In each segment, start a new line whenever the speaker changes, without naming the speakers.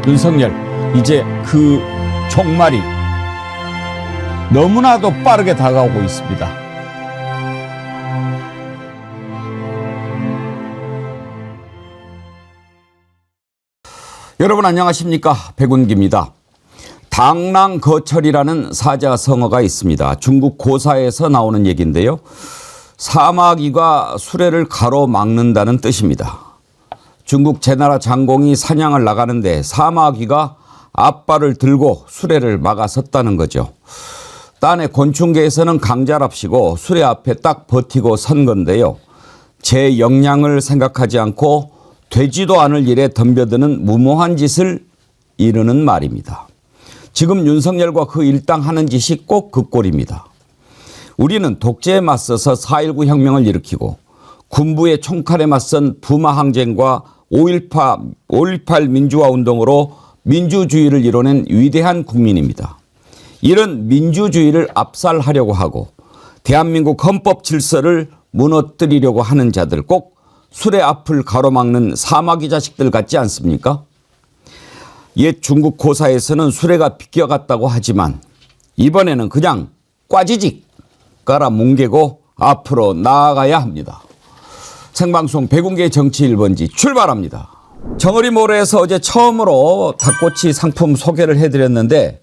윤석열, 이제 그 종말이 너무나도 빠르게 다가오고 있습니다. 여러분 안녕하십니까? 백운기입니다. 당랑거철이라는 사자성어가 있습니다. 중국 고사에서 나오는 얘기인데요. 사마귀가 수레를 가로막는다는 뜻입니다. 중국 제나라 장공이 사냥을 나가는데 사마귀가 앞발을 들고 수레를 막아섰다는 거죠. 딴의 곤충계에서는 강자랍시고 수레 앞에 딱 버티고 선 건데요. 제 역량을 생각하지 않고 되지도 않을 일에 덤벼드는 무모한 짓을 이르는 말입니다. 지금 윤석열과 그 일당 하는 짓이 꼭 그 꼴입니다. 우리는 독재에 맞서서 4.19 혁명을 일으키고 군부의 총칼에 맞선 부마 항쟁과 5.18 민주화 운동으로 민주주의를 이뤄낸 위대한 국민입니다. 이런 민주주의를 압살하려고 하고 대한민국 헌법 질서를 무너뜨리려고 하는 자들, 꼭 수레 앞을 가로막는 사마귀 자식들 같지 않습니까? 옛 중국 고사에서는 수레가 비껴갔다고 하지만 이번에는 그냥 꽈지직 깔아 뭉개고 앞으로 나아가야 합니다. 생방송 백운기의 정치 1번지 출발합니다. 정어리 모래에서 어제 처음으로 닭꼬치 상품 소개를 해드렸는데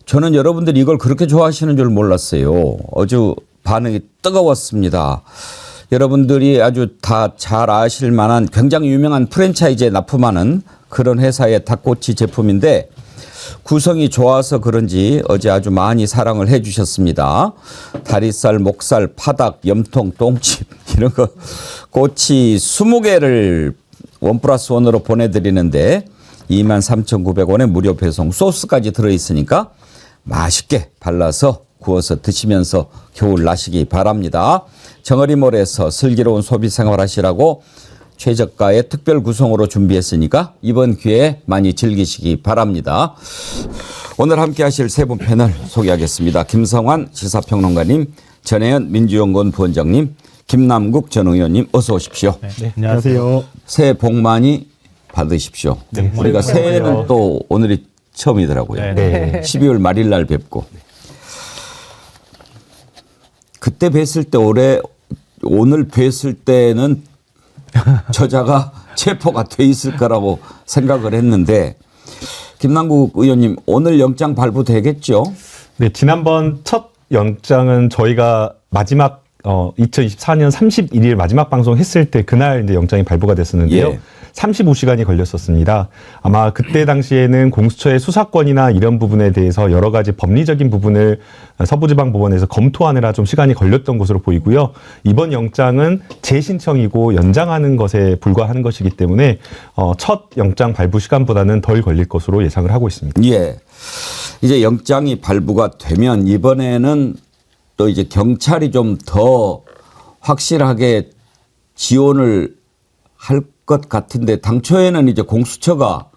저는 여러분들이 이걸 그렇게 좋아하시는 줄 몰랐어요. 아주 반응이 뜨거웠습니다. 여러분들이 아주 다 잘 아실 만한 굉장히 유명한 프랜차이즈에 납품하는 그런 회사의 닭꼬치 제품인데 구성이 좋아서 그런지 어제 아주 많이 사랑을 해 주셨습니다. 다리살, 목살, 파닭, 염통, 똥집 이런 거 꼬치 20개를 1+1으로 보내드리는데 23,900원에 무료 배송, 소스까지 들어있으니까 맛있게 발라서 구워서 드시면서 겨울 나시기 바랍니다. 정어리몰에서 슬기로운 소비 생활 하시라고 최저가의 특별 구성으로 준비했으니까 이번 기회에 많이 즐기시기 바랍니다. 오늘 함께 하실 세 분 패널 소개하겠습니다. 김성환 시사평론가님, 전혜연 민주연구원 부원장님, 김남국 전 의원님 어서 오십시오.
네, 안녕하세요.
새해 복 많이 받으십시오. 네, 우리가 새해는 또 오늘이 처음이더라고요.
네.
12월 말일 날 뵙고. 그때 뵀을 때 오늘 뵀을 때는 저자가 체포가 돼 있을 거라고 생각을 했는데 김남국 의원님 오늘 영장 발부되겠죠?
네, 지난번 첫 영장은 저희가 마지막 2024년 31일 마지막 방송 했을 때 그날 이제 영장이 발부가 됐었는데요.
예.
35시간이 걸렸었습니다. 아마 그때 당시에는 공수처의 수사권이나 이런 부분에 대해서 여러 가지 법리적인 부분을 서부지방법원에서 검토하느라 좀 시간이 걸렸던 것으로 보이고요. 이번 영장은 재신청이고 연장하는 것에 불과한 것이기 때문에 첫 영장 발부 시간보다는 덜 걸릴 것으로 예상을 하고 있습니다.
예. 이제 영장이 발부가 되면 이번에는 또 이제 경찰이 좀 더 확실하게 지원을 할 것 같은데 당초에는 이제 공수처가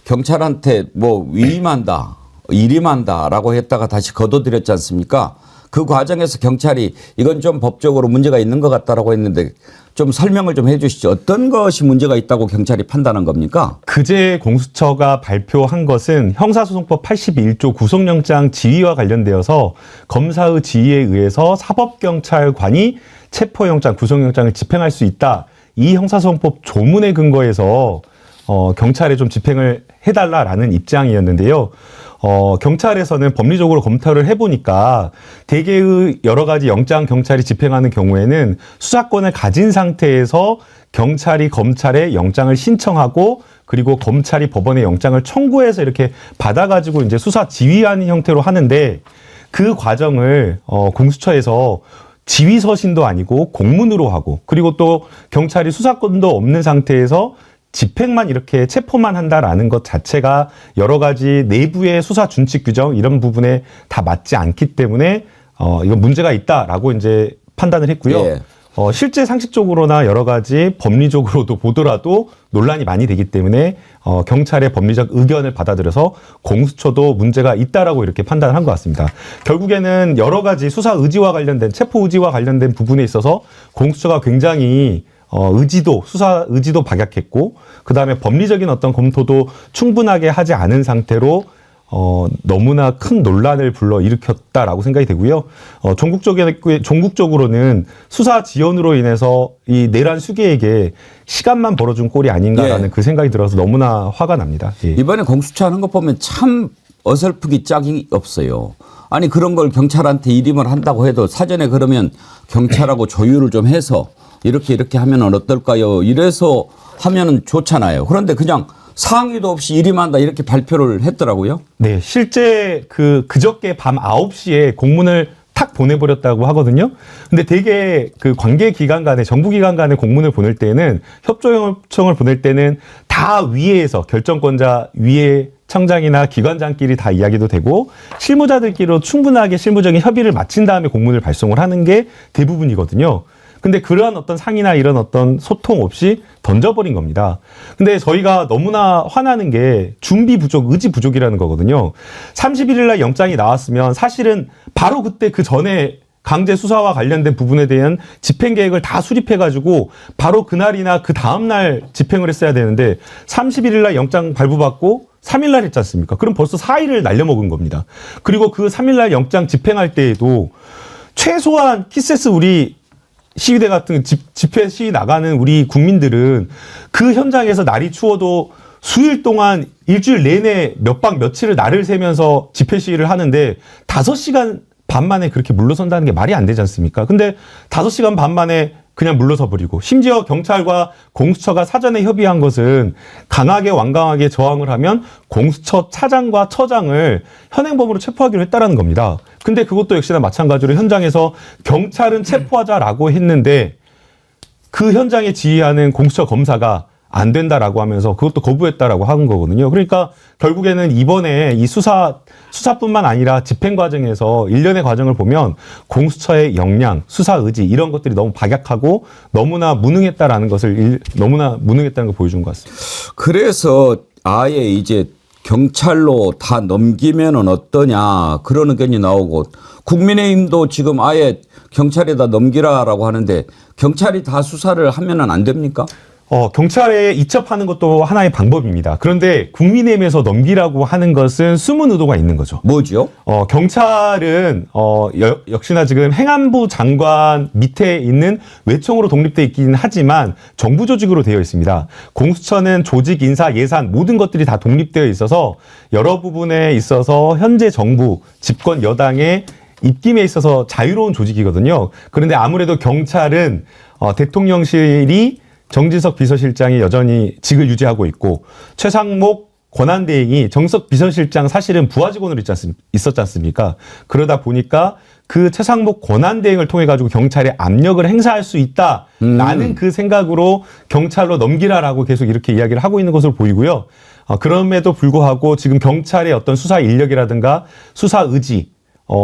경찰한테 뭐 위임한다, 일임한다라고 했다가 다시 거둬들였지 않습니까? 그 과정에서 경찰이 이건 좀 법적으로 문제가 있는 것 같다라고 했는데 좀 설명을 좀 해 주시죠. 어떤 것이 문제가 있다고 경찰이 판단한 겁니까?
그제 공수처가 발표한 것은 형사소송법 81조 구속영장 지휘와 관련되어서 검사의 지휘에 의해서 사법경찰관이 체포영장, 구속영장을 집행할 수 있다. 이 형사소송법 조문에 근거해서 경찰에 좀 집행을 해달라라는 입장이었는데요. 경찰에서는 법리적으로 검토를 해보니까 대개의 여러 가지 영장 경찰이 집행하는 경우에는 수사권을 가진 상태에서 경찰이 검찰에 영장을 신청하고 그리고 검찰이 법원에 영장을 청구해서 이렇게 받아가지고 이제 수사 지휘하는 형태로 하는데 그 과정을 공수처에서 지휘 서신도 아니고 공문으로 하고 그리고 또 경찰이 수사권도 없는 상태에서 집행만 이렇게 체포만 한다라는 것 자체가 여러 가지 내부의 수사 준칙 규정 이런 부분에 다 맞지 않기 때문에 이건 문제가 있다라고 이제 판단을 했고요.
예.
실제 상식적으로나 여러 가지 법리적으로도 보더라도 논란이 많이 되기 때문에 경찰의 법리적 의견을 받아들여서 공수처도 문제가 있다라고 이렇게 판단을 한 것 같습니다. 결국에는 여러 가지 수사 의지와 관련된 체포 의지와 관련된 부분에 있어서 공수처가 굉장히 수사 의지도 박약했고, 그 다음에 법리적인 어떤 검토도 충분하게 하지 않은 상태로 너무나 큰 논란을 불러일으켰다라고 생각이 되고요. 종국적으로는 수사 지연으로 인해서 이 내란 수계에게 시간만 벌어준 꼴이 아닌가라는 그 생각이 들어서 너무나 화가 납니다. 예.
이번에 공수처 하는 거 보면 참 어설프기 짝이 없어요. 아니 그런 걸 경찰한테 일임을 한다고 해도 사전에 그러면 경찰하고 조율을 좀 해서 이렇게 하면 어떨까요? 이래서 하면은 좋잖아요. 그런데 그냥 상의도 없이 일임한다 이렇게 발표를 했더라고요.
네, 실제 그저께 밤 9시에 공문을 탁 보내버렸다고 하거든요. 근데 되게 그 관계 기관 간에, 정부 기관 간에 공문을 보낼 때는, 협조 요청을 보낼 때는 다 위에서, 결정권자 위에 청장이나 기관장끼리 다 이야기도 되고, 실무자들끼리도 충분하게 실무적인 협의를 마친 다음에 공문을 발송을 하는 게 대부분이거든요. 근데 그러한 어떤 상의나 이런 어떤 소통 없이 던져버린 겁니다. 근데 저희가 너무나 화나는 게 준비 부족, 의지 부족이라는 거거든요. 31일 날 영장이 나왔으면 사실은 바로 그때 그 전에 강제 수사와 관련된 부분에 대한 집행 계획을 다 수립해가지고 바로 그날이나 그 다음날 집행을 했어야 되는데 31일 날 영장 발부받고 3일 날 했지 않습니까? 그럼 벌써 4일을 날려먹은 겁니다. 그리고 그 3일 날 영장 집행할 때에도 최소한 키세스 우리 시위대 같은 집회 시위 나가는 우리 국민들은 그 현장에서 날이 추워도 수일 동안 일주일 내내 몇 박 며칠을 날을 새면서 집회 시위를 하는데 5시간 반 만에 그렇게 물러선다는 게 말이 안 되지 않습니까? 근데 5시간 반 만에 그냥 물러서 버리고, 심지어 경찰과 공수처가 사전에 협의한 것은 강하게 완강하게 저항을 하면 공수처 차장과 처장을 현행범으로 체포하기로 했다라는 겁니다. 근데 그것도 역시나 마찬가지로 현장에서 경찰은 체포하자라고 했는데 그 현장에 지휘하는 공수처 검사가 안 된다라고 하면서 그것도 거부했다라고 하는 거거든요. 그러니까 결국에는 이번에 이 수사뿐만 아니라 집행 과정에서 일련의 과정을 보면 공수처의 역량, 수사 의지 이런 것들이 너무 박약하고 너무나 무능했다라는 걸 보여준 것 같습니다.
그래서 아예 이제 경찰로 다 넘기면은 어떠냐 그런 의견이 나오고, 국민의힘도 지금 아예 경찰에다 넘기라라고 하는데 경찰이 다 수사를 하면은 안 됩니까?
경찰에 이첩하는 것도 하나의 방법입니다. 그런데 국민의힘에서 넘기라고 하는 것은 숨은 의도가 있는 거죠.
뭐죠?
경찰은 역시나 지금 행안부 장관 밑에 있는 외청으로 독립돼 있긴 하지만 정부 조직으로 되어 있습니다. 공수처는 조직, 인사, 예산 모든 것들이 다 독립되어 있어서 여러 부분에 있어서 현재 정부, 집권 여당의 입김에 있어서 자유로운 조직이거든요. 그런데 아무래도 경찰은 대통령실이 정진석 비서실장이 여전히 직을 유지하고 있고, 최상목 권한대행이 정석 비서실장 사실은 부하 직원으로 있었지 않습니까? 그러다 보니까 그 최상목 권한대행을 통해 가지고 경찰에 압력을 행사할 수 있다라는 그 생각으로 경찰로 넘기라라고 계속 이렇게 이야기를 하고 있는 것으로 보이고요. 그럼에도 불구하고 지금 경찰의 어떤 수사 인력이라든가 수사 의지,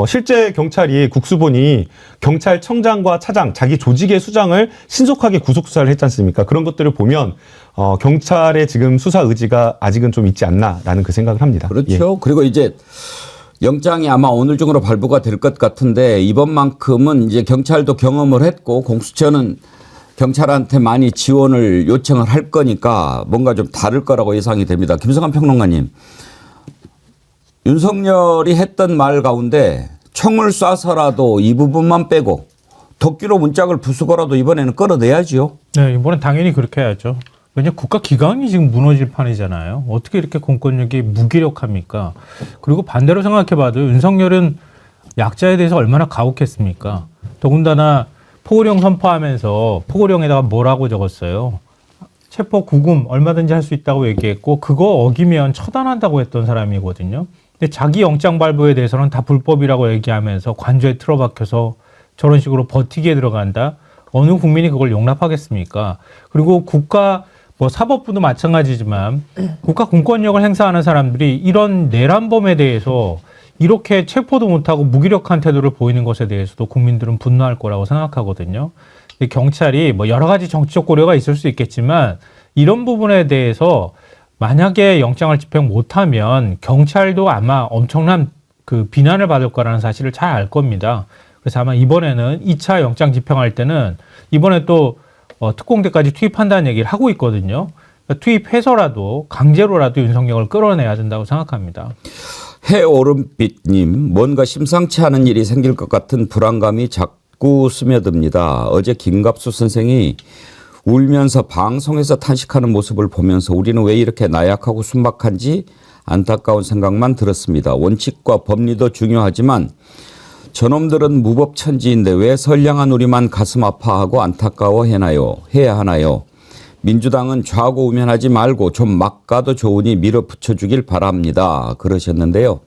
실제 경찰이 국수본이 경찰청장과 차장, 자기 조직의 수장을 신속하게 구속 수사를 했지 않습니까? 그런 것들을 보면 경찰의 지금 수사 의지가 아직은 좀 있지 않나라는 그 생각을 합니다.
그렇죠.
예.
그리고 이제 영장이 아마 오늘 중으로 발부가 될 것 같은데 이번만큼은 이제 경찰도 경험을 했고 공수처는 경찰한테 많이 지원을 요청을 할 거니까 뭔가 좀 다를 거라고 예상이 됩니다. 김성환 평론가님. 윤석열이 했던 말 가운데 총을 쏴서라도 이 부분만 빼고 도끼로 문짝을 부수고라도 이번에는 끌어내야지요.
네, 이번엔 당연히 그렇게 해야죠. 왜냐하면 국가기관이 지금 무너질 판이잖아요. 어떻게 이렇게 공권력이 무기력합니까? 그리고 반대로 생각해봐도 윤석열은 약자에 대해서 얼마나 가혹했습니까? 더군다나 포고령 선포하면서 포고령에다가 뭐라고 적었어요? 체포 구금 얼마든지 할 수 있다고 얘기했고 그거 어기면 처단한다고 했던 사람이거든요. 근데 자기 영장 발부에 대해서는 다 불법이라고 얘기하면서 관저에 틀어박혀서 저런 식으로 버티기에 들어간다. 어느 국민이 그걸 용납하겠습니까? 그리고 사법부도 마찬가지지만 국가 공권력을 행사하는 사람들이 이런 내란범에 대해서 이렇게 체포도 못하고 무기력한 태도를 보이는 것에 대해서도 국민들은 분노할 거라고 생각하거든요. 근데 경찰이 여러 가지 정치적 고려가 있을 수 있겠지만 이런 부분에 대해서 만약에 영장을 집행 못하면 경찰도 아마 엄청난 그 비난을 받을 거라는 사실을 잘 알 겁니다. 그래서 아마 이번에는 2차 영장 집행할 때는 이번에 또 특공대까지 투입한다는 얘기를 하고 있거든요. 그러니까 투입해서라도 강제로라도 윤석열을 끌어내야 된다고 생각합니다.
해오름빛님, 뭔가 심상치 않은 일이 생길 것 같은 불안감이 자꾸 스며듭니다. 어제 김갑수 선생이 울면서 방송에서 탄식하는 모습을 보면서 우리는 왜 이렇게 나약하고 순박한지 안타까운 생각만 들었습니다. 원칙과 법리도 중요하지만 저놈들은 무법천지인데 왜 선량한 우리만 가슴 아파하고 안타까워해야 하나요? 민주당은 좌고우면하지 말고 좀 막 가도 좋으니 밀어붙여주길 바랍니다. 그러셨는데요.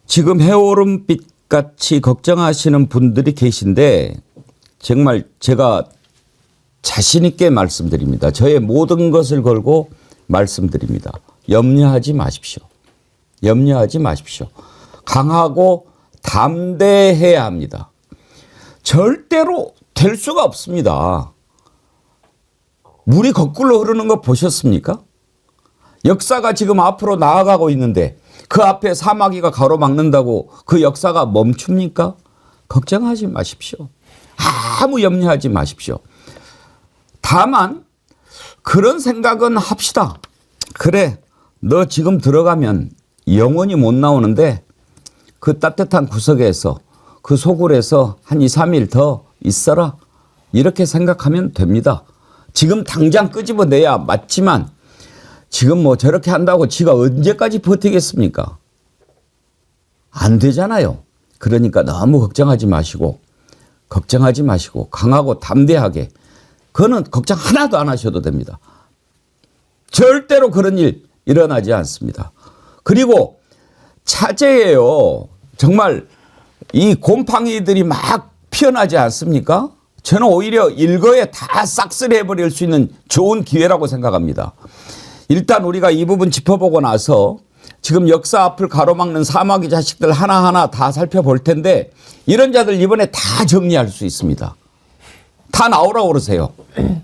지금 해오름빛같이 걱정하시는 분들이 계신데 정말 제가 자신 있게 말씀드립니다. 저의 모든 것을 걸고 말씀드립니다. 염려하지 마십시오. 염려하지 마십시오. 강하고 담대해야 합니다. 절대로 될 수가 없습니다. 물이 거꾸로 흐르는 거 보셨습니까? 역사가 지금 앞으로 나아가고 있는데 그 앞에 사마귀가 가로막는다고 그 역사가 멈춥니까? 걱정하지 마십시오. 아무 염려하지 마십시오. 다만 그런 생각은 합시다. 그래, 너 지금 들어가면 영원히 못 나오는데 그 따뜻한 구석에서 그 소굴에서 한 2, 3일 더 있어라. 이렇게 생각하면 됩니다. 지금 당장 끄집어내야 맞지만 지금 뭐 저렇게 한다고 지가 언제까지 버티겠습니까? 안 되잖아요. 그러니까 너무 걱정하지 마시고 강하고 담대하게 그거는 걱정 하나도 안 하셔도 됩니다. 절대로 그런 일 일어나지 않습니다. 그리고 차제예요. 정말 이 곰팡이들이 막 피어나지 않습니까? 저는 오히려 일거에 다 싹쓸이해버릴 수 있는 좋은 기회라고 생각합니다. 일단 우리가 이 부분 짚어보고 나서 지금 역사 앞을 가로막는 사마귀 자식들 하나하나 다 살펴볼 텐데 이런 자들 이번에 다 정리할 수 있습니다. 다 나오라고 그러세요.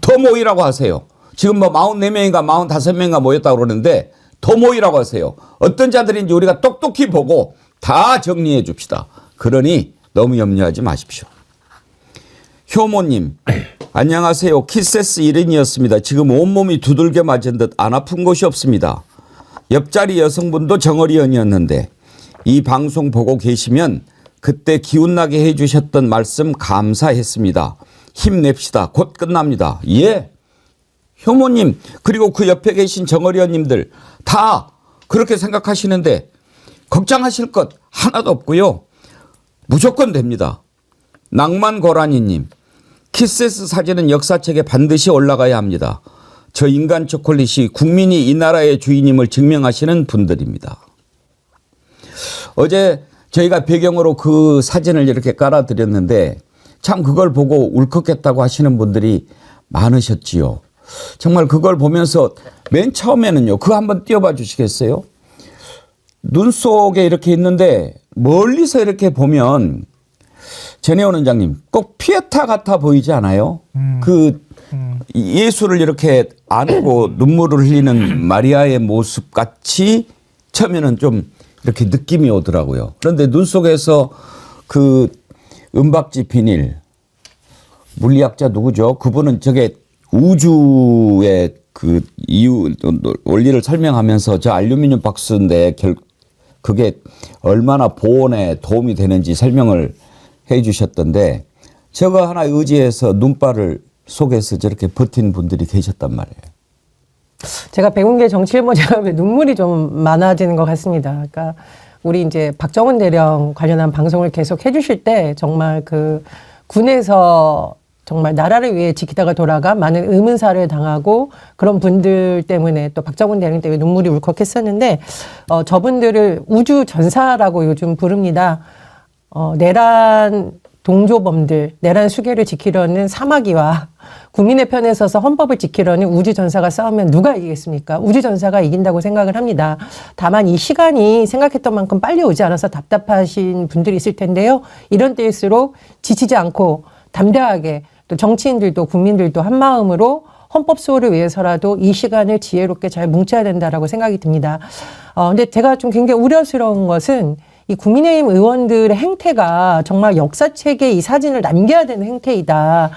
더 모이라고 하세요. 지금 뭐 44명인가 45명인가 모였다고 그러는데 더 모이라고 하세요. 어떤 자들인지 우리가 똑똑히 보고 다 정리해 줍시다. 그러니 너무 염려하지 마십시오. 효모님, 안녕하세요. 키세스 1인이었습니다. 지금 온몸이 두들겨 맞은 듯 안 아픈 곳이 없습니다. 옆자리 여성분도 정어리언이었는데 이 방송 보고 계시면 그때 기운나게 해주셨던 말씀 감사했습니다. 힘냅시다. 곧 끝납니다. 예. 효모님 그리고 그 옆에 계신 정어리언님들 다 그렇게 생각하시는데 걱정하실 것 하나도 없고요. 무조건 됩니다. 낭만고라니님, 키세스 사진은 역사책에 반드시 올라가야 합니다. 저 인간 초콜릿이 국민이 이 나라의 주인임을 증명하시는 분들입니다. 어제 저희가 배경으로 그 사진을 이렇게 깔아드렸는데 참 그걸 보고 울컥했다고 하시는 분들이 많으셨지요. 정말 그걸 보면서 맨 처음에는요. 그거 한번 띄워봐 주시겠어요? 눈 속에 이렇게 있는데 멀리서 이렇게 보면 전혜원 원장님 꼭 피에타 같아 보이지 않아요? 그 예수를 이렇게 안고 눈물을 흘리는 마리아의 모습 같이 처음에는 좀 이렇게 느낌이 오더라고요. 그런데 눈 속에서 그 은박지 비닐 물리학자 누구죠? 그분은 저게 우주의 그 이유 원리를 설명하면서 저 알루미늄 박스인데 그게 얼마나 보온에 도움이 되는지 설명을 해 주셨던데 저거 하나 의지해서 눈발을 속에서 저렇게 버틴 분들이 계셨단 말이에요.
제가 백운계 정치를 보자 눈물이 좀 많아지는 것 같습니다. 그러니까 우리 이제 박정훈 대령 관련한 방송을 계속 해주실 때 정말 그 군에서 정말 나라를 위해 지키다가 돌아가 많은 의문사를 당하고 그런 분들 때문에 또 박정훈 대령 때문에 눈물이 울컥했었는데 저분들을 우주 전사라고 요즘 부릅니다. 내란 동조범들, 내란 수계를 지키려는 사마귀와 국민의 편에 서서 헌법을 지키려는 우주전사가 싸우면 누가 이기겠습니까? 우주전사가 이긴다고 생각을 합니다. 다만 이 시간이 생각했던 만큼 빨리 오지 않아서 답답하신 분들이 있을 텐데요. 이런 때일수록 지치지 않고 담대하게 또 정치인들도 국민들도 한 마음으로 헌법 수호를 위해서라도 이 시간을 지혜롭게 잘 뭉쳐야 된다라고 생각이 듭니다. 근데 제가 좀 굉장히 우려스러운 것은 이 국민의힘 의원들의 행태가 정말 역사책에 이 사진을 남겨야 되는 행태이다.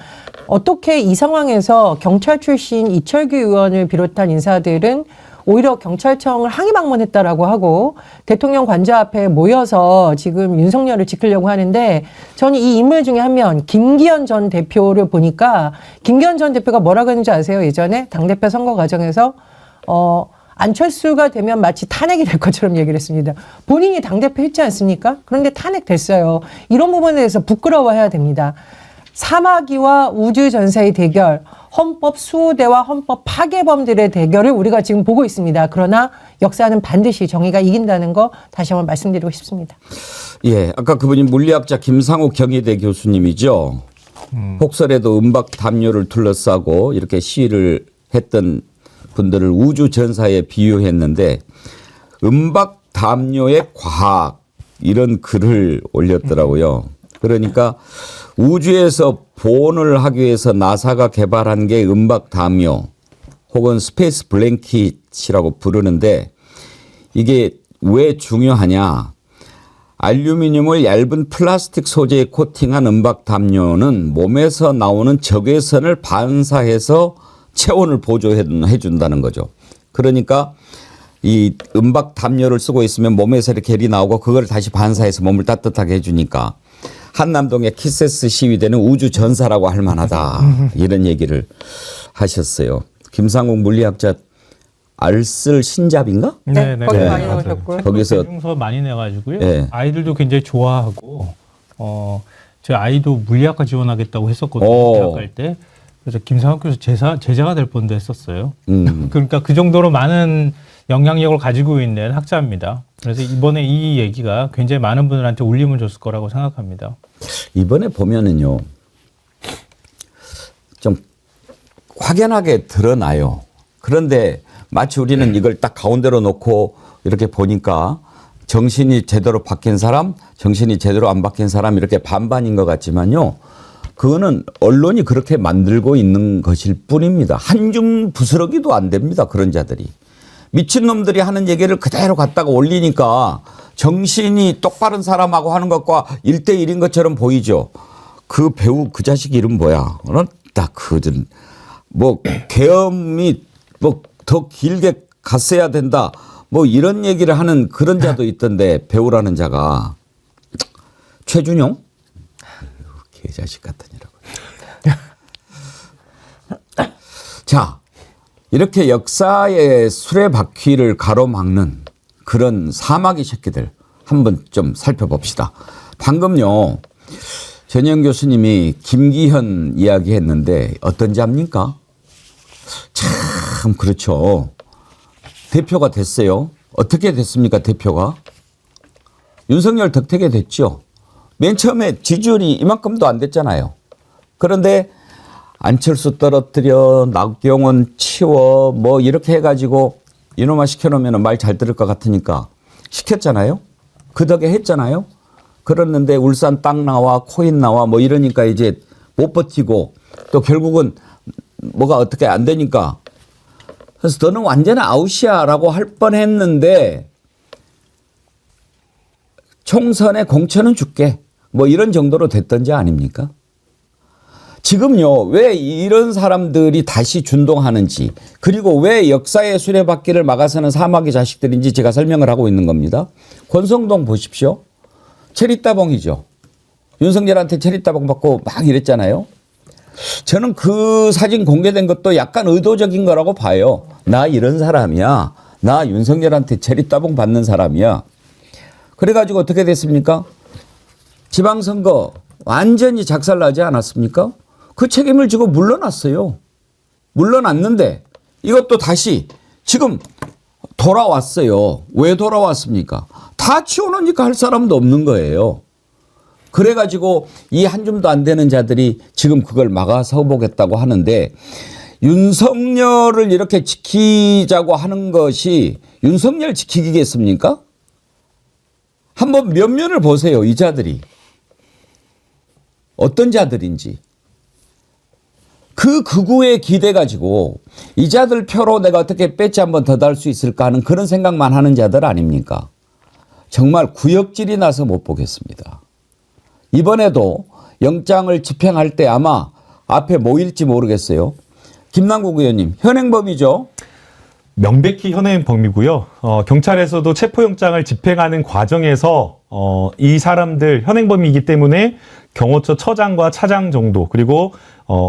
어떻게 이 상황에서 경찰 출신 이철규 의원을 비롯한 인사들은 오히려 경찰청을 항의 방문했다라고 하고 대통령 관저 앞에 모여서 지금 윤석열을 지키려고 하는데 저는 이 인물 중에 한 명 김기현 전 대표를 보니까 김기현 전 대표가 뭐라고 했는지 아세요? 예전에 당대표 선거 과정에서 안철수가 되면 마치 탄핵이 될 것처럼 얘기를 했습니다. 본인이 당대표 했지 않습니까? 그런데 탄핵됐어요. 이런 부분에 대해서 부끄러워해야 됩니다. 사마귀와 우주전사의 대결, 헌법 수호대와 헌법 파괴범들의 대결을 우리가 지금 보고 있습니다. 그러나 역사는 반드시 정의가 이긴다는 거 다시 한번 말씀드리고 싶습니다.
예, 아까 그분이 물리학자 김상욱 경희대 교수님이죠. 혹설에도 음박 담요를 둘러싸고 이렇게 시위를 했던 분들을 우주전사에 비유했는데 음박 담요의 과학 이런 글을 올렸더라고요. 그러니까 우주에서 보온을 하기 위해서 나사가 개발한 게 음박 담요 혹은 스페이스 블랭킷이라고 부르는데 이게 왜 중요하냐. 알루미늄을 얇은 플라스틱 소재에 코팅한 음박 담요는 몸에서 나오는 적외선을 반사해서 체온을 보조해 준다는 거죠. 그러니까 이 음박 담요를 쓰고 있으면 몸에서 이렇게 겔이 나오고 그걸 다시 반사해서 몸을 따뜻하게 해주니까 한남동의 키세스 시위대는 우주전사라고 할 만하다. 이런 얘기를 하셨어요. 김상욱 물리학자 알쓸 신잡인가?
네, 거기
네.
많이 나오셨고요.
거기서
서 많이 내가지고요.
네.
아이들도 굉장히 좋아하고 제 아이도 물리학과 지원하겠다고 했었거든요.
오.
대학 갈 때. 그래서 김상욱 교수 제자가 될 뻔도 했었어요.
음.
그러니까 그 정도로 많은 영향력을 가지고 있는 학자입니다. 그래서 이번에 이 얘기가 굉장히 많은 분들한테 울림을 줬을 거라고 생각합니다.
이번에 보면은요. 좀 확연하게 드러나요. 그런데 마치 우리는 이걸 딱 가운데로 놓고 이렇게 보니까 정신이 제대로 바뀐 사람, 정신이 제대로 안 바뀐 사람 이렇게 반반인 것 같지만요. 그거는 언론이 그렇게 만들고 있는 것일 뿐입니다. 한 줌 부스러기도 안 됩니다. 그런 자들이. 미친놈들이 하는 얘기를 그대로 갖다가 올리니까 정신이 똑바른 사람하고 하는 것과 1대1인 것처럼 보이죠. 그 배우 그 자식 이름 뭐야? 딱 그들 뭐 계엄이 뭐 더 길게 갔어야 된다. 뭐 이런 얘기를 하는 그런 자도 있던데 배우라는 자가 최준용? 개자식 같으니라고. 자, 이렇게 역사의 수레바퀴를 가로막는 그런 사마귀 새끼들 한번 좀 살펴봅시다. 방금요 전영 교수님이 김기현 이야기했는데 어떤 자입니까? 참 그렇죠. 대표가 됐어요. 어떻게 됐습니까? 대표가 윤석열 덕택에 됐죠. 맨 처음에 지지율이 이만큼도 안 됐잖아요. 그런데 안철수 떨어뜨려 나경원 치워 뭐 이렇게 해가지고 이놈아 시켜놓으면 말 잘 들을 것 같으니까 시켰잖아요. 그 덕에 했잖아요. 그랬는데 울산 땅 나와 코인 나와 뭐 이러니까 이제 못 버티고 또 결국은 뭐가 어떻게 안 되니까 그래서 너는 완전 아웃이야 라고 할 뻔했는데 총선에 공천은 줄게 뭐 이런 정도로 됐던지 아닙니까? 지금요 왜 이런 사람들이 다시 준동하는지 그리고 왜 역사의 수레바퀴를 막아서는 사마귀 자식들인지 제가 설명을 하고 있는 겁니다. 권성동 보십시오. 체리따봉이죠. 윤석열한테 체리따봉 받고 막 이랬잖아요. 저는 그 사진 공개된 것도 약간 의도적인 거라고 봐요. 나 이런 사람이야. 나 윤석열한테 체리따봉 받는 사람이야. 그래가지고 어떻게 됐습니까? 지방선거 완전히 작살나지 않았습니까? 그 책임을 지고 물러났어요. 물러났는데 이것도 다시 지금 돌아왔어요. 왜 돌아왔습니까? 다 치워놓으니까 할 사람도 없는 거예요. 그래가지고 이 한 줌도 안 되는 자들이 지금 그걸 막아서 보겠다고 하는데 윤석열을 이렇게 지키자고 하는 것이 윤석열 지키기겠습니까? 한번 면면을 보세요. 이 자들이. 어떤 자들인지. 그 극우에 기대 가지고 이 자들 표로 내가 어떻게 배지 한번 더 달 수 있을까 하는 그런 생각만 하는 자들 아닙니까? 정말 구역질이 나서 못 보겠습니다. 이번에도 영장을 집행할 때 아마 앞에 모일지 모르겠어요. 김남국 의원님, 현행범이죠?
명백히 현행범이고요. 경찰에서도 체포영장을 집행하는 과정에서 이 사람들 현행범이기 때문에 경호처 처장과 차장 정도 그리고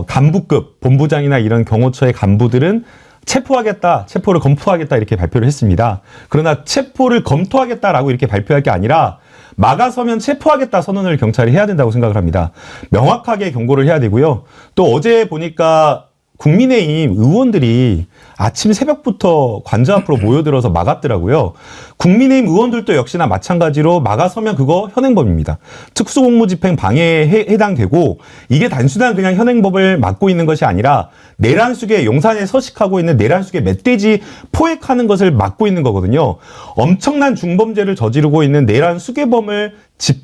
간부급 본부장이나 이런 경호처의 간부들은 체포를 검토하겠다 이렇게 발표를 했습니다. 그러나 체포를 검토하겠다라고 이렇게 발표할 게 아니라 막아서면 체포하겠다 선언을 경찰이 해야 된다고 생각을 합니다. 명확하게 경고를 해야 되고요. 또 어제 보니까 국민의힘 의원들이 아침 새벽부터 관저 앞으로 모여들어서 막았더라고요. 국민의힘 의원들도 역시나 마찬가지로 막아서면 그거 현행범입니다. 특수공무집행 방해에 해당되고 이게 단순한 그냥 현행범을 막고 있는 것이 아니라 내란숙의 용산에 서식하고 있는 내란숙의 멧돼지 포획하는 것을 막고 있는 거거든요. 엄청난 중범죄를 저지르고 있는 내란 수괴범을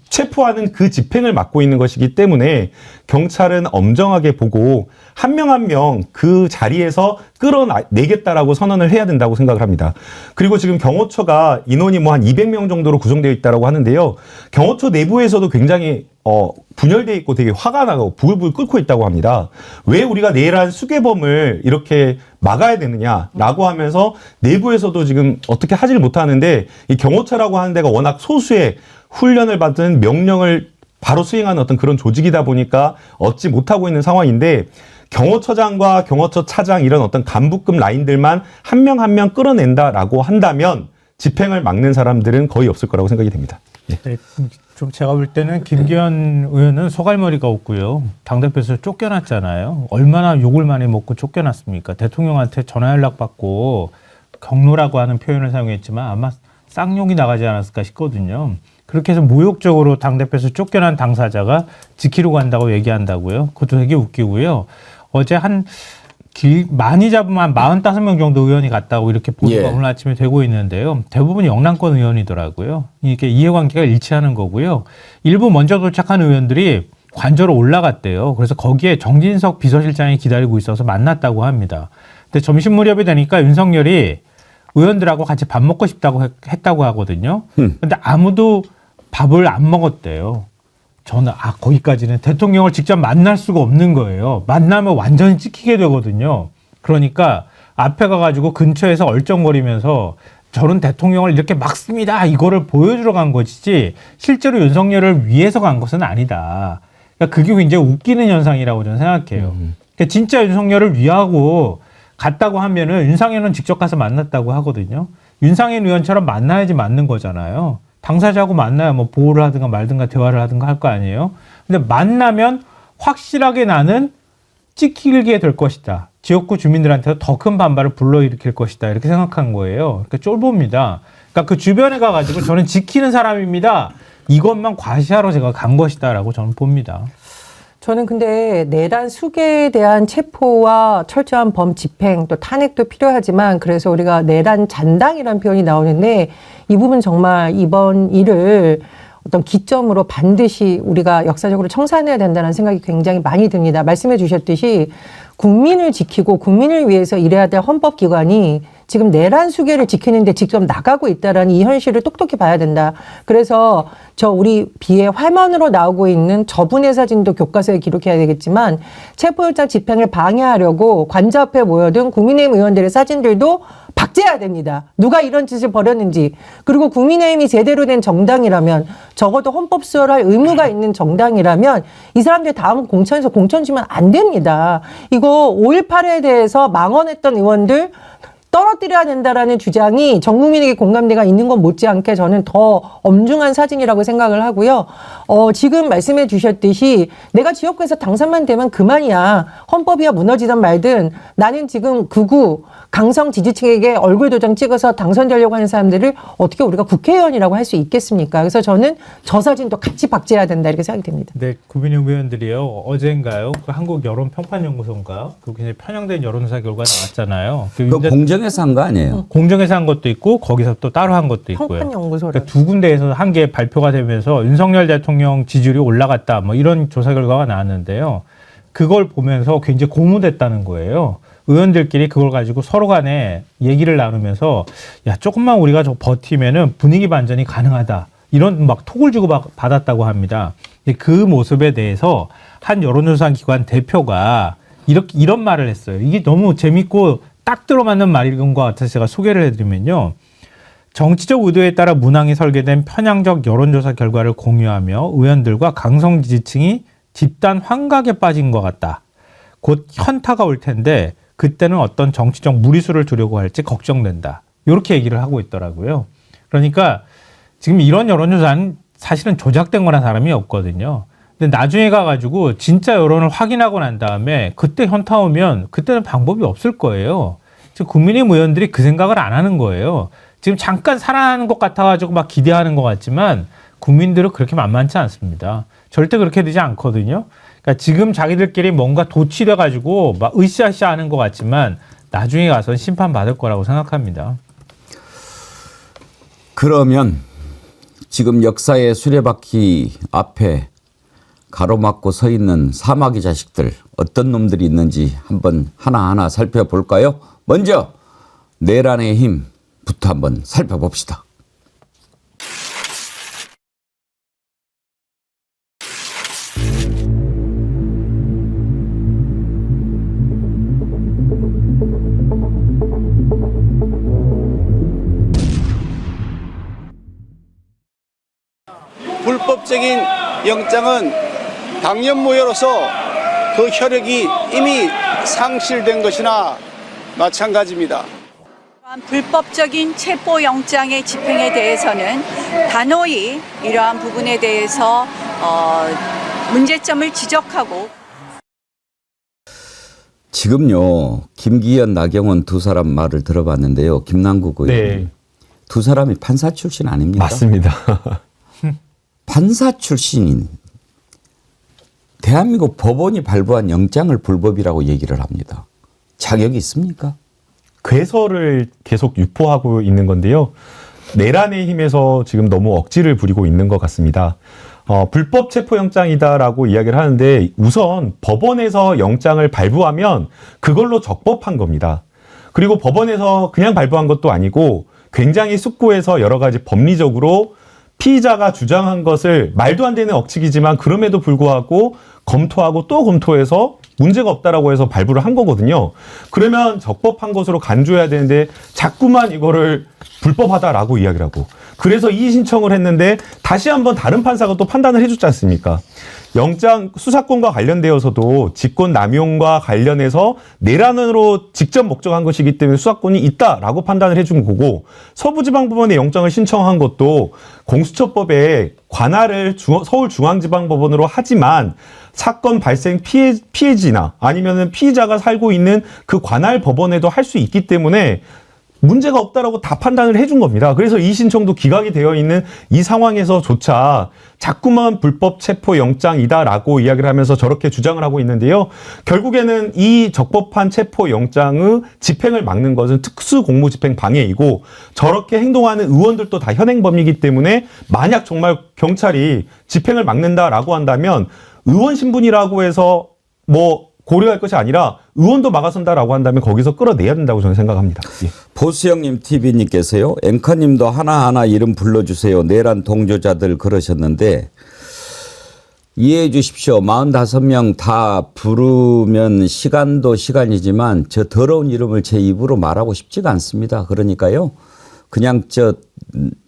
체포하는 그 집행을 맡고 있는 것이기 때문에 경찰은 엄정하게 보고 한 명 한 명 그 자리에서 끌어내겠다라고 선언을 해야 된다고 생각을 합니다. 그리고 지금 경호처가 인원이 뭐 한 200명 정도로 구성되어 있다고 하는데요. 경호처 내부에서도 굉장히 분열되어 있고 되게 화가 나고 부글부글 끓고 있다고 합니다. 왜 우리가 내란 수괴범을 이렇게 막아야 되느냐라고 하면서 내부에서도 지금 어떻게 하지를 못하는데 이 경호처라고 하는 데가 워낙 소수의 훈련을 받은 명령을 바로 수행하는 어떤 그런 조직이다 보니까 얻지 못하고 있는 상황인데 경호처장과 경호처 차장 이런 어떤 간부급 라인들만 한 명 한 명 끌어낸다라고 한다면 집행을 막는 사람들은 거의 없을 거라고 생각이 됩니다. 예.
네, 좀 제가 볼 때는 김기현 의원은 소갈머리가 없고요. 당대표에서 쫓겨났잖아요. 얼마나 욕을 많이 먹고 쫓겨났습니까? 대통령한테 전화 연락 받고 경로라고 하는 표현을 사용했지만 아마 쌍욕이 나가지 않았을까 싶거든요. 그렇게 해서 모욕적으로 당대표에서 쫓겨난 당사자가 지키려고 한다고 얘기한다고요. 그것도 되게 웃기고요. 어제 많이 잡으면 한 45명 정도 의원이 갔다고 이렇게 보도가
예.
오늘 아침에 되고 있는데요. 대부분 영남권 의원이더라고요. 이게 이해관계가 일치하는 거고요. 일부 먼저 도착한 의원들이 관저로 올라갔대요. 그래서 거기에 정진석 비서실장이 기다리고 있어서 만났다고 합니다. 근데 점심 무렵이 되니까 윤석열이 의원들하고 같이 밥 먹고 싶다고 했다고 하거든요. 근데 아무도 밥을 안 먹었대요. 저는 거기까지는 대통령을 직접 만날 수가 없는 거예요. 만나면 완전히 찍히게 되거든요. 그러니까 앞에 가가지고 근처에서 얼쩡거리면서 저는 대통령을 이렇게 막습니다. 이거를 보여주러 간 것이지 실제로 윤석열을 위해서 간 것은 아니다. 그러니까 그게 굉장히 웃기는 현상이라고 저는 생각해요. 그러니까 진짜 윤석열을 위하고 갔다고 하면은 윤상현은 직접 가서 만났다고 하거든요. 윤상현 의원처럼 만나야지 맞는 거잖아요. 당사자하고 만나야 뭐 보호를 하든가 말든가 대화를 하든가 할 거 아니에요. 근데 만나면 확실하게 나는 찍히게 될 것이다. 지역구 주민들한테도 더 큰 반발을 불러일으킬 것이다. 이렇게 생각한 거예요. 그러니까 쫄봅니다. 그러니까 그 주변에 가가지고 저는 지키는 사람입니다. 이것만 과시하러 제가 간 것이다라고 저는 봅니다.
저는 근데 내란 수괴에 대한 체포와 철저한 범 집행 또 탄핵도 필요하지만 그래서 우리가 내란 잔당이라는 표현이 나오는데 이 부분 정말 이번 일을 어떤 기점으로 반드시 우리가 역사적으로 청산해야 된다는 생각이 굉장히 많이 듭니다. 말씀해 주셨듯이 국민을 지키고 국민을 위해서 일해야 될 헌법기관이 지금 내란 수괴를 지키는데 직접 나가고 있다라는 이 현실을 똑똑히 봐야 된다. 그래서 우리 비의 화면으로 나오고 있는 저분의 사진도 교과서에 기록해야 되겠지만 체포영장 집행을 방해하려고 관저 앞에 모여든 국민의힘 의원들의 사진들도 박제해야 됩니다. 누가 이런 짓을 벌였는지. 그리고 국민의힘이 제대로 된 정당이라면 적어도 헌법 수혈할 의무가 있는 정당이라면 이 사람들 다음 공천에서 공천 주면 안 됩니다. 이거 5.18에 대해서 망언했던 의원들 떨어뜨려야 된다라는 주장이 전 국민에게 공감대가 있는 것 못지않게 저는 더 엄중한 사진이라고 생각을 하고요. 지금 말씀해 주셨듯이 내가 지역구에서 당선만 되면 그만이야. 헌법이야 무너지든 말든 나는 지금 극우 강성 지지층에게 얼굴 도장 찍어서 당선되려고 하는 사람들을 어떻게 우리가 국회의원이라고 할 수 있겠습니까? 그래서 저는 저 사진도 같이 박제해야 된다 이렇게 생각이 됩니다.
네, 국민의힘 의원들이요. 어제인가요? 그 한국 여론평판연구소인가? 그 굉장히 편향된 여론조사 결과 나왔잖아요.
그 공정에서 한 거 아니에요?
공정에서 한 것도 있고 거기서 또 따로 한 것도 있고요.
평판연구소를.
그러니까 두 군데에서 한 개 발표가 되면서 윤석열 대통령 지지율이 올라갔다. 뭐 이런 조사 결과가 나왔는데요. 그걸 보면서 굉장히 고무됐다는 거예요. 의원들끼리 그걸 가지고 서로 간에 얘기를 나누면서 야 조금만 우리가 저 버티면은 분위기 반전이 가능하다. 이런 막 톡을 주고 받았다고 합니다. 근데 그 모습에 대해서 한 여론조사 기관 대표가 이런 말을 했어요. 이게 너무 재밌고 딱 들어맞는 말인 것 같아서 제가 소개를 해드리면요. 정치적 의도에 따라 문항이 설계된 편향적 여론조사 결과를 공유하며 의원들과 강성 지지층이 집단 환각에 빠진 것 같다. 곧 현타가 올 텐데 그때는 어떤 정치적 무리수를 두려고 할지 걱정된다. 이렇게 얘기를 하고 있더라고요. 그러니까 지금 이런 여론조사는 사실은 조작된 거나 다름이 없거든요. 근데 나중에 가가지고 진짜 여론을 확인하고 난 다음에 그때 현타 오면 그때는 방법이 없을 거예요. 지금 국민의힘 의원들이 그 생각을 안 하는 거예요. 지금 잠깐 살아나는 것 같아가지고 막 기대하는 것 같지만 국민들은 그렇게 만만치 않습니다. 절대 그렇게 되지 않거든요. 그러니까 지금 자기들끼리 뭔가 도취돼가지고 막 으쌰으쌰 하는 것 같지만 나중에 가서 심판받을 거라고 생각합니다.
그러면 지금 역사의 수레바퀴 앞에 가로막고 서 있는 사마귀 자식들 어떤 놈들이 있는지 한번 하나하나 살펴볼까요? 먼저 내란의 힘부터 한번 살펴봅시다.
불법적인 영장은 당연무효로서 그 혈액이 이미 상실된 것이나 마찬가지입니다.
불법적인 체포영장의 집행에 대해서는 단호히 이러한 부분에 대해서 문제점을 지적하고
지금요 김기현, 나경원 두 사람 말을 들어봤는데요. 김남국 의원
네.
두 사람이 판사 출신 아닙니까?
맞습니다.
판사 출신인 대한민국 법원이 발부한 영장을 불법이라고 얘기를 합니다. 자격이 있습니까?
괴설을 계속 유포하고 있는 건데요. 내란의 힘에서 지금 너무 억지를 부리고 있는 것 같습니다. 불법 체포영장이다라고 이야기를 하는데 우선 법원에서 영장을 발부하면 그걸로 적법한 겁니다. 그리고 법원에서 그냥 발부한 것도 아니고 굉장히 숙고해서 여러 가지 법리적으로 피의자가 주장한 것을 말도 안 되는 억측이지만 그럼에도 불구하고 검토하고 또 검토해서 문제가 없다라고 해서 발부를 한 거거든요. 그러면 적법한 것으로 간주해야 되는데 자꾸만 이거를 불법하다라고 이야기를 하고 그래서 이의 신청을 했는데 다시 한번 다른 판사가 또 판단을 해줬지 않습니까? 영장 수사권과 관련되어서도 직권 남용과 관련해서 내란으로 직접 목적한 것이기 때문에 수사권이 있다라고 판단을 해준 거고 서부지방법원에 영장을 신청한 것도 공수처법에 관할을 서울중앙지방법원으로 하지만 사건 발생 피해지나 아니면은 피의자가 살고 있는 그 관할 법원에도 할 수 있기 때문에 문제가 없다라고 다 판단을 해준 겁니다. 그래서 이 신청도 기각이 되어 있는 이 상황에서조차 자꾸만 불법 체포 영장이다라고 이야기를 하면서 저렇게 주장을 하고 있는데요. 결국에는 이 적법한 체포 영장의 집행을 막는 것은 특수공무집행 방해이고 저렇게 행동하는 의원들도 다 현행범이기 때문에 만약 정말 경찰이 집행을 막는다라고 한다면 의원 신분이라고 해서 뭐 고려할 것이 아니라 의원도 막아선다라고 한다면 거기서 끌어내야 된다고 저는 생각합니다. 예.
보수형님 TV님께서요. 앵커님도 하나하나 이름 불러주세요. 내란 동조자들 그러셨는데 이해해 주십시오. 45명 다 부르면 시간도 시간이지만 저 더러운 이름을 제 입으로 말하고 싶지가 않습니다. 그러니까요. 그냥 저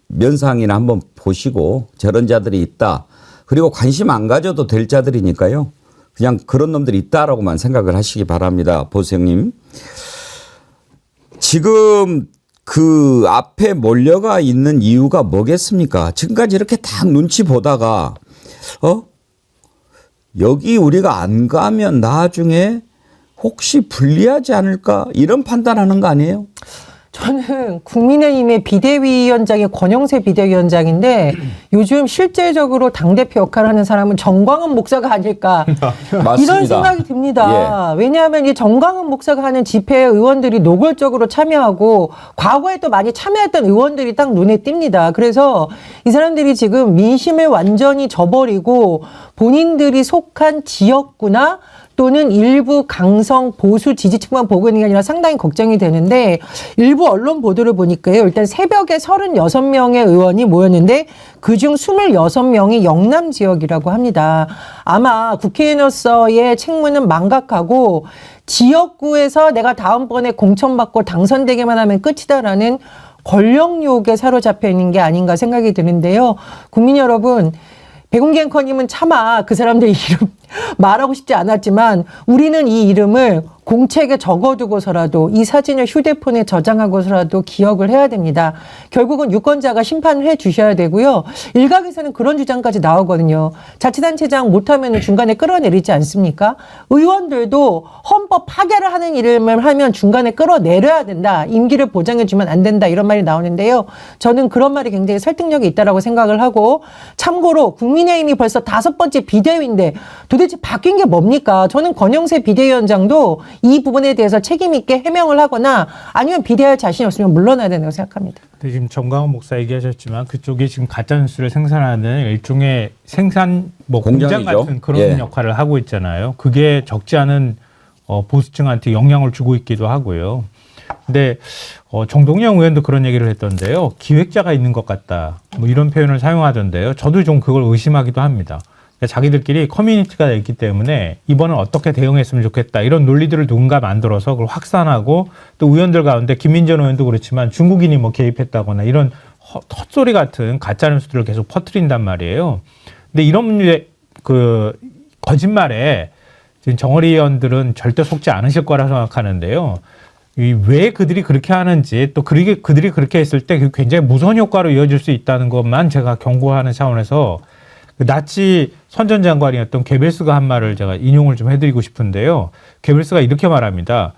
면상이나 한번 보시고 저런 자들이 있다. 그리고 관심 안 가져도 될 자들이니까요. 그냥 그런 놈들이 있다라고만 생각을 하시기 바랍니다. 보수형님. 지금 그 앞에 몰려가 있는 이유가 뭐겠습니까? 지금까지 이렇게 딱 눈치 보다가 여기 우리가 안 가면 나중에 혹시 불리하지 않을까 이런 판단하는 거 아니에요?
저는 국민의힘의 비대위원장이 권영세 비대위원장인데 요즘 실제적으로 당대표 역할을 하는 사람은 정광훈 목사가 아닐까
맞습니다.
이런 생각이 듭니다. 왜냐하면 이 정광훈 목사가 하는 집회에 의원들이 노골적으로 참여하고 과거에 또 많이 참여했던 의원들이 딱 눈에 띕니다. 그래서 이 사람들이 지금 민심을 완전히 저버리고 본인들이 속한 지역구나 또 또는 일부 강성 보수 지지층만 보고 있는 게 아니라 상당히 걱정이 되는데 일부 언론 보도를 보니까요. 일단 새벽에 36명의 의원이 모였는데 그중 26명이 영남 지역이라고 합니다. 아마 국회의원으로서의 책무는 망각하고 지역구에서 내가 다음번에 공천받고 당선되기만 하면 끝이다라는 권력욕에 사로잡혀 있는 게 아닌가 생각이 드는데요. 국민 여러분, 백운기 앵커님은 차마 그 사람들 이름 말하고 싶지 않았지만 우리는 이 이름을 공책에 적어두고서라도 이 사진을 휴대폰에 저장하고서라도 기억을 해야 됩니다. 결국은 유권자가 심판을 해 주셔야 되고요. 일각에서는 그런 주장까지 나오거든요. 자치단체장 못하면 중간에 끌어내리지 않습니까? 의원들도 헌법 파괴를 하는 이름을 하면 중간에 끌어내려야 된다. 임기를 보장해주면 안 된다. 이런 말이 나오는데요. 저는 그런 말이 굉장히 설득력이 있다라고 생각을 하고 참고로 국민의힘이 벌써 5번째 비대위인데 도대체 바뀐 게 뭡니까? 저는 권영세 비대위원장도 이 부분에 대해서 책임 있게 해명을 하거나 아니면 비대할 자신이 없으면 물러나야 된다고 생각합니다.
네, 지금 정강원 목사 얘기하셨지만 그쪽이 지금 가짜 뉴스를 생산하는 일종의 생산 공장
공장이죠.
같은 그런
예.
역할을 하고 있잖아요. 그게 적지 않은 보수층한테 영향을 주고 있기도 하고요. 근데 정동영 의원도 그런 얘기를 했던데요. 기획자가 있는 것 같다. 뭐 이런 표현을 사용하던데요. 저도 좀 그걸 의심하기도 합니다. 자기들끼리 커뮤니티가 있기 때문에 이번은 어떻게 대응했으면 좋겠다 이런 논리들을 누군가 만들어서 그걸 확산하고 또 의원들 가운데 김민전 의원도 그렇지만 중국인이 뭐 개입했다거나 이런 헛소리 같은 가짜 뉴스들을 계속 퍼뜨린단 말이에요. 근데 이런 그 거짓말에 지금 정어리 의원들은 절대 속지 않으실 거라 생각하는데요. 왜 그들이 그렇게 하는지 또 그들이 그렇게 했을 때 굉장히 무서운 효과로 이어질 수 있다는 것만 제가 경고하는 차원에서 그 나치 선전장관이었던 게벨스가 한 말을 제가 인용을 좀 해드리고 싶은데요. 게벨스가 이렇게 말합니다.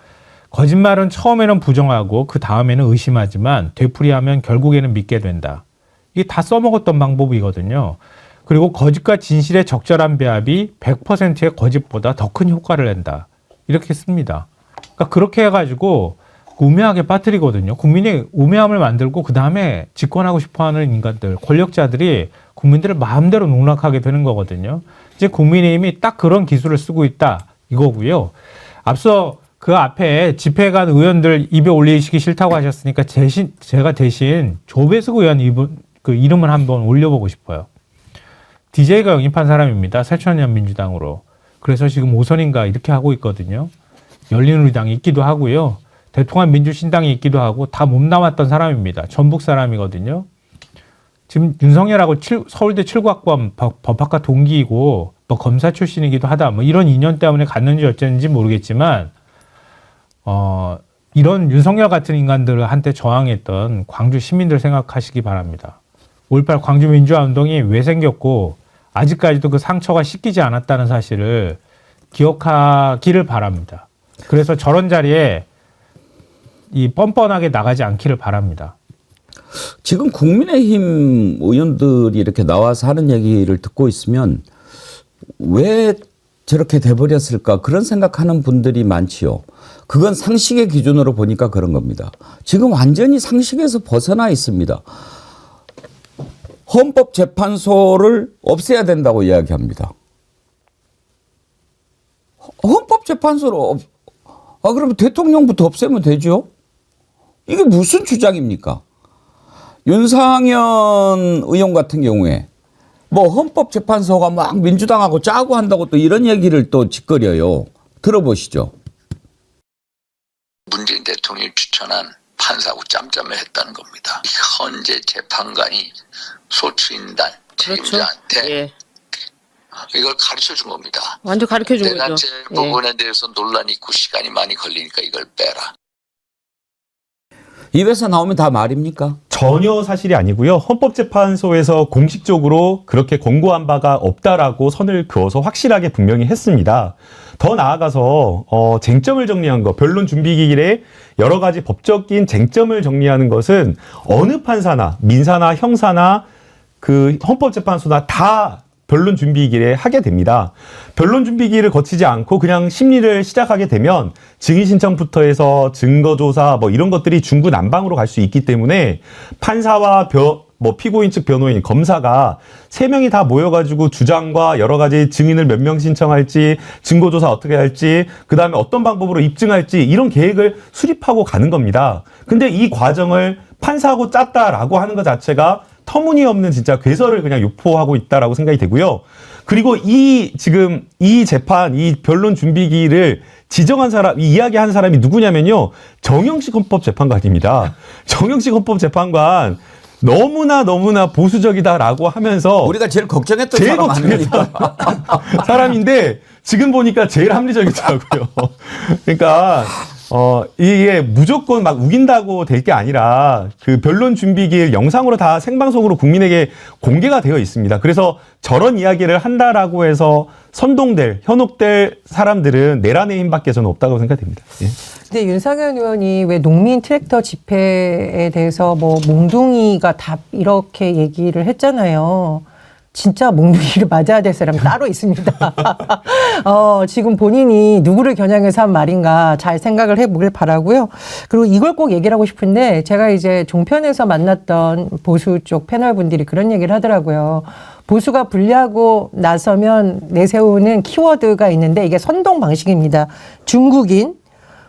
거짓말은 처음에는 부정하고 그 다음에는 의심하지만 되풀이하면 결국에는 믿게 된다. 이게 다 써먹었던 방법이거든요. 그리고 거짓과 진실의 적절한 배합이 100%의 거짓보다 더 큰 효과를 낸다. 이렇게 씁니다. 그러니까 그렇게 해가지고 우매하게 빠뜨리거든요. 국민이 우매함을 만들고 그 다음에 집권하고 싶어하는 인간들, 권력자들이 국민들을 마음대로 농락하게 되는 거거든요. 이제 국민의힘이 딱 그런 기술을 쓰고 있다 이거고요. 앞서 그 앞에 집회 간 의원들 입에 올리시기 싫다고 하셨으니까 제가 대신 조배숙 의원 그 이름을 한번 올려보고 싶어요. DJ가 영입한 사람입니다. 새천년 민주당으로. 그래서 지금 5선인가 이렇게 하고 있거든요. 열린우리당이 있기도 하고요. 대통합 민주신당이 있기도 하고 다 몸담았던 사람입니다. 전북 사람이거든요. 지금 윤석열하고 서울대 7과학번 법학과 동기이고 뭐 검사 출신이기도 하다. 뭐 이런 인연 때문에 갔는지 어쨌는지 모르겠지만 이런 윤석열 같은 인간들한테 저항했던 광주 시민들 생각하시기 바랍니다. 5.18 광주 민주화 운동이 왜 생겼고 아직까지도 그 상처가 씻기지 않았다는 사실을 기억하기를 바랍니다. 그래서 저런 자리에 이 뻔뻔하게 나가지 않기를 바랍니다.
지금 국민의힘 의원들이 이렇게 나와서 하는 얘기를 듣고 있으면 왜 저렇게 돼버렸을까 그런 생각하는 분들이 많지요. 그건 상식의 기준으로 보니까 그런 겁니다. 지금 완전히 상식에서 벗어나 있습니다. 헌법재판소를 없애야 된다고 이야기합니다. 헌법재판소를 그러면 대통령부터 없애면 되죠. 이게 무슨 주장입니까? 윤상현 의원 같은 경우에 뭐 헌법재판소가 막 민주당하고 짜고 한다고 또 이런 얘기를 또 짓거려요. 들어보시죠.
문재인 대통령이 추천한 판사하고 짬짬을 했다는 겁니다. 현재 재판관이 소추인단 책임자한테
예.
이걸 가르쳐 준 겁니다.
완전 가르쳐 준 거죠.
대납제 부분에 대해서 논란이 있고 시간이 많이 걸리니까 이걸 빼라.
입에서 나오면 다 말입니까?
전혀 사실이 아니고요. 헌법재판소에서 공식적으로 그렇게 권고한 바가 없다라고 선을 그어서 확실하게 분명히 했습니다. 더 나아가서 쟁점을 정리한 거, 변론 준비기일에 여러 가지 법적인 쟁점을 정리하는 것은 어느 판사나 민사나 형사나 그 헌법재판소나 다 변론 준비기일에 하게 됩니다. 변론 준비기일을 거치지 않고 그냥 심리를 시작하게 되면 증인 신청부터 해서 증거조사 뭐 이런 것들이 중구난방으로 갈 수 있기 때문에 판사와 뭐 피고인 측 변호인, 검사가 3명이 다 모여가지고 주장과 여러 가지 증인을 몇 명 신청할지, 증거조사 어떻게 할지, 그 다음에 어떤 방법으로 입증할지 이런 계획을 수립하고 가는 겁니다. 근데 이 과정을 판사하고 짰다라고 하는 것 자체가 터무니없는 진짜 괴설을 그냥 유포하고 있다라고 생각이 되고요. 그리고 지금 이 재판, 이 변론 준비기를 지정한 사람, 이야기한 사람이 누구냐면요. 정영식 헌법재판관입니다. 정영식 헌법재판관 너무나 보수적이다라고 하면서
우리가 제일 걱정했던
제일
사람
걱정했던
아닙니까?
사람인데 지금 보니까 제일 합리적이더라고요. 그러니까 이게 무조건 막 우긴다고 될 게 아니라 그 변론 준비기일 영상으로 다 생방송으로 국민에게 공개가 되어 있습니다. 그래서 저런 이야기를 한다라고 해서 현혹될 사람들은 내란의 힘밖에 저는 없다고 생각됩니다. 예.
근데 윤상현 의원이 왜 농민 트랙터 집회에 대해서 뭐 몽둥이가 답 이렇게 얘기를 했잖아요. 진짜 몽둥이를 맞아야 될 사람 따로 있습니다. 지금 본인이 누구를 겨냥해서 한 말인가 잘 생각을 해보길 바라고요. 그리고 이걸 꼭 얘기를 하고 싶은데 제가 이제 종편에서 만났던 보수 쪽 패널 분들이 그런 얘기를 하더라고요. 보수가 분리하고 나서면 내세우는 키워드가 있는데 이게 선동 방식입니다. 중국인,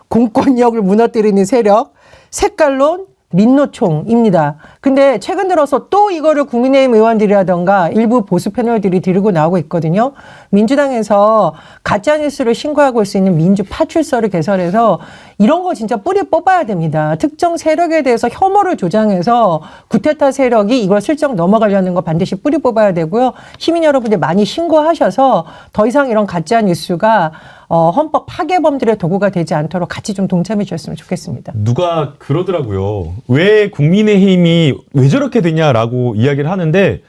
공권력을 무너뜨리는 세력, 색깔론, 민노총입니다. 근데 최근 들어서 또 이거를 국민의힘 의원들이라던가 일부 보수 패널들이 들고 나오고 있거든요. 민주당에서 가짜뉴스를 신고하고 수 있는 민주 파출소를 개설해서 이런 거 진짜 뿌리 뽑아야 됩니다. 특정 세력에 대해서 혐오를 조장해서 구테타 세력이 이걸 슬쩍 넘어가려는 거 반드시 뿌리 뽑아야 되고요. 시민 여러분들 많이 신고하셔서 더 이상 이런 가짜뉴스가 헌법 파괴범들의 도구가 되지 않도록 같이 좀 동참해 주셨으면 좋겠습니다.
누가 그러더라고요. 왜 국민의힘이 왜 저렇게 됐냐라고 이야기를 하는데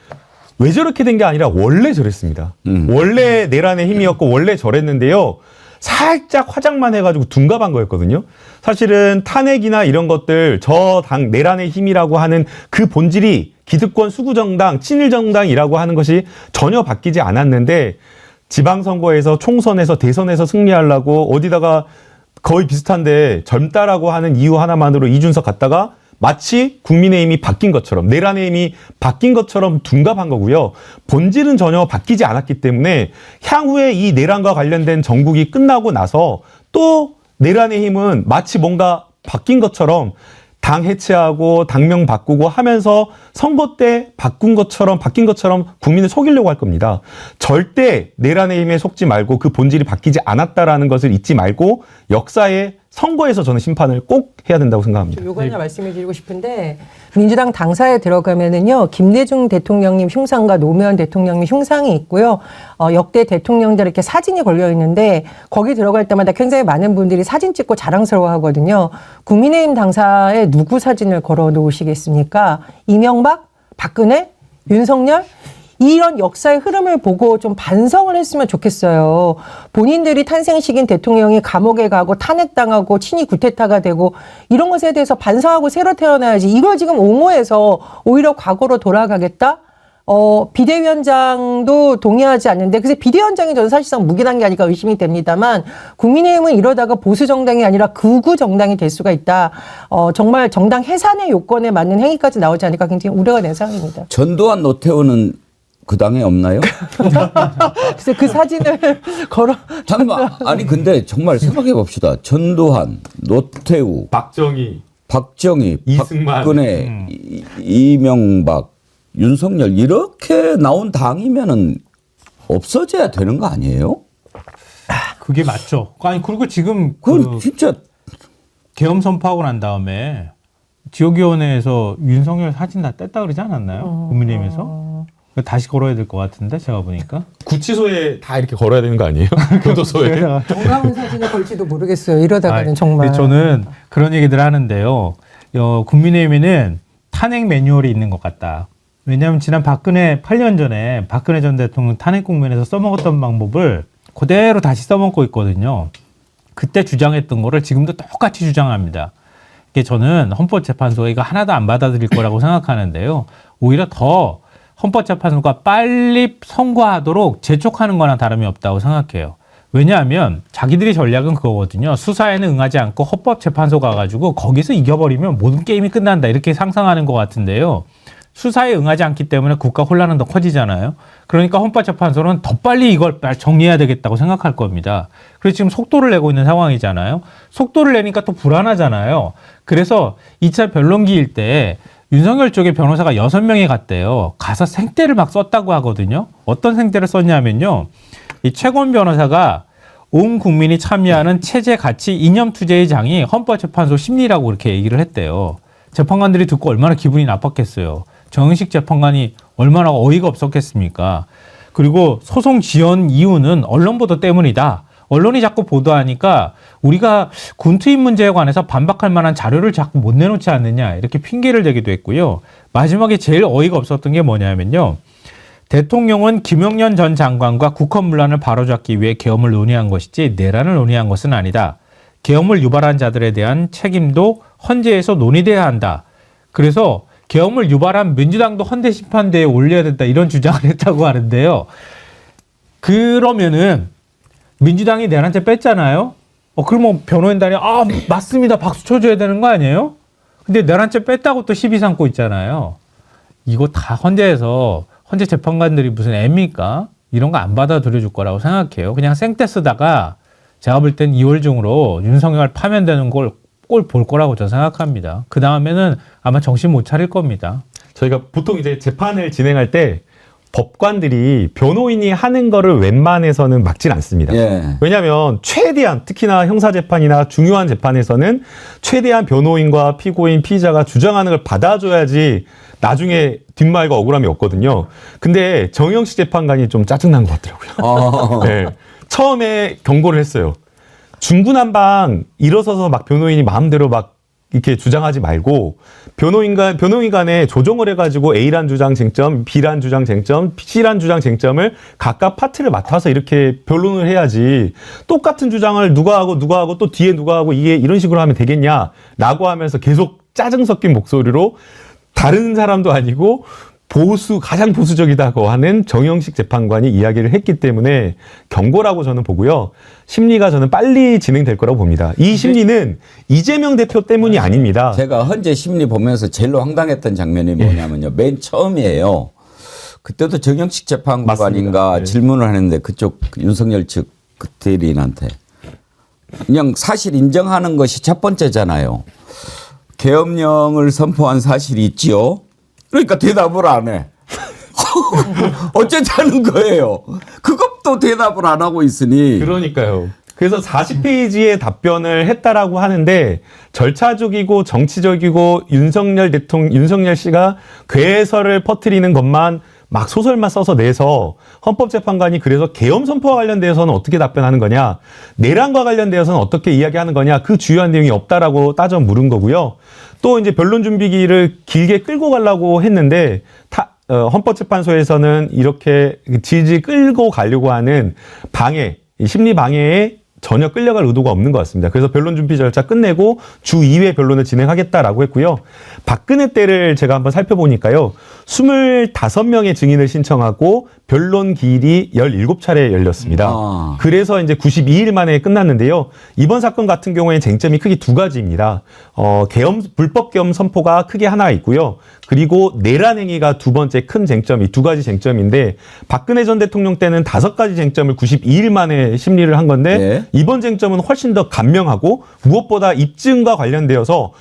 왜 저렇게 된 게 아니라 원래 저랬습니다. 원래 내란의 힘이었고 원래 저랬는데요. 살짝 화장만 해가지고 둔갑한 거였거든요. 사실은 탄핵이나 이런 것들 저 당 내란의 힘이라고 하는 그 본질이 기득권 수구정당, 친일정당이라고 하는 것이 전혀 바뀌지 않았는데 지방선거에서 총선에서 대선에서 승리하려고 어디다가 거의 비슷한데 젊다라고 하는 이유 하나만으로 이준석 갔다가 마치 국민의힘이 바뀐 것처럼 내란의 힘이 바뀐 것처럼 둔갑한 거고요. 본질은 전혀 바뀌지 않았기 때문에 향후에 이 내란과 관련된 정국이 끝나고 나서 또 내란의 힘은 마치 뭔가 바뀐 것처럼 당 해체하고 당명 바꾸고 하면서 선거 때 바뀐 것처럼 국민을 속이려고 할 겁니다. 절대 내란의 힘에 속지 말고 그 본질이 바뀌지 않았다라는 것을 잊지 말고 역사의 선거에서 저는 심판을 꼭 해야 된다고 생각합니다.
요거 하나 말씀해 드리고 싶은데 민주당 당사에 들어가면은요 김대중 대통령님 흉상과 노무현 대통령님 흉상이 있고요. 역대 대통령들 이렇게 사진이 걸려 있는데 거기 들어갈 때마다 굉장히 많은 분들이 사진 찍고 자랑스러워하거든요. 국민의힘 당사에 누구 사진을 걸어 놓으시겠습니까? 이명박, 박근혜, 윤석열? 이런 역사의 흐름을 보고 좀 반성을 했으면 좋겠어요. 본인들이 탄생시킨 대통령이 감옥에 가고 탄핵당하고 친이 구테타가 되고 이런 것에 대해서 반성하고 새로 태어나야지. 이걸 지금 옹호해서 오히려 과거로 돌아가겠다? 비대위원장도 동의하지 않는데, 그래서 비대위원장이 저는 사실상 무기한 게 아닐까 의심이 됩니다만, 국민의힘은 이러다가 보수정당이 아니라 극우정당이 될 수가 있다. 정말 정당 해산의 요건에 맞는 행위까지 나오지 않을까 굉장히 우려가 된 상황입니다.
전두환, 노태우는 그 당에 없나요?
글쎄 그 사진을 걸어.
잠깐만. 아니 근데 정말 생각해 봅시다. 전두환, 노태우, 박정희,
이승만,
박근혜, 이명박, 윤석열 이렇게 나온 당이면은 없어져야 되는 거 아니에요?
그게 맞죠. 아니 그리고 지금
그건 진짜
계엄 선포하고 난 다음에 지역위원회에서 윤석열 사진 다 뗐다 그러지 않았나요? 국민의힘에서? 다시 걸어야 될 것 같은데 제가 보니까
구치소에 다 이렇게 걸어야 되는 거 아니에요? 교도소에.
정강훈 사진을 걸지도 모르겠어요. 이러다가는 정말.
저는 그런 얘기들 하는데요. 국민의힘에는 탄핵 매뉴얼이 있는 것 같다. 왜냐하면 지난 8년 전에 박근혜 전 대통령 탄핵 국면에서 써먹었던 방법을 그대로 다시 써먹고 있거든요. 그때 주장했던 거를 지금도 똑같이 주장합니다. 이게 저는 헌법재판소가 이거 하나도 안 받아들일 거라고 생각하는데요. 오히려 더 헌법재판소가 빨리 선고하도록 재촉하는 거나 다름이 없다고 생각해요. 왜냐하면 자기들이 전략은 그거거든요. 수사에는 응하지 않고 헌법재판소 가가지고 거기서 이겨버리면 모든 게임이 끝난다 이렇게 상상하는 것 같은데요. 수사에 응하지 않기 때문에 국가 혼란은 더 커지잖아요. 그러니까 헌법재판소는 더 빨리 이걸 정리해야 되겠다고 생각할 겁니다. 그래서 지금 속도를 내고 있는 상황이잖아요. 속도를 내니까 또 불안하잖아요. 그래서 2차 변론기일 때 윤석열 쪽에 변호사가 6명이 갔대요. 가서 생떼를 막 썼다고 하거든요. 어떤 생떼를 썼냐면요. 이 최고원 변호사가 온 국민이 참여하는 체제 가치 이념 투쟁의 장이 헌법재판소 심리라고 그렇게 얘기를 했대요. 재판관들이 듣고 얼마나 기분이 나빴겠어요. 정영식 재판관이 얼마나 어이가 없었겠습니까? 그리고 소송 지연 이유는 언론 보도 때문이다. 언론이 자꾸 보도하니까 우리가 군 투입 문제에 관해서 반박할 만한 자료를 자꾸 못 내놓지 않느냐 이렇게 핑계를 대기도 했고요. 마지막에 제일 어이가 없었던 게 뭐냐면요. 대통령은 김용년 전 장관과 국헌문란을 바로잡기 위해 계엄을 논의한 것이지 내란을 논의한 것은 아니다. 계엄을 유발한 자들에 대한 책임도 헌재에서 논의돼야 한다. 그래서 계엄을 유발한 민주당도 헌재심판대에 올려야 된다 이런 주장을 했다고 하는데요. 그러면은 민주당이 내란죄 뺐잖아요. 그러면 변호인단이 맞습니다 박수 쳐줘야 되는 거 아니에요? 근데 내란죄 뺐다고 또 시비 삼고 있잖아요. 이거 다 헌재 재판관들이 무슨 애입니까? 이런 거 안 받아들여줄 거라고 생각해요. 그냥 생떼 쓰다가 제가 볼 땐 2월 중으로 윤석열 파면되는 걸 꼴 볼 거라고 저는 생각합니다. 그 다음에는 아마 정신 못 차릴 겁니다.
저희가 보통 이제 재판을 진행할 때 법관들이 변호인이 하는 거를 웬만해서는 막진 않습니다.
예.
왜냐하면 최대한 특히나 형사재판이나 중요한 재판에서는 최대한 변호인과 피고인, 피의자가 주장하는 걸 받아줘야지 나중에 뒷말과 억울함이 없거든요. 근데 정영식 재판관이 좀 짜증난 것 같더라고요. 네. 처음에 경고를 했어요. 중구난방 일어서서 막 변호인이 마음대로 막 이렇게 주장하지 말고 변호인 간에 조정을 해가지고 A란 주장 쟁점, B란 주장 쟁점, C란 주장 쟁점을 각각 파트를 맡아서 이렇게 변론을 해야지 똑같은 주장을 누가 하고 또 뒤에 누가 하고 이게 이런 식으로 하면 되겠냐라고 하면서 계속 짜증 섞인 목소리로 다른 사람도 아니고 가장 보수적이다고 하는 정영식 재판관이 이야기를 했기 때문에 경고라고 저는 보고요. 심리가 저는 빨리 진행될 거라고 봅니다. 이 심리는 이재명 대표 때문이 아닙니다.
제가 헌재 심리 보면서 제일로 황당했던 장면이 뭐냐면요. 맨 처음이에요. 그때도 정영식 재판관인가
맞습니다. 네.
질문을 하는데 그쪽 윤석열 측 대리인한테 그냥 사실 인정하는 것이 첫 번째잖아요. 계엄령을 선포한 사실이 있지요. 그러니까 대답을 안 해. 어쩌자는 거예요. 그것도 대답을 안 하고 있으니.
그러니까요. 그래서 40페이지의 답변을 했다라고 하는데 절차적이고 정치적이고 윤석열 씨가 괴설을 퍼뜨리는 것만 막 소설만 써서 내서 헌법재판관이 그래서 계엄 선포와 관련돼서는 어떻게 답변하는 거냐, 내란과 관련돼서는 어떻게 이야기하는 거냐, 그 주요한 내용이 없다라고 따져 물은 거고요. 또 이제 변론 준비기를 길게 끌고 가려고 했는데 헌법재판소에서는 이렇게 질질 끌고 가려고 하는 심리 방해에 전혀 끌려갈 의도가 없는 것 같습니다. 그래서 변론 준비 절차 끝내고 주 2회 변론을 진행하겠다라고 했고요. 박근혜 때를 제가 한번 살펴보니까요. 25명의 증인을 신청하고 변론 기일이 17차례 열렸습니다. 그래서 이제 92일 만에 끝났는데요. 이번 사건 같은 경우에는 쟁점이 크게 두 가지입니다. 불법 계엄 선포가 크게 하나 있고요. 그리고 내란 행위가 두 번째 큰 쟁점이 두 가지 쟁점인데 박근혜 전 대통령 때는 5가지 쟁점을 92일 만에 심리를 한 건데
네.
이번 쟁점은 훨씬 더 간명하고 무엇보다 입증과 관련되어서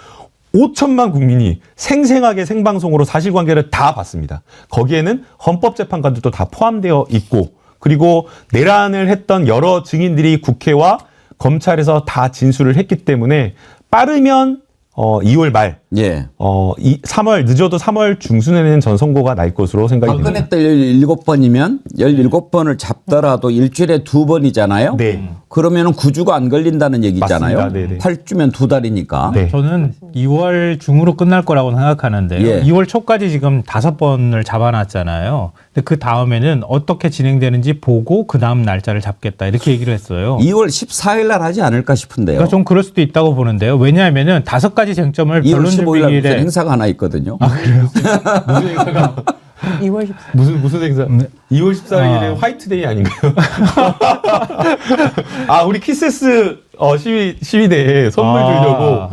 5천만 국민이 생생하게 생방송으로 사실관계를 다 봤습니다. 거기에는 헌법재판관들도 다 포함되어 있고 그리고 내란을 했던 여러 증인들이 국회와 검찰에서 다 진술을 했기 때문에 빠르면 2월 말,
예.
3월 늦어도 3월 중순에는 전 선고가 날 것으로 생각이 됩니다.
박근혜 때 17번이면 17번을 잡더라도 일주일에 2번이잖아요.
네.
그러면은 9주가 안 걸린다는 얘기잖아요.
맞습니다. 네네.
8주면 2달이니까.
네.
저는 2월 중으로 끝날 거라고 생각하는데요.
예.
2월 초까지 지금 5번을 잡아놨잖아요. 근데 그 다음에는 어떻게 진행되는지 보고 그 다음 날짜를 잡겠다 이렇게 얘기를 했어요.
2월 14일 날 하지 않을까 싶은데요.
그러니까 좀 그럴 수도 있다고 보는데요. 왜냐하면은 5가지 쟁점을
2월
변론
15일 날 무슨
준비일에
행사가 하나 있거든요.
무슨 행사가
2월 14일.
무슨 행사? 2월 14일에 화이트데이 아닌가요? 우리 키세스 시위대에 선물 주려고.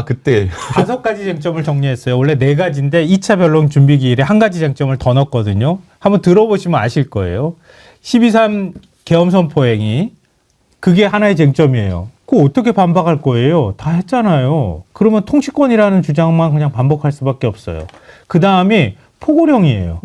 그때.
5가지 쟁점을 정리했어요. 원래 4가지인데 2차 변론 준비 기일에 1가지 쟁점을 더 넣었거든요. 한번 들어보시면 아실 거예요. 12.3 계엄 선포행위. 그게 하나의 쟁점이에요. 그거 어떻게 반박할 거예요? 다 했잖아요. 그러면 통치권이라는 주장만 그냥 반복할 수밖에 없어요. 그 다음에 포고령이에요.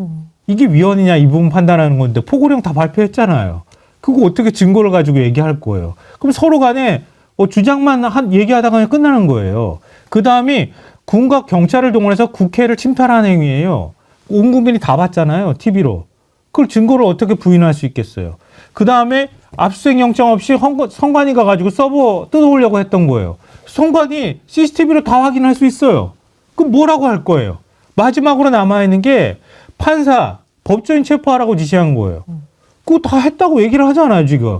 이게 위헌이냐 이 부분 판단하는 건데 포고령 다 발표했잖아요. 그거 어떻게 증거를 가지고 얘기할 거예요? 그럼 서로 간에 주장만 얘기하다가 그냥 끝나는 거예요. 그 다음에 군과 경찰을 동원해서 국회를 침탈하는 행위예요. 온 국민이 다 봤잖아요. TV로. 그걸 증거를 어떻게 부인할 수 있겠어요? 그 다음에 압수수색 영장 없이 선관위 가가지고 서버 뜯어오려고 했던 거예요. 선관위 CCTV로 다 확인할 수 있어요. 그럼 뭐라고 할 거예요? 마지막으로 남아있는 게 판사, 법조인 체포하라고 지시한 거예요. 그거 다 했다고 얘기를 하잖아요, 지금.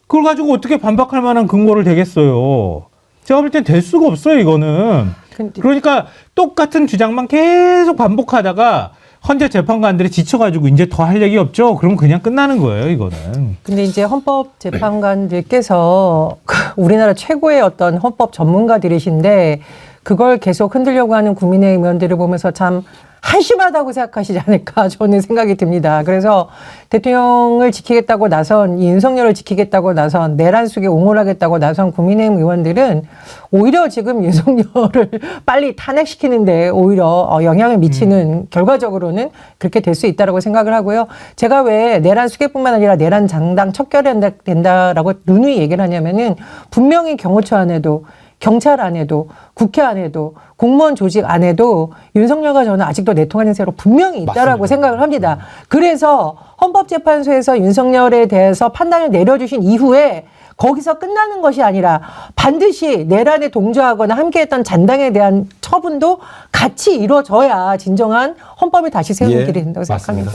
그걸 가지고 어떻게 반박할 만한 근거를 대겠어요. 제가 볼 땐 될 수가 없어요, 이거는. 그러니까 똑같은 주장만 계속 반복하다가 헌재 재판관들이 지쳐가지고 이제 더 할 얘기 없죠? 그럼 그냥 끝나는 거예요, 이거는.
근데 이제 헌법재판관들께서 우리나라 최고의 어떤 헌법 전문가들이신데 그걸 계속 흔들려고 하는 국민의힘 의원들을 보면서 참 한심하다고 생각하시지 않을까 저는 생각이 듭니다. 그래서 대통령을 지키겠다고 나선 윤석열을 지키겠다고 나선 내란 속에 옹호하겠다고 나선 국민의힘 의원들은 오히려 지금 윤석열을 빨리 탄핵시키는데 오히려 영향을 미치는 결과적으로는 그렇게 될 수 있다라고 생각을 하고요. 제가 왜 내란 수계뿐만 아니라 내란 장당 척결된다라고 누누이 얘기를 하냐면은 분명히 경호처 안에도 경찰 안에도 국회 안에도 공무원 조직 안에도 윤석열과 저는 아직도 내통하는 세로 분명히 있다라고
맞습니다.
생각을 합니다. 그래서 헌법재판소에서 윤석열에 대해서 판단을 내려주신 이후에 거기서 끝나는 것이 아니라 반드시 내란에 동조하거나 함께했던 잔당에 대한 처분도 같이 이루어져야 진정한 헌법을 다시 세우는
예,
길이 된다고 생각합니다.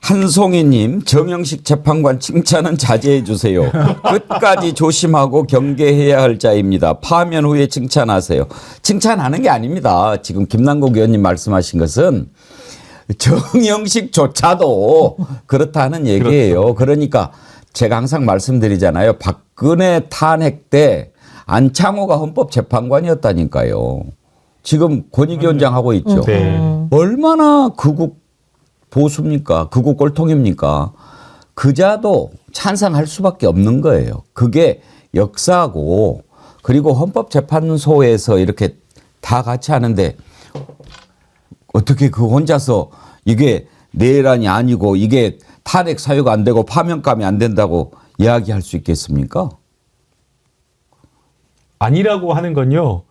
한송이님, 정영식 재판관 칭찬은 자제해 주세요. 끝까지 조심하고 경계해야 할 자입니다. 파면 후에 칭찬하세요. 칭찬하는 게 아닙니다. 지금 김남국 의원님 말씀하신 것은 정영식조차도 그렇다는 얘기예요. 그러니까 제가 항상 말씀드리잖아요. 박근혜 탄핵 때 안창호가 헌법재판관이었다니까요. 지금 권익위원장 하고 있죠.
네.
얼마나 극우 보수입니까? 극우 꼴통입니까? 그자도 찬성할 수밖에 없는 거예요. 그게 역사고 그리고 헌법재판소에서 이렇게 다 같이 하는데 어떻게 그 혼자서 이게 내란이 아니고 이게 탄핵 사유가 안 되고 파면감이 안 된다고 이야기할 수 있겠습니까?
아니라고 하는 건요.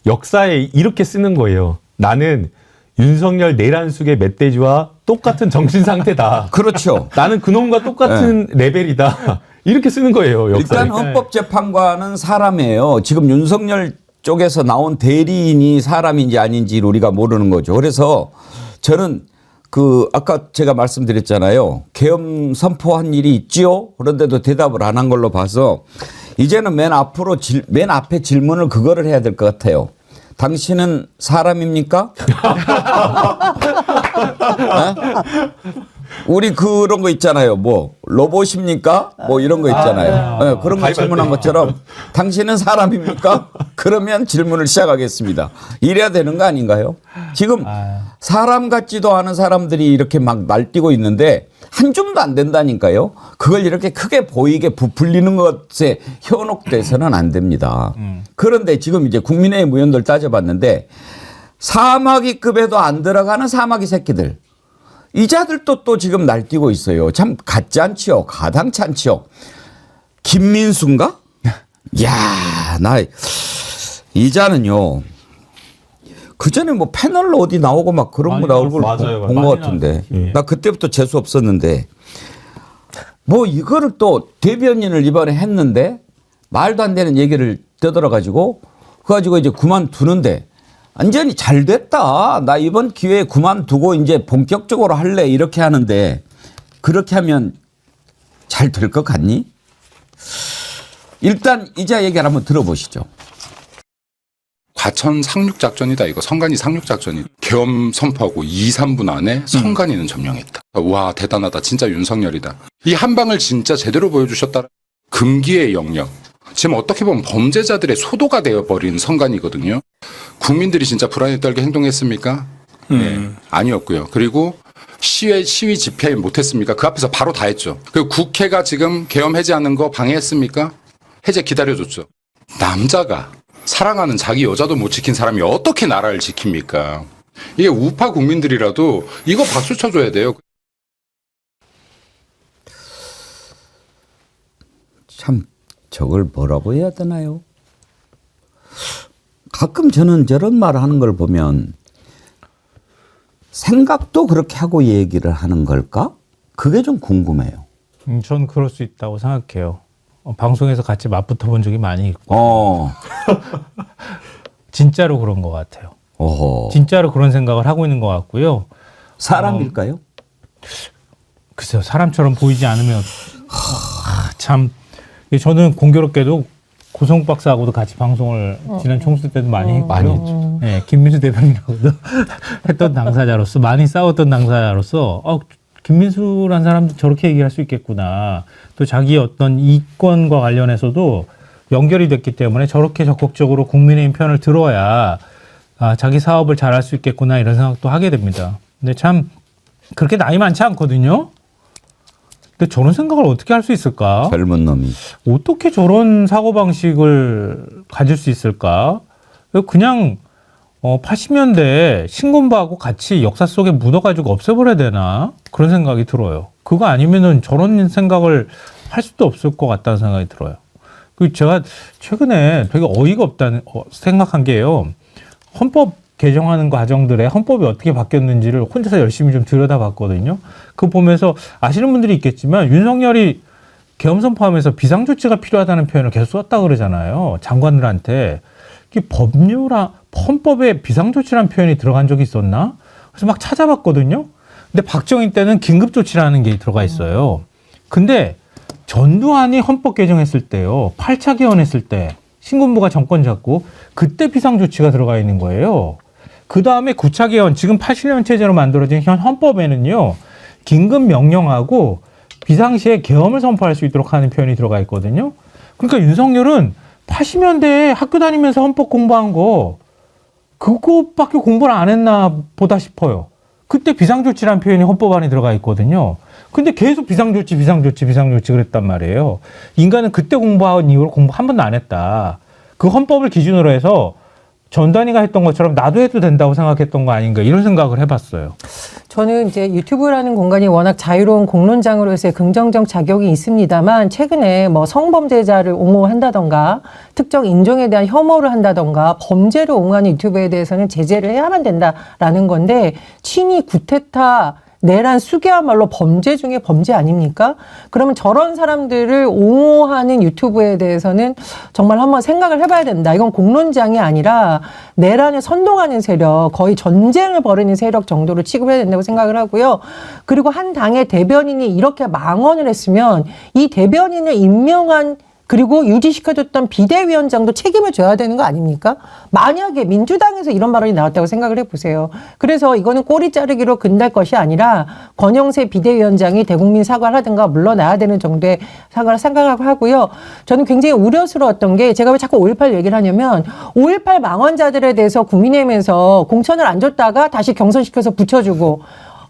역사에 이렇게 쓰는 거예요. 나는 윤석열 내란 속의 멧돼지와 똑같은 정신 상태다.
그렇죠.
나는 그놈과 똑같은 레벨이다. 이렇게 쓰는 거예요. 역사에.
일단 헌법재판관은 사람이에요. 지금 윤석열 쪽에서 나온 대리인이 사람인지 아닌지 우리가 모르는 거죠. 그래서 저는 아까 제가 말씀드렸잖아요. 계엄 선포한 일이 있지요? 그런데도 대답을 안 한 걸로 봐서 이제는 맨 앞에 질문을 그거를 해야 될 것 같아요. 당신은 사람입니까? 우리 그런 거 있잖아요. 뭐 로봇입니까? 뭐 이런 거 있잖아요. 네, 그런 거 질문한 것처럼 당신은 사람입니까? 그러면 질문을 시작하겠습니다. 이래야 되는 거 아닌가요? 지금 사람 같지도 않은 사람들이 이렇게 막 날뛰고 있는데 한 줌도 안 된다니까요. 그걸 이렇게 크게 보이게 부풀리는 것에 현혹돼서는 안 됩니다. 그런데 지금 이제 국민의힘 의원들 따져봤는데 사마귀급에도 안 들어가는 사마귀 새끼들. 이 자들도 또 지금 날뛰고 있어요. 참 같지 않지요. 가당치 않지요. 김민수인가? 야, 이 자는요. 그 전에 뭐 패널로 어디 나오고 막 그런 거 나올 걸 본 것 같은데. 나 그때부터 재수 없었는데. 뭐 이거를 또 대변인을 이번에 했는데 말도 안 되는 얘기를 떠들어가지고 그래가지고 이제 그만두는데 완전히 잘 됐다. 나 이번 기회에 그만두고 이제 본격적으로 할래. 이렇게 하는데 그렇게 하면 잘 될 것 같니? 일단 이자 얘기를 한번 들어보시죠.
과천 상륙작전이다. 이거 선관위 상륙작전이 계엄 선포하고 2, 3분 안에 선관위는 점령했다. 와 대단하다. 진짜 윤석열이다. 이 한 방을 진짜 제대로 보여주셨다. 금기의 영역. 지금 어떻게 보면 범죄자들의 소도가 되어버린 선관위거든요. 국민들이 진짜 불안에 떨게 행동했습니까? 네, 아니었고요. 그리고 시위 집회 못했습니까? 그 앞에서 바로 다 했죠. 그리고 국회가 지금 계엄 해제하는 거 방해했습니까? 해제 기다려줬죠. 남자가 사랑하는 자기 여자도 못 지킨 사람이 어떻게 나라를 지킵니까? 이게 우파 국민들이라도 이거 박수 쳐줘야 돼요.
참 저걸 뭐라고 해야 되나요? 가끔 저는 저런 말 하는 걸 보면 생각도 그렇게 하고 얘기를 하는 걸까? 그게 좀 궁금해요.
전 그럴 수 있다고 생각해요. 방송에서 같이 맞붙어 본 적이 많이 있고 진짜로 그런 것 같아요.
어허.
진짜로 그런 생각을 하고 있는 것 같고요.
사람일까요?
글쎄요, 사람처럼 보이지 않으면 참 저는 공교롭게도 고성 박사하고도 같이 방송을 지난 총수 때도 많이 했고요.
많이 했죠.
네, 김민수 대변인하고도 했던 당사자로서 많이 싸웠던 당사자로서 김민수란 사람도 저렇게 얘기할 수 있겠구나. 또 자기 어떤 이권과 관련해서도 연결이 됐기 때문에 저렇게 적극적으로 국민의힘 편을 들어야 자기 사업을 잘할 수 있겠구나 이런 생각도 하게 됩니다. 근데 참 그렇게 나이 많지 않거든요. 근데 저런 생각을 어떻게 할 수 있을까?
젊은 놈이.
어떻게 저런 사고방식을 가질 수 있을까? 그냥 80년대 신군부하고 같이 역사 속에 묻어가지고 없애버려야 되나? 그런 생각이 들어요. 그거 아니면은 저런 생각을 할 수도 없을 것 같다는 생각이 들어요. 그리고 제가 최근에 되게 어이가 없다는 생각한 게요. 헌법 개정하는 과정들에 헌법이 어떻게 바뀌었는지를 혼자서 열심히 좀 들여다봤거든요. 그거 보면서 아시는 분들이 있겠지만 윤석열이 계엄 선포하면서 비상조치가 필요하다는 표현을 계속 썼다 그러잖아요. 장관들한테. 이게 헌법에 비상조치라는 표현이 들어간 적이 있었나? 그래서 막 찾아봤거든요. 근데 박정희 때는 긴급조치라는 게 들어가 있어요. 근데 전두환이 헌법 개정했을 때요. 8차 개헌했을 때 신군부가 정권 잡고 그때 비상조치가 들어가 있는 거예요. 그 다음에 9차 개헌, 지금 87년 체제로 만들어진 현 헌법에는요. 긴급 명령하고 비상시에 계엄을 선포할 수 있도록 하는 표현이 들어가 있거든요. 그러니까 윤석열은 80년대에 학교 다니면서 헌법 공부한 거 그것밖에 공부를 안 했나 보다 싶어요. 그때 비상조치라는 표현이 헌법 안에 들어가 있거든요. 근데 계속 비상조치 그랬단 말이에요. 인간은 그때 공부한 이후로 공부 한 번도 안 했다. 그 헌법을 기준으로 해서 전단위가 했던 것처럼 나도 해도 된다고 생각했던 거 아닌가 이런 생각을 해봤어요.
저는 이제 유튜브라는 공간이 워낙 자유로운 공론장으로서의 긍정적 작용이 있습니다만 최근에 뭐 성범죄자를 옹호한다던가 특정 인종에 대한 혐오를 한다던가 범죄를 옹호하는 유튜브에 대해서는 제재를 해야만 된다라는 건데 친이 구테타 내란 수개야말로 범죄 중에 범죄 아닙니까? 그러면 저런 사람들을 옹호하는 유튜브에 대해서는 정말 한번 생각을 해봐야 된다. 이건 공론장이 아니라 내란을 선동하는 세력, 거의 전쟁을 벌이는 세력 정도로 취급해야 된다고 생각을 하고요. 그리고 한 당의 대변인이 이렇게 망언을 했으면 이 대변인을 임명한 그리고 유지시켜줬던 비대위원장도 책임을 져야 되는 거 아닙니까? 만약에 민주당에서 이런 발언이 나왔다고 생각을 해보세요. 그래서 이거는 꼬리 자르기로 끝날 것이 아니라 권영세 비대위원장이 대국민 사과를 하든가 물러나야 되는 정도의 사과를 생각하고요. 저는 굉장히 우려스러웠던 게 제가 왜 자꾸 5.18 얘기를 하냐면 5.18 망언자들에 대해서 국민의힘에서 공천을 안 줬다가 다시 경선시켜서 붙여주고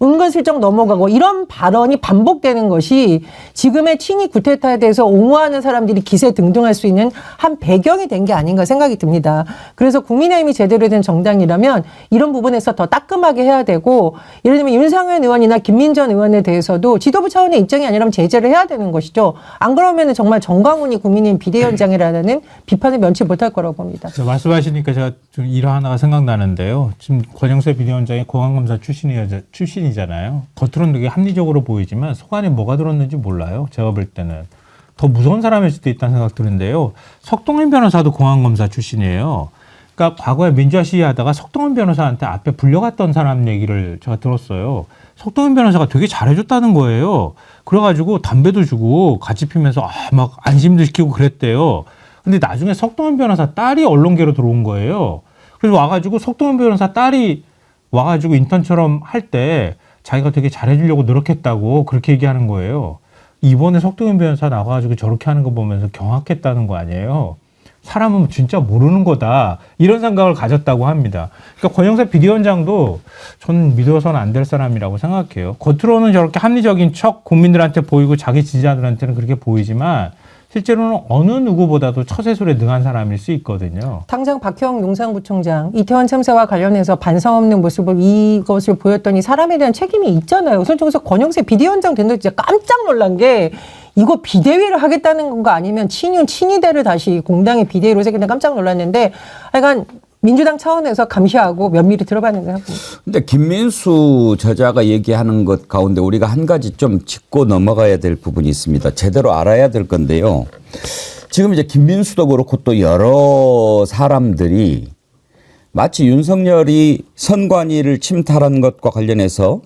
은근슬쩍 넘어가고 이런 발언이 반복되는 것이 지금의 친이 구테타에 대해서 옹호하는 사람들이 기세 등등할 수 있는 한 배경이 된 게 아닌가 생각이 듭니다. 그래서 국민의힘이 제대로 된 정당이라면 이런 부분에서 더 따끔하게 해야 되고 예를 들면 윤상현 의원이나 김민전 의원에 대해서도 지도부 차원의 입장이 아니라면 제재를 해야 되는 것이죠. 안 그러면 정말 정광훈이 국민의힘 비대위원장이라는 비판을 면치 못할 거라고 봅니다.
말씀하시니까 제가 좀 일화 하나가 생각나는데요. 지금 권영세 비대위원장이 공안검사 출신이잖아요. 겉으로는 되게 합리적으로 보이지만 속 안에 뭐가 들었는지 몰라요. 제가 볼 때는. 더 무서운 사람일 수도 있다는 생각 드는데요. 석동현 변호사도 공안검사 출신이에요. 그러니까 과거에 민주화 시위하다가 석동현 변호사한테 앞에 불려갔던 사람 얘기를 제가 들었어요. 석동현 변호사가 되게 잘해줬다는 거예요. 그래가지고 담배도 주고 같이 피면서 막 안심도 시키고 그랬대요. 근데 나중에 석동현 변호사 딸이 언론계로 들어온 거예요. 그래서 와가지고 석동현 변호사 딸이 와가지고 인턴처럼 할 때 자기가 되게 잘해주려고 노력했다고 그렇게 얘기하는 거예요. 이번에 석동현 변호사 나와가지고 저렇게 하는 거 보면서 경악했다는 거 아니에요. 사람은 진짜 모르는 거다. 이런 생각을 가졌다고 합니다. 그러니까 권영세 비대위원장도 저는 믿어서는 안 될 사람이라고 생각해요. 겉으로는 저렇게 합리적인 척 국민들한테 보이고 자기 지지자들한테는 그렇게 보이지만 실제로는 어느 누구보다도 처세술에 능한 사람일 수 있거든요.
당장 박형 용산구청장 이태원 참사와 관련해서 반성 없는 모습을 이것을 보였더니 사람에 대한 책임이 있잖아요. 우선 저기서 권영세 비대위원장 된다 진짜 깜짝 놀란 게 이거 비대위를 하겠다는 건가 아니면 친이대를 다시 공당의 비대위로 세겠다 깜짝 놀랐는데 하여간 민주당 차원에서 감시하고 면밀히 들어봤는데 하고.
근데 김민수 저자가 얘기하는 것 가운데 우리가 한 가지 좀 짚고 넘어가야 될 부분이 있습니다. 제대로 알아야 될 건데요. 지금 이제 김민수도 그렇고 또 여러 사람들이 마치 윤석열이 선관위를 침탈한 것과 관련해서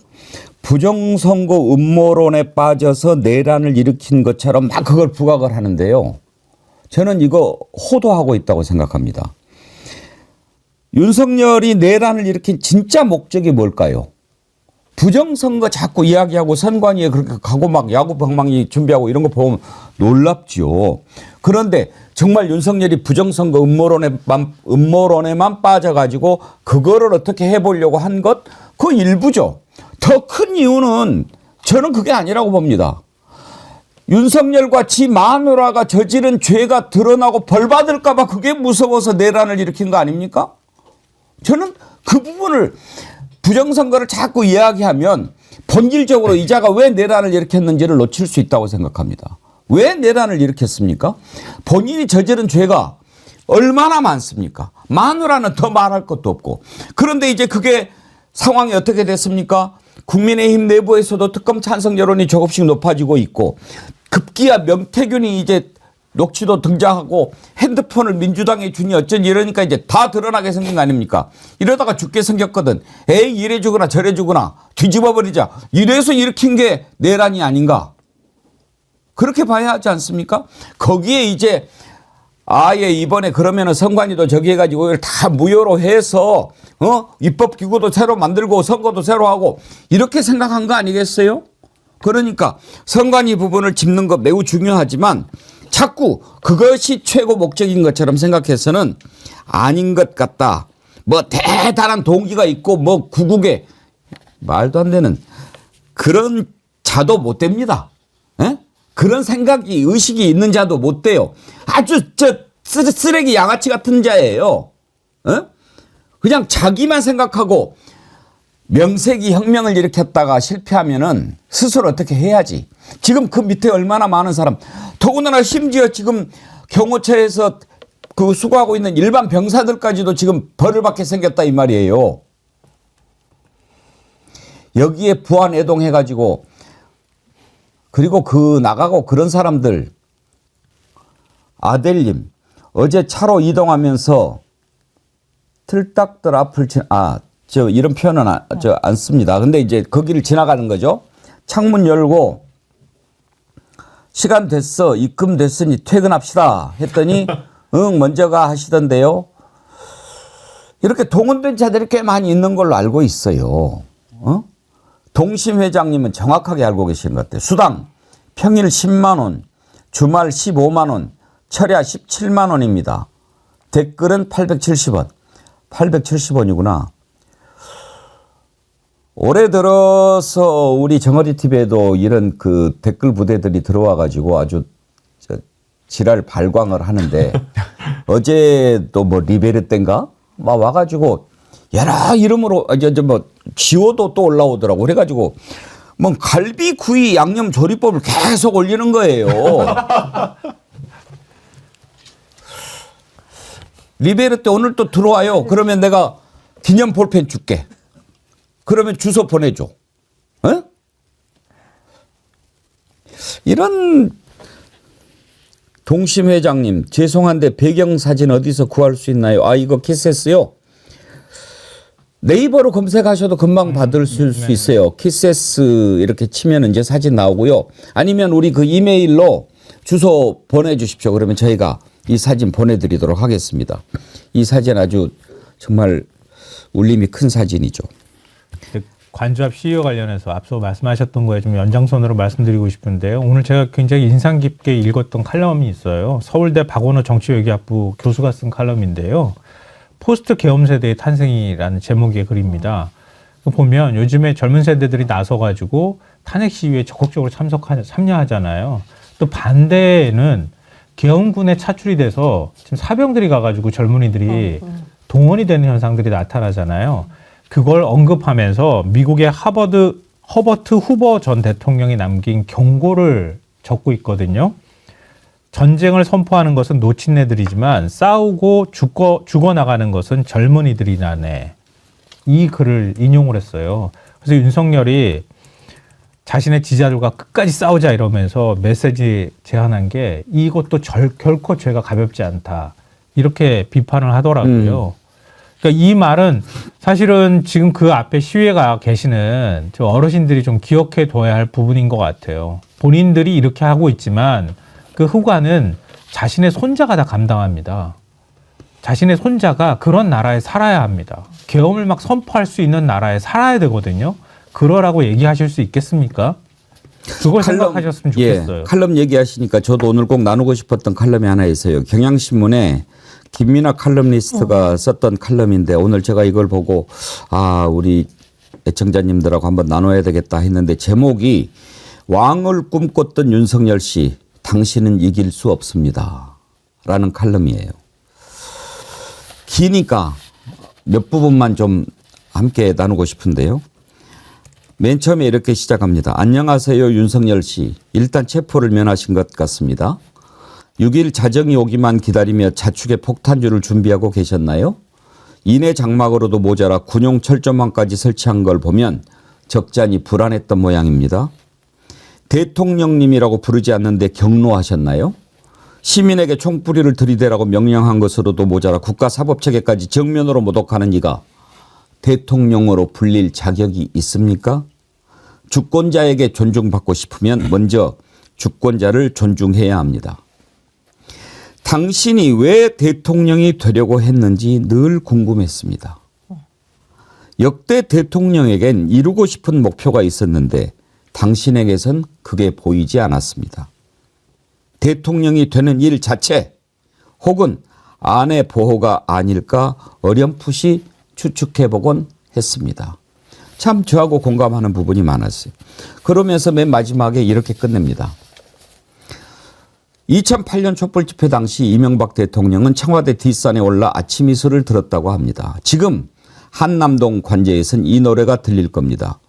부정선거 음모론에 빠져서 내란을 일으킨 것처럼 막 그걸 부각을 하는데요. 저는 이거 호도하고 있다고 생각합니다. 윤석열이 내란을 일으킨 진짜 목적이 뭘까요? 부정선거 자꾸 이야기하고 선관위에 그렇게 가고 막 야구방망이 준비하고 이런 거 보면 놀랍죠. 그런데 정말 윤석열이 부정선거 음모론에만 빠져가지고 그거를 어떻게 해보려고 한 것? 그 일부죠. 더 큰 이유는 저는 그게 아니라고 봅니다. 윤석열과 지 마누라가 저지른 죄가 드러나고 벌 받을까 봐 그게 무서워서 내란을 일으킨 거 아닙니까? 저는 그 부분을 부정선거를 자꾸 이야기하면 본질적으로 이자가 왜 내란을 일으켰는지를 놓칠 수 있다고 생각합니다. 왜 내란을 일으켰습니까? 본인이 저지른 죄가 얼마나 많습니까? 마누라는 더 말할 것도 없고. 그런데 이제 그게 상황이 어떻게 됐습니까? 국민의힘 내부에서도 특검 찬성 여론이 조금씩 높아지고 있고 급기야 명태균이 이제 녹취도 등장하고 핸드폰을 민주당에 주니 어쩐지 이러니까 이제 다 드러나게 생긴 거 아닙니까? 이러다가 죽게 생겼거든. 에이 이래 주거나 저래 주거나 뒤집어 버리자. 이래서 일으킨 게 내란이 아닌가? 그렇게 봐야 하지 않습니까? 거기에 이제 아예 이번에 그러면은 선관위도 저기 해가지고 이걸 다 무효로 해서 입법기구도 새로 만들고 선거도 새로 하고 이렇게 생각한 거 아니겠어요? 그러니까 선관위 부분을 짚는 거 매우 중요하지만 자꾸 그것이 최고 목적인 것처럼 생각해서는 아닌 것 같다. 뭐 대단한 동기가 있고 뭐 구국에 말도 안 되는 그런 자도 못 됩니다. 에? 그런 생각이 의식이 있는 자도 못 돼요. 아주 쓰레기 양아치 같은 자예요. 에? 그냥 자기만 생각하고 명색이 혁명을 일으켰다가 실패하면은 스스로 어떻게 해야지. 지금 그 밑에 얼마나 많은 사람. 더군다나 심지어 지금 경호처에서 그 수고하고 있는 일반 병사들까지도 지금 벌을 받게 생겼다 이 말이에요. 여기에 부안 애동해가지고 그리고 그 나가고 그런 사람들 아델님 어제 차로 이동하면서 틀딱들 앞을 저 이런 표현은 안 씁니다. 근데 이제 거기를 지나가는 거죠. 창문 열고 시간 됐어 입금 됐으니 퇴근합시다 했더니 응 먼저 가 하시던데요. 이렇게 동원된 자들이 꽤 많이 있는 걸로 알고 있어요. 동심 회장님은 정확하게 알고 계시는 것 같아요. 수당 평일 10만 원, 주말 15만 원, 철야 17만 원입니다. 댓글은 870원. 870원이구나. 올해 들어서 우리 정어리 TV에도 이런 그 댓글 부대들이 들어와 가지고 아주 지랄 발광을 하는데 어제도 뭐 리베르 땐가 막 와가지고 여러 이름으로 뭐 지호도 또 올라오더라고. 그래가지고 뭐 갈비 구이 양념 조리법을 계속 올리는 거예요. 리베르 때 오늘 또 들어와요. 그러면 내가 기념 볼펜 줄게. 그러면 주소 보내줘. 어? 이런 동심 회장님 죄송한데 배경사진 어디서 구할 수 있나요? 아 이거 키세스요? 네이버로 검색하셔도 금방 받을 수 있어요. 키세스 이렇게 치면 이제 사진 나오고요. 아니면 우리 그 이메일로 주소 보내주십시오. 그러면 저희가 이 사진 보내드리도록 하겠습니다. 이 사진 아주 정말 울림이 큰 사진이죠.
관조합 CEO 관련해서 앞서 말씀하셨던 거에 좀 연장선으로 말씀드리고 싶은데요. 오늘 제가 굉장히 인상 깊게 읽었던 칼럼이 있어요. 서울대 박원호 정치외교학부 교수가 쓴 칼럼인데요. 포스트 계엄 세대의 탄생이라는 제목의 글입니다. 보면 요즘에 젊은 세대들이 나서가지고 탄핵 시위에 적극적으로 참여하잖아요. 또 반대에는 계엄군에 차출이 돼서 지금 사병들이 가가지고 젊은이들이 동원이 되는 현상들이 나타나잖아요. 그걸 언급하면서 미국의 허버트 후버 전 대통령이 남긴 경고를 적고 있거든요. 전쟁을 선포하는 것은 노친네들이지만 싸우고 죽어나가는 것은 젊은이들이라네. 이 글을 인용을 했어요. 그래서 윤석열이 자신의 지지자들과 끝까지 싸우자 이러면서 메시지 제안한 게 이것도 결코 죄가 가볍지 않다. 이렇게 비판을 하더라고요. 그러니까 이 말은 사실은 지금 그 앞에 시위가 계시는 저 어르신들이 좀 기억해 둬야 할 부분인 것 같아요. 본인들이 이렇게 하고 있지만 그 후과는 자신의 손자가 다 감당합니다. 자신의 손자가 그런 나라에 살아야 합니다. 계엄을 막 선포할 수 있는 나라에 살아야 되거든요. 그러라고 얘기하실 수 있겠습니까? 그걸 생각하셨으면 좋겠어요.
예, 칼럼 얘기하시니까 저도 오늘 꼭 나누고 싶었던 칼럼이 하나 있어요. 경향신문에 김민아 칼럼니스트가 썼던 칼럼인데 오늘 제가 이걸 보고 우리 애청자님들하고 한번 나눠야 되겠다 했는데 제목이 왕을 꿈꿨던 윤석열 씨 당신은 이길 수 없습니다 라는 칼럼이에요. 기니까 몇 부분만 좀 함께 나누고 싶은데요. 맨 처음에 이렇게 시작합니다. 안녕하세요 윤석열 씨. 일단 체포를 면하신 것 같습니다. 6일 자정이 오기만 기다리며 자축의 폭탄주를 준비하고 계셨나요? 이내 장막으로도 모자라 군용 철조망까지 설치한 걸 보면 적잖이 불안했던 모양입니다. 대통령님이라고 부르지 않는데 경로하셨나요? 시민에게 총뿌리를 들이대라고 명령한 것으로도 모자라 국가사법체계까지 정면으로 모독하는 이가 대통령으로 불릴 자격이 있습니까? 주권자에게 존중받고 싶으면 먼저 주권자를 존중해야 합니다. 당신이 왜 대통령이 되려고 했는지 늘 궁금했습니다. 역대 대통령에겐 이루고 싶은 목표가 있었는데 당신에게선 그게 보이지 않았습니다. 대통령이 되는 일 자체 혹은 아내 보호가 아닐까 어렴풋이 추측해보곤 했습니다. 참 저하고 공감하는 부분이 많았어요. 그러면서 맨 마지막에 이렇게 끝냅니다. 2008년 촛불 집회 당시 이명박 대통령은 청와대 뒷산에 올라 아침 이슬을 들었다고 합니다. 지금 한남동 관제에선 이 노래가 들릴 겁니다.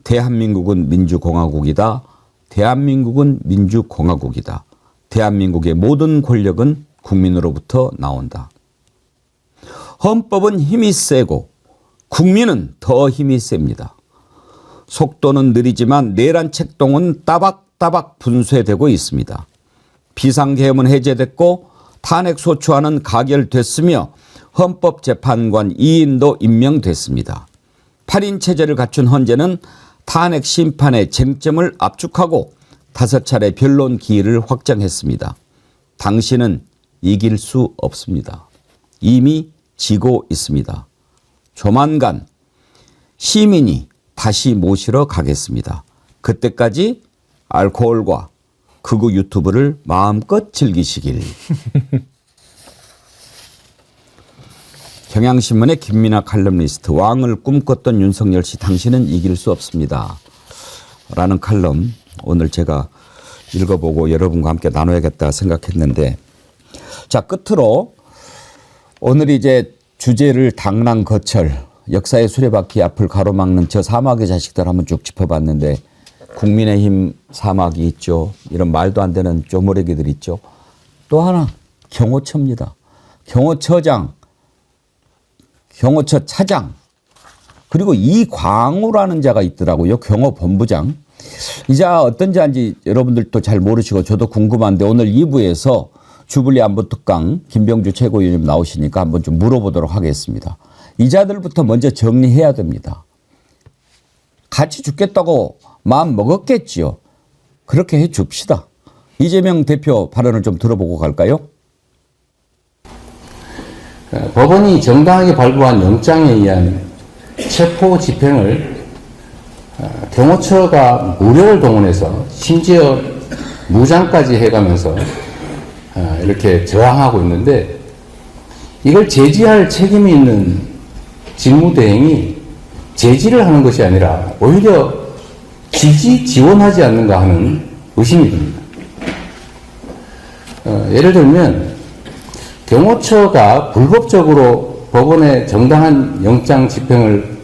대한민국은 민주공화국이다. 대한민국은 민주공화국이다. 대한민국의 모든 권력은 국민으로부터 나온다. 헌법은 힘이 세고 국민은 더 힘이 셉니다. 속도는 느리지만 내란 책동은 따박따박 분쇄되고 있습니다. 비상계엄은 해제됐고 탄핵소추안은 가결됐으며 헌법재판관 2인도 임명됐습니다. 8인 체제를 갖춘 헌재는 탄핵 심판의 쟁점을 압축하고 5차례 변론 기일을 확정했습니다. 당신은 이길 수 없습니다. 이미 지고 있습니다. 조만간 시민이 다시 모시러 가겠습니다. 그때까지 알코올과 극우 유튜브를 마음껏 즐기시길. 경향신문의 김민아 칼럼니스트 왕을 꿈꿨던 윤석열 씨 당신은 이길 수 없습니다 라는 칼럼 오늘 제가 읽어보고 여러분과 함께 나눠야겠다 생각했는데 자 끝으로 오늘 이제 주제를 당랑거철 역사의 수레바퀴 앞을 가로막는 저 사막의 자식들 한번 쭉 짚어봤는데 국민의힘 사막이 있죠. 이런 말도 안 되는 쪼무레기들 있죠. 또 하나 경호처입니다. 경호처장, 경호처 차장 그리고 이광우라는 자가 있더라고요. 경호본부장. 이 자 어떤 자인지 여러분들도 잘 모르시고 저도 궁금한데 오늘 2부에서 주불리 안보특강 김병주 최고위원님 나오시니까 한번 좀 물어보도록 하겠습니다. 이 자들부터 먼저 정리해야 됩니다. 같이 죽겠다고 마음 먹었겠지요. 그렇게 해 줍시다. 이재명 대표 발언을 좀 들어보고 갈까요?
법원이 정당하게 발부한 영장에 의한 체포 집행을 경호처가 무력을 동원해서 심지어 무장까지 해가면서 이렇게 저항하고 있는데 이걸 제지할 책임이 있는 직무대행이 제지를 하는 것이 아니라 오히려 지원하지 않는가 하는 의심이 듭니다. 예를 들면 경호처가 불법적으로 법원의 정당한 영장 집행을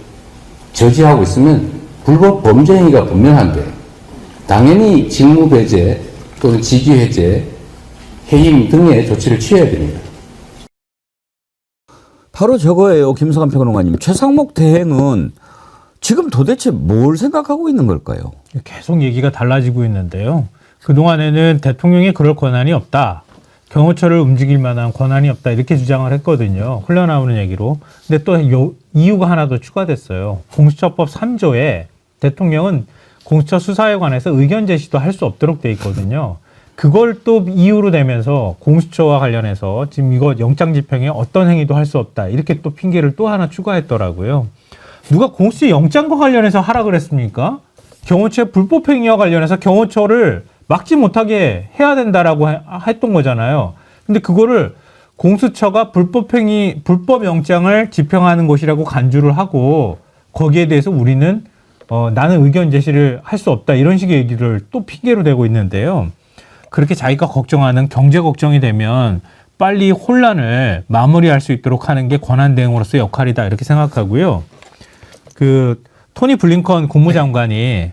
저지하고 있으면 불법 범죄 행위가 분명한데 당연히 직무 배제 또는 직위 해제, 해임 등의 조치를 취해야 됩니다.
바로 저거예요, 김성한 평론가님. 최상목 대행은 지금 도대체 뭘 생각하고 있는 걸까요?
계속 얘기가 달라지고 있는데요. 그동안에는 대통령이 그럴 권한이 없다. 경호처를 움직일 만한 권한이 없다. 이렇게 주장을 했거든요. 흘러나오는 얘기로. 근데 또 이유가 하나 더 추가됐어요. 공수처법 3조에 대통령은 공수처 수사에 관해서 의견 제시도 할 수 없도록 돼 있거든요. 그걸 또 이유로 대면서 공수처와 관련해서 지금 이거 영장 집행에 어떤 행위도 할 수 없다. 이렇게 또 핑계를 또 하나 추가했더라고요. 누가 공수처 영장과 관련해서 하라 그랬습니까? 경호처의 불법 행위와 관련해서 경호처를 막지 못하게 해야 된다라고 했던 거잖아요. 근데 그거를 공수처가 불법 영장을 집행하는 것이라고 간주를 하고 거기에 대해서 우리는 나는 의견 제시를 할 수 없다. 이런 식의 얘기를 또 핑계로 대고 있는데요. 그렇게 자기가 걱정하는 경제 걱정이 되면 빨리 혼란을 마무리할 수 있도록 하는 게 권한대행으로서의 역할이다. 이렇게 생각하고요. 그 토니 블링컨 국무장관이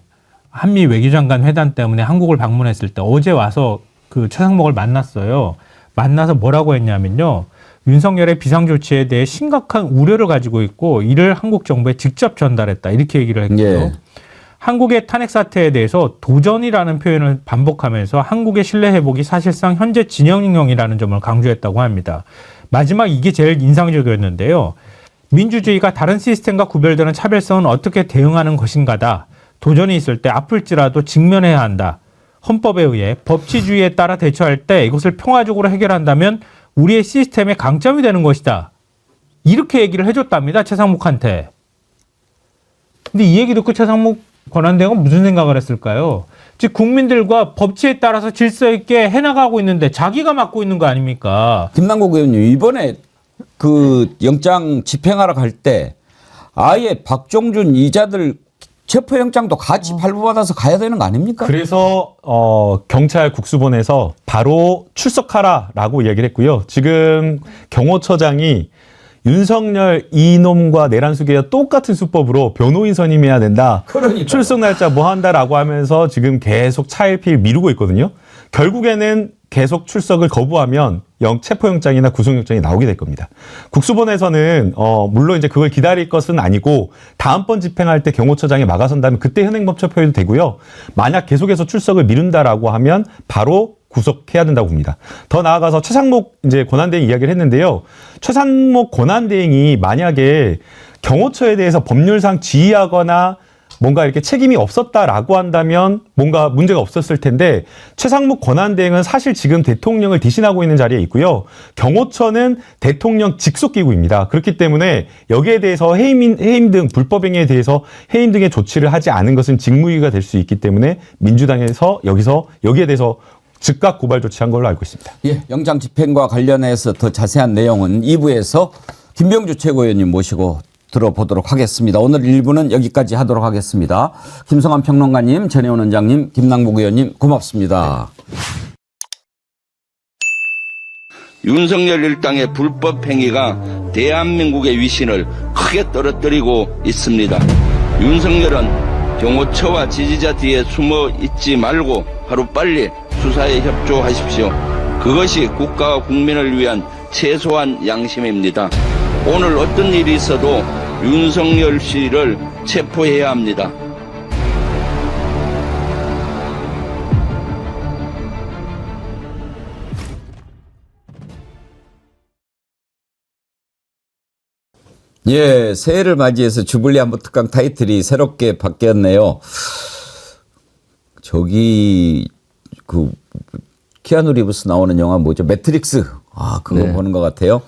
한미 외교장관 회담 때문에 한국을 방문했을 때 어제 와서 그 최상목을 만났어요. 만나서 뭐라고 했냐면요. 윤석열의 비상조치에 대해 심각한 우려를 가지고 있고 이를 한국 정부에 직접 전달했다. 이렇게 얘기를 했고요.
예.
한국의 탄핵 사태에 대해서 도전이라는 표현을 반복하면서 한국의 신뢰 회복이 사실상 현재 진영형이라는 점을 강조했다고 합니다. 마지막 이게 제일 인상적이었는데요. 민주주의가 다른 시스템과 구별되는 차별성은 어떻게 대응하는 것인가다. 도전이 있을 때 아플지라도 직면해야 한다. 헌법에 의해 법치주의에 따라 대처할 때 이것을 평화적으로 해결한다면 우리의 시스템의 강점이 되는 것이다. 이렇게 얘기를 해줬답니다. 최상목한테. 근데 이 얘기 듣고 최상목 권한대행은 무슨 생각을 했을까요? 즉 국민들과 법치에 따라서 질서 있게 해나가고 있는데 자기가 맡고 있는 거 아닙니까?
김남국 의원님, 이번에 그 영장 집행하러 갈 때 아예 박종준 이자들 체포영장도 같이 발부받아서 가야 되는 거 아닙니까?
그래서 경찰 국수본에서 바로 출석하라라고 얘기를 했고요. 지금 경호처장이 윤석열 이놈과 내란수계와 똑같은 수법으로 변호인 선임해야 된다.
그러니까요.
출석 날짜 뭐 한다라고 하면서 지금 계속 차일피일 미루고 있거든요. 결국에는 계속 출석을 거부하면 체포영장이나 구속영장이 나오게 될 겁니다. 국수본에서는 물론 이제 그걸 기다릴 것은 아니고 다음번 집행할 때 경호처장이 막아선다면 그때 현행범 체포해도 되고요. 만약 계속해서 출석을 미룬다라고 하면 바로 구속해야 된다고 봅니다. 더 나아가서 최상목 이제 권한대행 이야기를 했는데요. 최상목 권한대행이 만약에 경호처에 대해서 법률상 지휘하거나 뭔가 이렇게 책임이 없었다라고 한다면 뭔가 문제가 없었을 텐데 최상목 권한대행은 사실 지금 대통령을 대신하고 있는 자리에 있고요. 경호처는 대통령 직속기구입니다. 그렇기 때문에 여기에 대해서 해임 등 불법 행위에 대해서 해임 등의 조치를 하지 않은 것은 직무유기가 될 수 있기 때문에 민주당에서 여기에 대해서 즉각 고발 조치한 걸로 알고 있습니다.
예, 영장 집행과 관련해서 더 자세한 내용은 2부에서 김병주 최고위원님 모시고 들어보도록 하겠습니다. 오늘 1부는 여기까지 하도록 하겠습니다. 김성한 평론가님, 전혜원 원장님, 김남국 의원님 고맙습니다.
윤석열 일당의 불법 행위가 대한민국의 위신을 크게 떨어뜨리고 있습니다. 윤석열은 경호처와 지지자 뒤에 숨어 있지 말고 하루빨리 수사에 협조하십시오. 그것이 국가와 국민을 위한 최소한 양심입니다. 오늘 어떤 일이 있어도 윤석열 씨를 체포해야 합니다.
예, 새해를 맞이해서 주블리 한부 특강 타이틀이 새롭게 바뀌었네요. 저기 그 키아누 리브스 나오는 영화 뭐죠? 매트릭스. 아, 그거
네.
보는 것 같아요.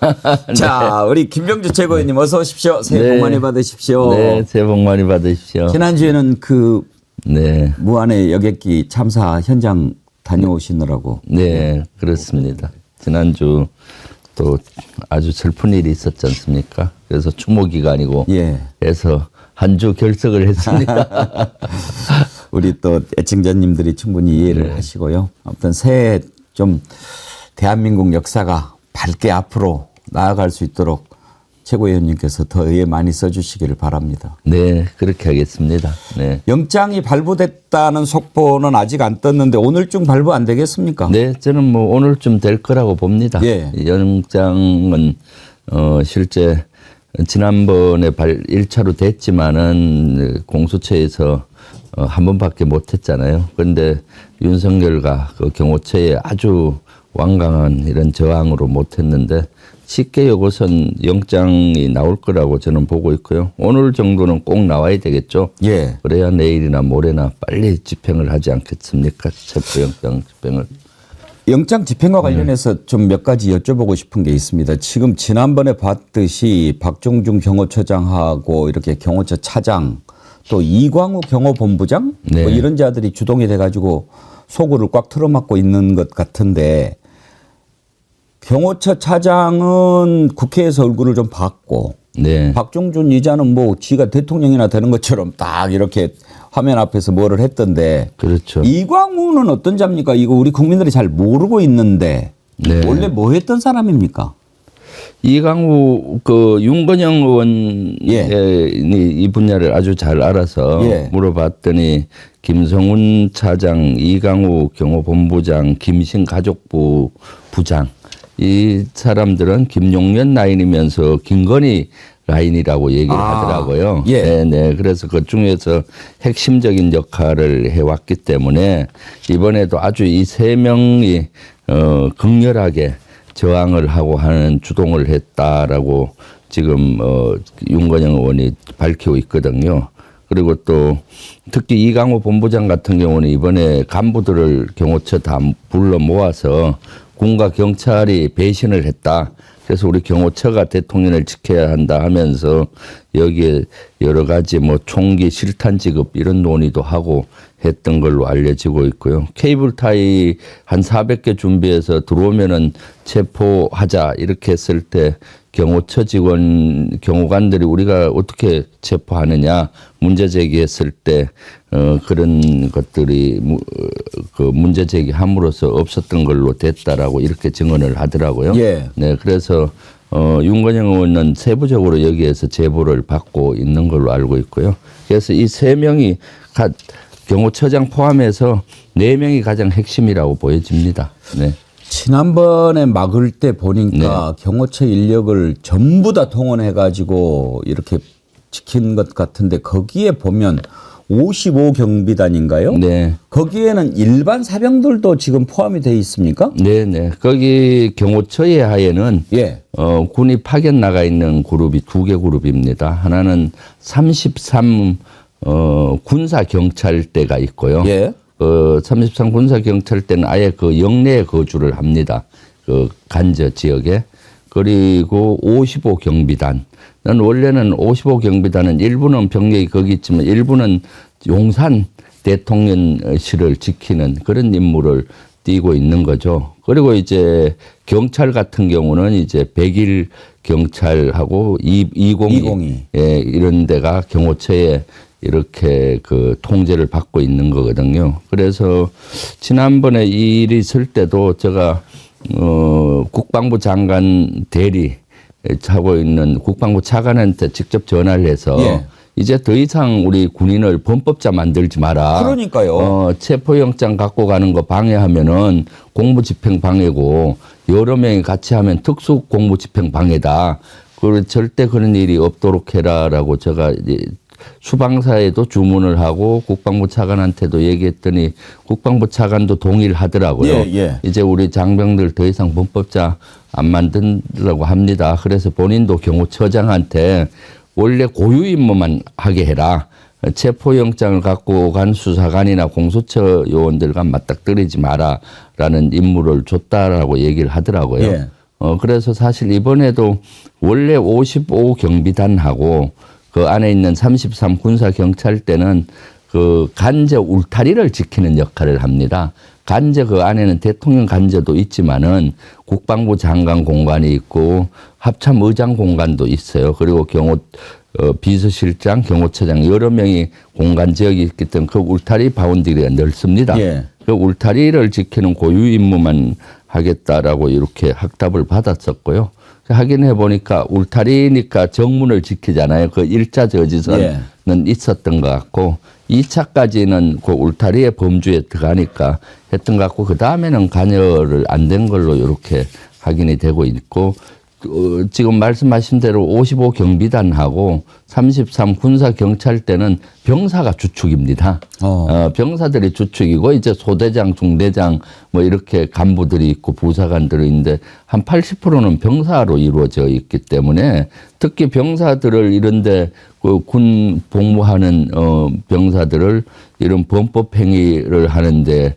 자, 우리 김병주 최고위원님 어서 오십시오. 새해 복
네.
많이 받으십시오.
네, 새해 복 많이 받으십시오.
지난주에는 그
네.
무한의 여객기 참사 현장 다녀오시느라고.
네, 그렇습니다. 지난주 또 아주 슬픈 일이 있었지 않습니까? 그래서 추모 기간이고
예.
해서 한 주 결석을 했습니다.
우리 또 애청자님들이 충분히 이해를 하시고요. 아무튼 새해 좀 대한민국 역사가 밝게 앞으로 나아갈 수 있도록 최고위원님께서 더 의에 많이 써주시기를 바랍니다.
네, 그렇게 하겠습니다. 네.
영장이 발부됐다는 속보는 아직 안 떴는데 오늘쯤 발부 안 되겠습니까?
네, 저는 뭐 오늘쯤 될 거라고 봅니다.
예.
영장은 실제 지난번에 1차로 됐지만은 공수처에서 한 번밖에 못 했잖아요. 그런데 윤석열과 그 경호처에 아주 완강한 이런 저항으로 못 했는데 쉽게 요것은 영장이 나올 거라고 저는 보고 있고요. 오늘 정도는 꼭 나와야 되겠죠.
예.
그래야 내일이나 모레나 빨리 집행을 하지 않겠습니까? 체포영장 집행을.
영장 집행과 관련해서 좀 몇 가지 여쭤보고 싶은 게 있습니다. 지금 지난번에 봤듯이 박종중 경호처장하고 이렇게 경호처 차장 또 이광우 경호본부장
네.
뭐 이런 자들이 주동이 돼가지고 소구를 꽉 틀어막고 있는 것 같은데 경호처 차장은 국회에서 얼굴을 좀 봤고
네.
박종준 이자는 뭐 지가 대통령이나 되는 것처럼 딱 이렇게 화면 앞에서 뭐를 했던데
그렇죠.
이광우는 어떤 자입니까? 이거 우리 국민들이 잘 모르고 있는데
네.
원래 뭐 했던 사람입니까?
이강우 그 윤건영 의원이 이 분야를 아주 잘 알아서
예.
물어봤더니 김성훈 차장, 이강우 경호본부장, 김신 가족부 부장 이 사람들은 김용년 라인이면서 김건희 라인이라고 얘기를 하더라고요.
예.
네, 네. 그래서 그 중에서 핵심적인 역할을 해왔기 때문에 이번에도 아주 이 세 명이 극렬하게 저항을 하고 하는 주동을 했다라고 지금 윤건영 의원이 밝히고 있거든요. 그리고 또 특히 이강호 본부장 같은 경우는 이번에 간부들을 경호처 다 불러 모아서 군과 경찰이 배신을 했다. 그래서 우리 경호처가 대통령을 지켜야 한다 하면서 여기에 여러 가지 뭐 총기 실탄 지급 이런 논의도 하고 했던 걸로 알려지고 있고요. 케이블 타이 한 400개 준비해서 들어오면은 체포하자 이렇게 했을 때 경호처 직원 경호관들이 우리가 어떻게 체포하느냐 문제 제기했을 때 그런 것들이 그 문제 제기함으로써 없었던 걸로 됐다라고 이렇게 증언을 하더라고요.
예.
네, 그래서 윤건영 의원은 세부적으로 여기에서 제보를 받고 있는 걸로 알고 있고요. 그래서 이 세 명이 경호처장 포함해서 4명이 가장 핵심이라고 보여집니다. 네.
지난번에 막을 때 보니까 경호처 인력을 전부 다 동원해가지고 이렇게 지킨 것 같은데 거기에 보면 55경비단인가요?
네.
거기에는 일반 사병들도 지금 포함이 돼 있습니까?
네네. 거기 경호처의 하에는
예.
군이 파견 나가 있는 그룹이 2개 그룹입니다. 하나는 33 군사 경찰대가 있고요.
예.
33 군사 경찰대는 아예 그 영내에 거주를 합니다. 그 간저 지역에. 그리고 55 경비단. 난 원래는 55 경비단은 일부는 병력이 거기 있지만 일부는 용산 대통령실을 지키는 그런 임무를 띄고 있는 거죠. 그리고 이제 경찰 같은 경우는 이제 101 경찰하고 202 예, 이런 데가 경호처에 이렇게 그 통제를 받고 있는 거거든요. 그래서 지난번에 이 일이 있을 때도 제가 국방부 장관 대리 하고 있는 국방부 차관한테 직접 전화를 해서
예.
이제 더 이상 우리 군인을 범법자 만들지 마라.
그러니까요.
체포영장 갖고 가는 거 방해하면은 공무집행 방해고 여러 명이 같이 하면 특수 공무집행 방해다. 그리고 절대 그런 일이 없도록 해라라고 제가 이제 수방사에도 주문을 하고 국방부 차관한테도 얘기했더니 국방부 차관도 동의를 하더라고요.
예, 예.
이제 우리 장병들 더 이상 범법자 안 만들려고 합니다. 그래서 본인도 경호처장한테 원래 고유 임무만 하게 해라. 체포영장을 갖고 간 수사관이나 공수처 요원들과 맞닥뜨리지 마라라는 임무를 줬다라고 얘기를 하더라고요.
예.
그래서 사실 이번에도 원래 55 경비단하고 그 안에 있는 33 군사 경찰대는 그 간제 울타리를 지키는 역할을 합니다. 간제 그 안에는 대통령 간제도 있지만은 국방부 장관 공간이 있고 합참 의장 공간도 있어요. 그리고 비서실장, 경호처장 여러 명이 공간 지역이 있기 때문에 그 울타리 바운드리가 넓습니다.
예.
그 울타리를 지키는 고유 임무만 하겠다라고 이렇게 확답을 받았었고요. 확인해 보니까 울타리니까 정문을 지키잖아요. 그 1차 저지선은 있었던 것 같고 2차까지는 그 울타리의 범주에 들어가니까 했던 것 같고 그 다음에는 관여를 안 된 걸로 이렇게 확인이 되고 있고 지금 말씀하신 대로 55 경비단하고 33 군사 경찰대는 병사가 주축입니다. 병사들이 주축이고 이제 소대장, 중대장 뭐 이렇게 간부들이 있고 부사관들이 있는데 한 80%는 병사로 이루어져 있기 때문에 특히 병사들을 이런데 그 군 복무하는 병사들을 이런 범법 행위를 하는데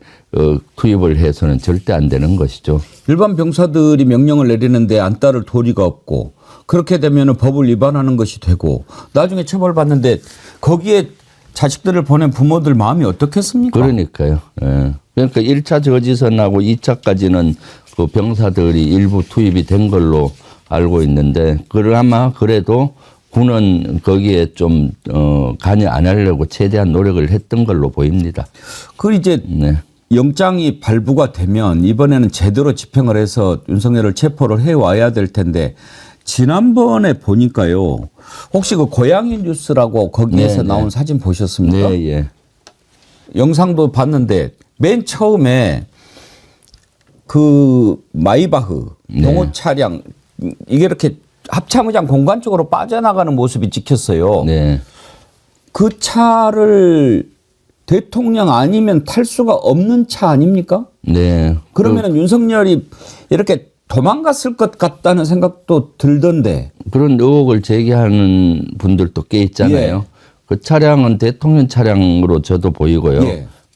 투입을 해서는 절대 안 되는 것이죠.
일반 병사들이 명령을 내리는데 안 따를 도리가 없고 그렇게 되면 법을 위반하는 것이 되고 나중에 처벌받는데 거기에 자식들을 보낸 부모들 마음이 어떻겠습니까?
그러니까요. 예. 그러니까 1차 저지선하고 2차까지는 그 병사들이 일부 투입이 된 걸로 알고 있는데 그나마 그래도 군은 거기에 좀 관여 안 하려고 최대한 노력을 했던 걸로 보입니다.
그 이제 영장이 발부가 되면 이번에는 제대로 집행을 해서 윤석열을 체포를 해와야 될 텐데 지난번에 보니까요. 혹시 그 고양이 뉴스라고 거기에서 나온 사진 보셨습니까?
네, 예.
영상도 봤는데 맨 처음에 그 마이바흐 경호 차량 이게 이렇게 합참의장 공간 쪽으로 빠져나가는 모습이 찍혔어요.
네.
그 차를 대통령 아니면 탈 수가 없는 차 아닙니까?
네.
그러면은 윤석열이 이렇게 도망갔을 것 같다는 생각도 들던데.
그런 의혹을 제기하는 분들도 꽤 있잖아요. 그 차량은 대통령 차량으로 저도 보이고요.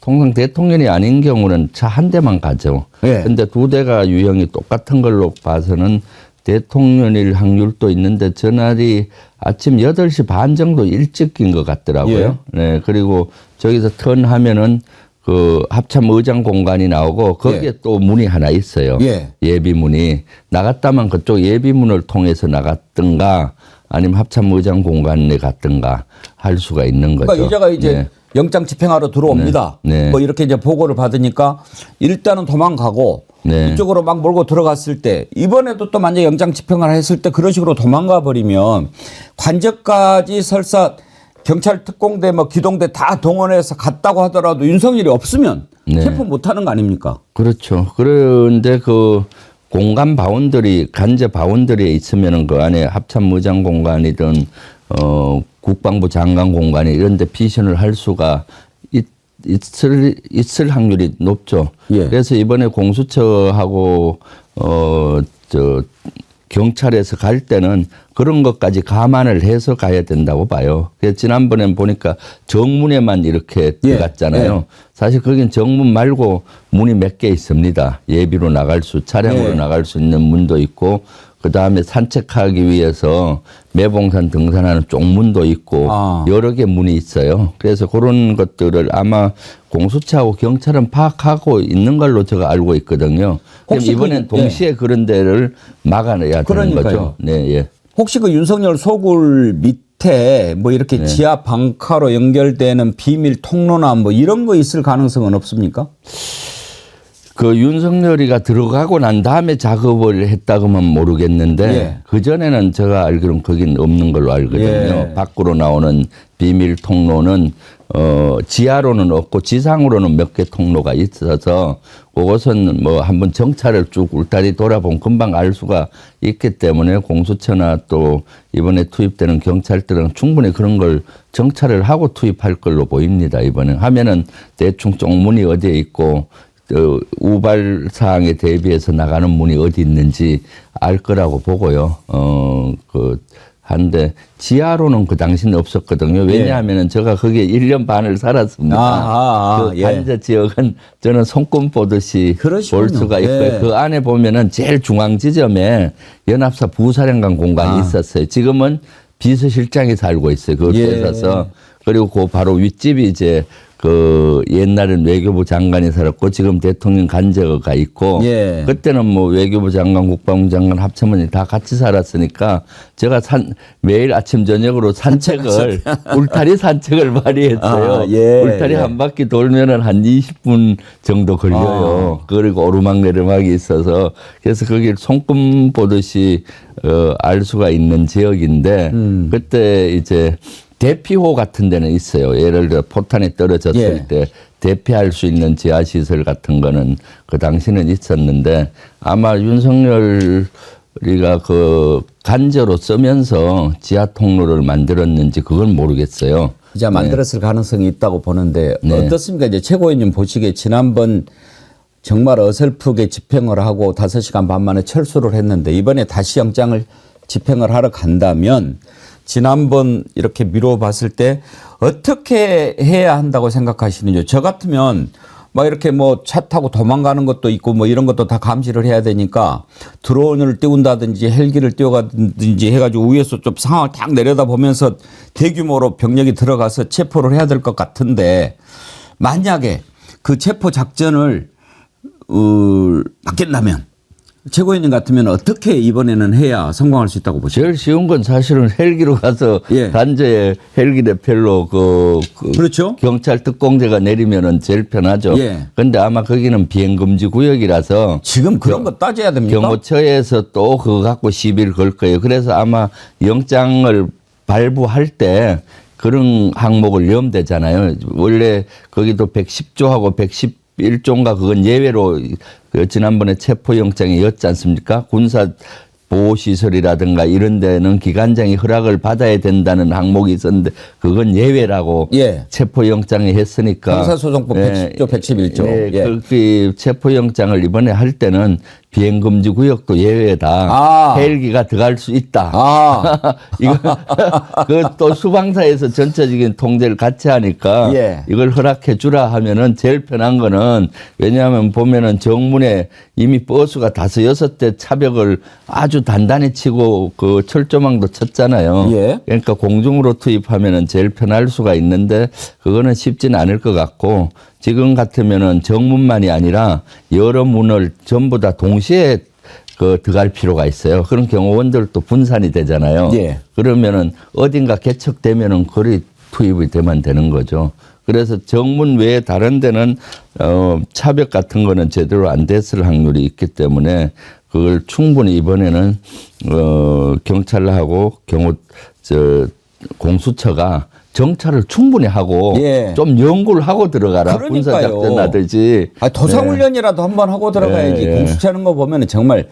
통상 대통령이 아닌 경우는 차 한 대만 가죠. 근데 두 대가 유형이 똑같은 걸로 봐서는 대통령일 확률도 있는데 전날이 아침 8시 반 정도 일찍 낀 것 같더라고요. 네. 그리고 저기서 턴하면은 그 합참 의장 공간이 나오고 거기에 또 문이 하나 있어요. 예비문이. 나갔다면 그쪽 예비문을 통해서 나갔든가 아니면 합참 의장 공간에 갔든가 할 수가 있는 거죠.
그러니까 이자가 이제 영장 집행하러 들어옵니다. 뭐 이렇게 이제 보고를 받으니까 일단은 도망가고 이쪽으로 막 몰고 들어갔을 때 이번에도 또 만약 영장 집행을 했을 때 그런 식으로 도망가 버리면 관저까지 설사 경찰 특공대 뭐 기동대 다 동원해서 갔다고 하더라도 윤석열이 없으면 체포 못하는 거 아닙니까?
그렇죠. 그런데 그 공간 바운더리 간제 바운더리에 있으면은 그 안에 합참 의장 공간이든 국방부 장관 공간이 이런 데 피신을 할 수가 있을 확률이 높죠. 그래서 이번에 공수처하고 경찰에서 갈 때는 그런 것까지 감안을 해서 가야 된다고 봐요. 그래서 지난번엔 보니까 정문에만 이렇게 들어갔잖아요. 사실 거긴 정문 말고 문이 몇 개 있습니다. 예비로 나갈 차량으로 나갈 수 있는 문도 있고 그 다음에 산책하기 위해서 매봉산 등산하는 쪽문도 있고 여러 개 문이 있어요. 그래서 그런 것들을 아마 공수처하고 경찰은 파악하고 있는 걸로 제가 알고 있거든요. 혹시 이번엔 동시에 그런 데를 막아내야 되는 거죠. 네,
혹시 그 윤석열 소굴 밑에 뭐 이렇게 지하 방카로 연결되는 비밀 통로나 뭐 이런 거 있을 가능성은 없습니까?
그 윤석열이가 들어가고 난 다음에 작업을 했다 그러면 모르겠는데 그전에는 제가 알기로는 거긴 없는 걸로 알거든요. 밖으로 나오는 비밀 통로는 지하로는 없고 지상으로는 몇 개 통로가 있어서 그것은 뭐 한번 정찰을 쭉 울타리 돌아보면 금방 알 수가 있기 때문에 공수처나 또 이번에 투입되는 경찰들은 충분히 그런 걸 정찰을 하고 투입할 걸로 보입니다. 이번에 하면은 대충 쪽문이 어디에 있고 우발 사항에 대비해서 나가는 문이 어디 있는지 알 거라고 보고요. 한데 지하로는 그 당시는 없었거든요. 왜냐하면은 제가 거기에 1년 반을 살았습니다. 그 관저 지역은 저는 손금 보듯이
그러시군요.
볼 수가 있고요.
예.
그 안에 보면은 제일 중앙 지점에 연합사 부사령관 공간이 있었어요. 지금은 비서실장이 살고 있어요. 그걸 뺏어서. 그리고 그 바로 윗집이 이제 그 옛날엔 외교부 장관이 살았고 지금 대통령 간저가 있고 그때는 뭐 외교부 장관, 국방부 장관 합참원이 다 같이 살았으니까 제가 매일 아침 저녁으로 산책을 울타리 산책을 많이 했어요. 울타리 한 바퀴 돌면은 한 20분 정도 걸려요. 그리고 오르막 내리막이 있어서 그래서 거기 손금 보듯이 알 수가 있는 지역인데 그때 이제 대피호 같은 데는 있어요. 예를 들어 포탄이 떨어졌을 때 대피할 수 있는 지하시설 같은 거는 그 당시는 있었는데 아마 윤석열이가 그 간저로 쓰면서 지하 통로를 만들었는지 그건 모르겠어요.
이제 만들었을 가능성이 있다고 보는데 어떻습니까? 이제 최고위원님 보시기에 지난번 정말 어설프게 집행을 하고 5시간 반 만에 철수를 했는데 이번에 다시 영장을 집행을 하러 간다면 지난번 이렇게 미뤄봤을 때 어떻게 해야 한다고 생각하시는지. 저 같으면 막 이렇게 뭐 차 타고 도망가는 것도 있고 뭐 이런 것도 다 감시를 해야 되니까 드론을 띄운다든지 헬기를 띄워가든지 해가지고 위에서 좀 상황을 딱 내려다보면서 대규모로 병력이 들어가서 체포를 해야 될 것 같은데 만약에 그 체포 작전을 맡긴다면 최고위원님 같으면 어떻게 이번에는 해야 성공할 수 있다고 보시죠?
제일 쉬운 건 사실은 헬기로 가서 단저에 헬기 대표로
그렇죠.
경찰 특공대가 내리면은 제일 편하죠. 그런데 아마 거기는 비행 금지 구역이라서
지금 그런 거 따져야 됩니까?
경호처에서 또 그거 갖고 시비를 걸 거예요. 그래서 아마 영장을 발부할 때 그런 항목을 넣으면 되잖아요. 원래 거기도 110조하고 111조인가 그건 예외로 그 지난번에 체포영장이었지 않습니까? 군사 보호시설이라든가 이런 데는 기관장이 허락을 받아야 된다는 항목이 있었는데 그건 예외라고 체포영장에 했으니까.
형사소송법 110조, 111조.
그 체포영장을 이번에 할 때는 비행금지 구역도 예외다. 헬기가 들어갈 수 있다. 이거 또 수방사에서 전체적인 통제를 같이 하니까 이걸 허락해 주라 하면은 제일 편한 거는 왜냐하면 보면은 정문에 이미 버스가 5, 6대 차벽을 아주 단단히 치고 그 철조망도 쳤잖아요. 그러니까 공중으로 투입하면은 제일 편할 수가 있는데 그거는 쉽지는 않을 것 같고 지금 같으면은 정문만이 아니라 여러 문을 전부 다 동시에 들어갈 필요가 있어요. 그런 경호원들도 분산이 되잖아요. 그러면은 어딘가 개척되면은 거리 투입이 되면 되는 거죠. 그래서 정문 외에 다른 데는 차벽 같은 거는 제대로 안 됐을 확률이 있기 때문에 그걸 충분히 이번에는 경찰하고 공수처가 정찰을 충분히 하고 좀 연구를 하고 들어가라. 군사작전 하듯이.
도상훈련이라도 한번 하고 들어가야지. 공수처하는 거 보면 정말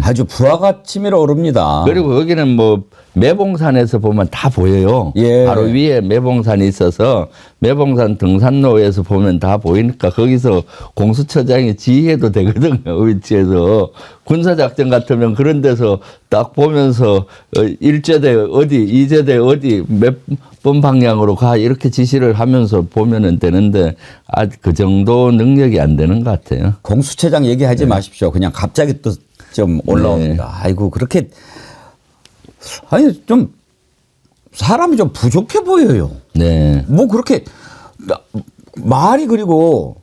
아주 부하가 치밀어 오릅니다.
그리고 여기는 뭐 매봉산에서 보면 다 보여요. 바로 위에 매봉산이 있어서 매봉산 등산로에서 보면 다 보이니까 거기서 공수처장이 지휘해도 되거든요. 위치에서. 군사작전 같으면 그런 데서 딱 보면서 1제대 어디 2제대 어디 몇 번 방향으로 가 이렇게 지시를 하면서 보면은 되는데 그 정도 능력이 안 되는 것 같아요.
공수처장 얘기하지 마십시오. 그냥 갑자기 또 좀 올라옵니다. 아이고 그렇게 아니 좀 사람이 좀 부족해 보여요. 뭐 그렇게 말이 그리고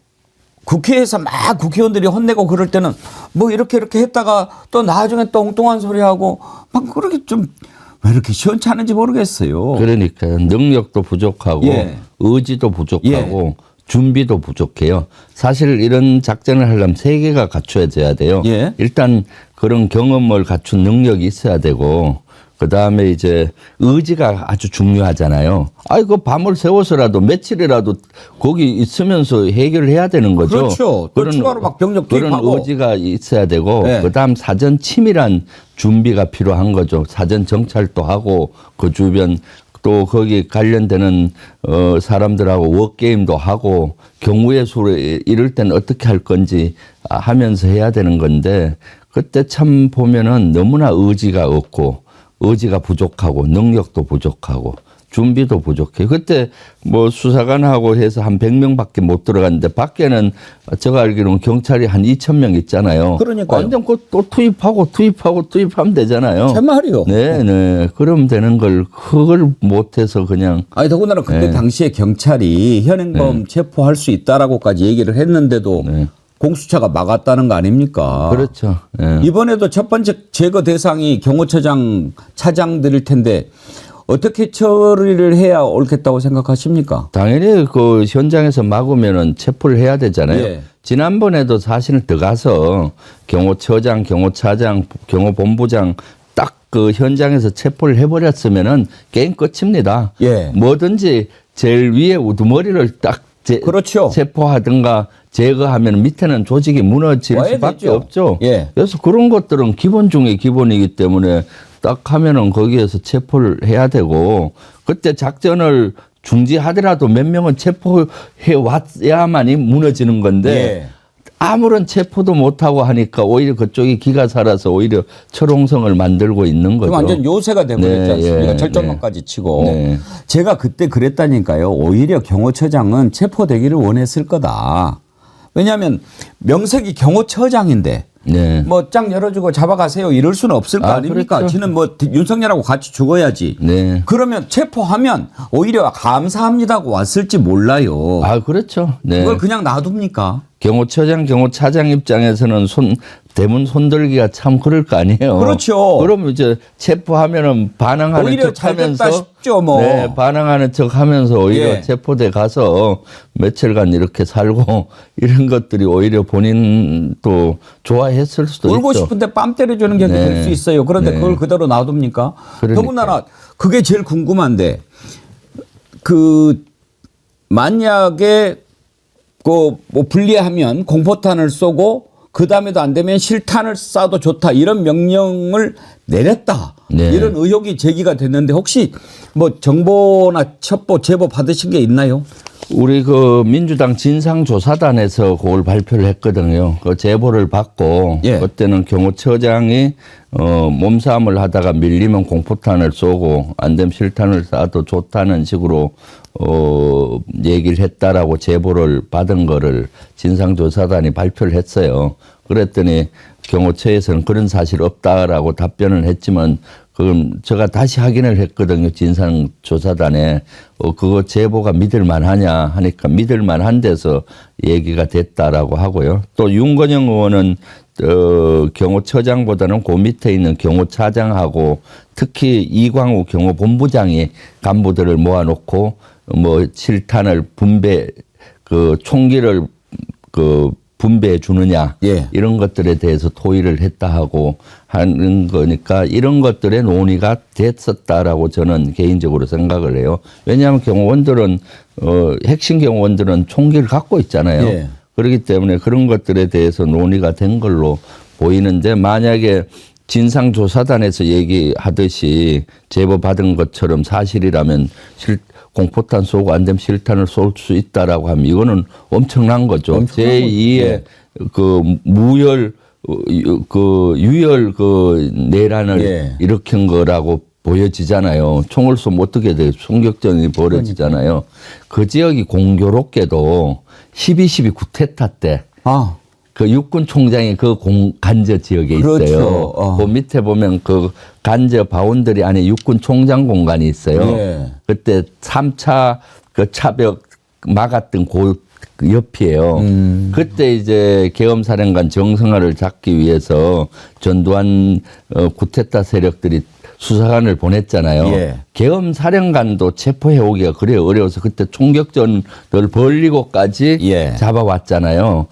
국회에서 막 국회의원들이 혼내고 그럴 때는 뭐 이렇게 했다가 또 나중에 또 엉뚱한 소리 하고 막 그렇게 좀 왜 이렇게 시원찮은지 모르겠어요.
그러니까요. 능력도 부족하고 의지도 부족하고 준비도 부족해요. 사실 이런 작전을 하려면 3개가 갖춰져야 돼요. 일단 그런 경험을 갖춘 능력이 있어야 되고 그다음에 이제 의지가 아주 중요하잖아요. 그 밤을 새워서라도 며칠이라도 거기 있으면서 해결을 해야 되는 거죠.
그렇죠. 추가로 막 병력 투입하고.
그런 의지가 있어야 되고 그다음 사전 치밀한 준비가 필요한 거죠. 사전 정찰도 하고 그 주변 또 거기 관련되는 사람들하고 워게임도 하고 경우의 수를 이럴 때는 어떻게 할 건지 하면서 해야 되는 건데 그때 참 보면은 너무나 의지가 없고 의지가 부족하고 능력도 부족하고 준비도 부족해. 그때 뭐 수사관하고 해서 한 100명밖에 못 들어갔는데 밖에는 제가 알기로는 경찰이 한 2,000명 있잖아요.
그러니까요.
완전 또 투입하면 되잖아요.
제 말이요.
네. 그러면 되는 걸 그걸 못해서 그냥
아니 더군다나 그때
네.
당시에 경찰이 현행범 체포할 수 있다라고까지 얘기를 했는데도 공수처가 막았다는 거 아닙니까?
그렇죠. 예.
이번에도 첫 번째 제거 대상이 경호처장 차장들일 텐데 어떻게 처리를 해야 옳겠다고 생각하십니까?
당연히 그 현장에서 막으면은 체포를 해야 되잖아요.
예.
지난번에도 사실은 들어가서 경호처장, 경호차장, 경호본부장 딱 그 현장에서 체포를 해버렸으면은 게임 끝입니다.
예.
뭐든지 제일 위에 우두머리를 딱
그렇죠.
체포하든가 제거하면 밑에는 조직이 무너질
와야
수밖에
되죠.
없죠.
예.
그래서 그런 것들은 기본 중에 기본이기 때문에 딱 하면은 거기에서 체포를 해야 되고 그때 작전을 중지하더라도 몇 명은 체포해 왔야만이 무너지는 건데
예.
아무런 체포도 못하고 하니까 오히려 그쪽이 기가 살아서 오히려 철옹성을 만들고 있는 거죠.
그럼 완전 요새가 돼버렸지
네,
않습니까?
예,
절정론까지 치고.
네.
제가 그때 그랬다니까요. 오히려 경호처장은 체포되기를 원했을 거다. 왜냐하면 명색이 경호처장인데
네.
뭐 짱 열어주고 잡아가세요 이럴 수는 없을 거 아닙니까?
그렇죠.
지는 뭐 윤석열하고 같이 죽어야지.
네.
그러면 체포하면 오히려 감사합니다고 왔을지 몰라요.
그렇죠. 네.
그걸 그냥 놔둡니까?
경호처장, 경호차장 입장에서는 대문 손들기가 참 그럴 거 아니에요.
그렇죠.
그럼 이제 체포하면은 반항하는
오히려
척
잘 됐다
하면서
싶죠, 뭐.
네, 반항하는 척 하면서 오히려
예.
체포대 가서 며칠간 이렇게 살고 이런 것들이 오히려 본인도 좋아했을 수도
울고
있죠.
싶은데 뺨 때려주는 게 될 수 있어요. 그런데
네.
그걸 그대로 놔둡니까?
그러니까요.
더군다나 그게 제일 궁금한데 그 만약에 그 뭐 분리하면 공포탄을 쏘고 그 다음에도 안 되면 실탄을 쏴도 좋다 이런 명령을 내렸다.
네.
이런 의혹이 제기가 됐는데 혹시 뭐 정보나 첩보 제보 받으신 게 있나요?
우리 그 민주당 진상조사단에서 그걸 발표를 했거든요. 그 제보를 받고
예.
그때는 경호처장이 몸싸움을 하다가 밀리면 공포탄을 쏘고 안 되면 실탄을 쏴도 좋다는 식으로 얘기를 했다라고 제보를 받은 거를 진상조사단이 발표를 했어요. 그랬더니 경호처에서는 그런 사실 없다라고 답변을 했지만 그럼 제가 다시 확인을 했거든요. 진상조사단에. 그거 제보가 믿을만하냐 하니까 믿을만한 데서 얘기가 됐다라고 하고요. 또 윤건영 의원은 경호처장보다는 그 밑에 있는 경호차장하고 특히 이광우 경호본부장이 간부들을 모아놓고 뭐 실탄을 총기를 분배해 주느냐
예.
이런 것들에 대해서 토의를 했다 하고 하는 거니까 이런 것들의 논의가 됐었다라고 저는 개인적으로 생각을 해요. 왜냐하면 경호원들은 핵심 경호원들은 총기를 갖고 있잖아요.
예.
그렇기 때문에 그런 것들에 대해서 논의가 된 걸로 보이는데 만약에 진상조사단에서 얘기하듯이 제보 받은 것처럼 사실이라면 공포탄 쏘고 안 되면 실탄을 쏠 수 있다라고 하면 이거는 엄청난 거죠. 제2의
예.
그 무혈 유혈 내란을
예.
일으킨 거라고 보여지잖아요. 총을 쏘면 어떻게 돼요? 총격전이 벌어지잖아요. 그 지역이 공교롭게도 12.12 쿠데타 때 그 육군 총장이 그 간저 지역에
그렇죠.
있어요. 그 밑에 보면 그 간저 바운더리 안에 육군 총장 공간이 있어요.
예.
그때 3차 그 차벽 막았던 그 옆이에요. 그때 이제 계엄사령관 정성화를 잡기 위해서 전두환 쿠데타 세력들이 수사관을 보냈잖아요.
예.
계엄사령관도 체포해 오기가 그래 어려워서 그때 총격전을 벌리고까지
예.
잡아왔잖아요.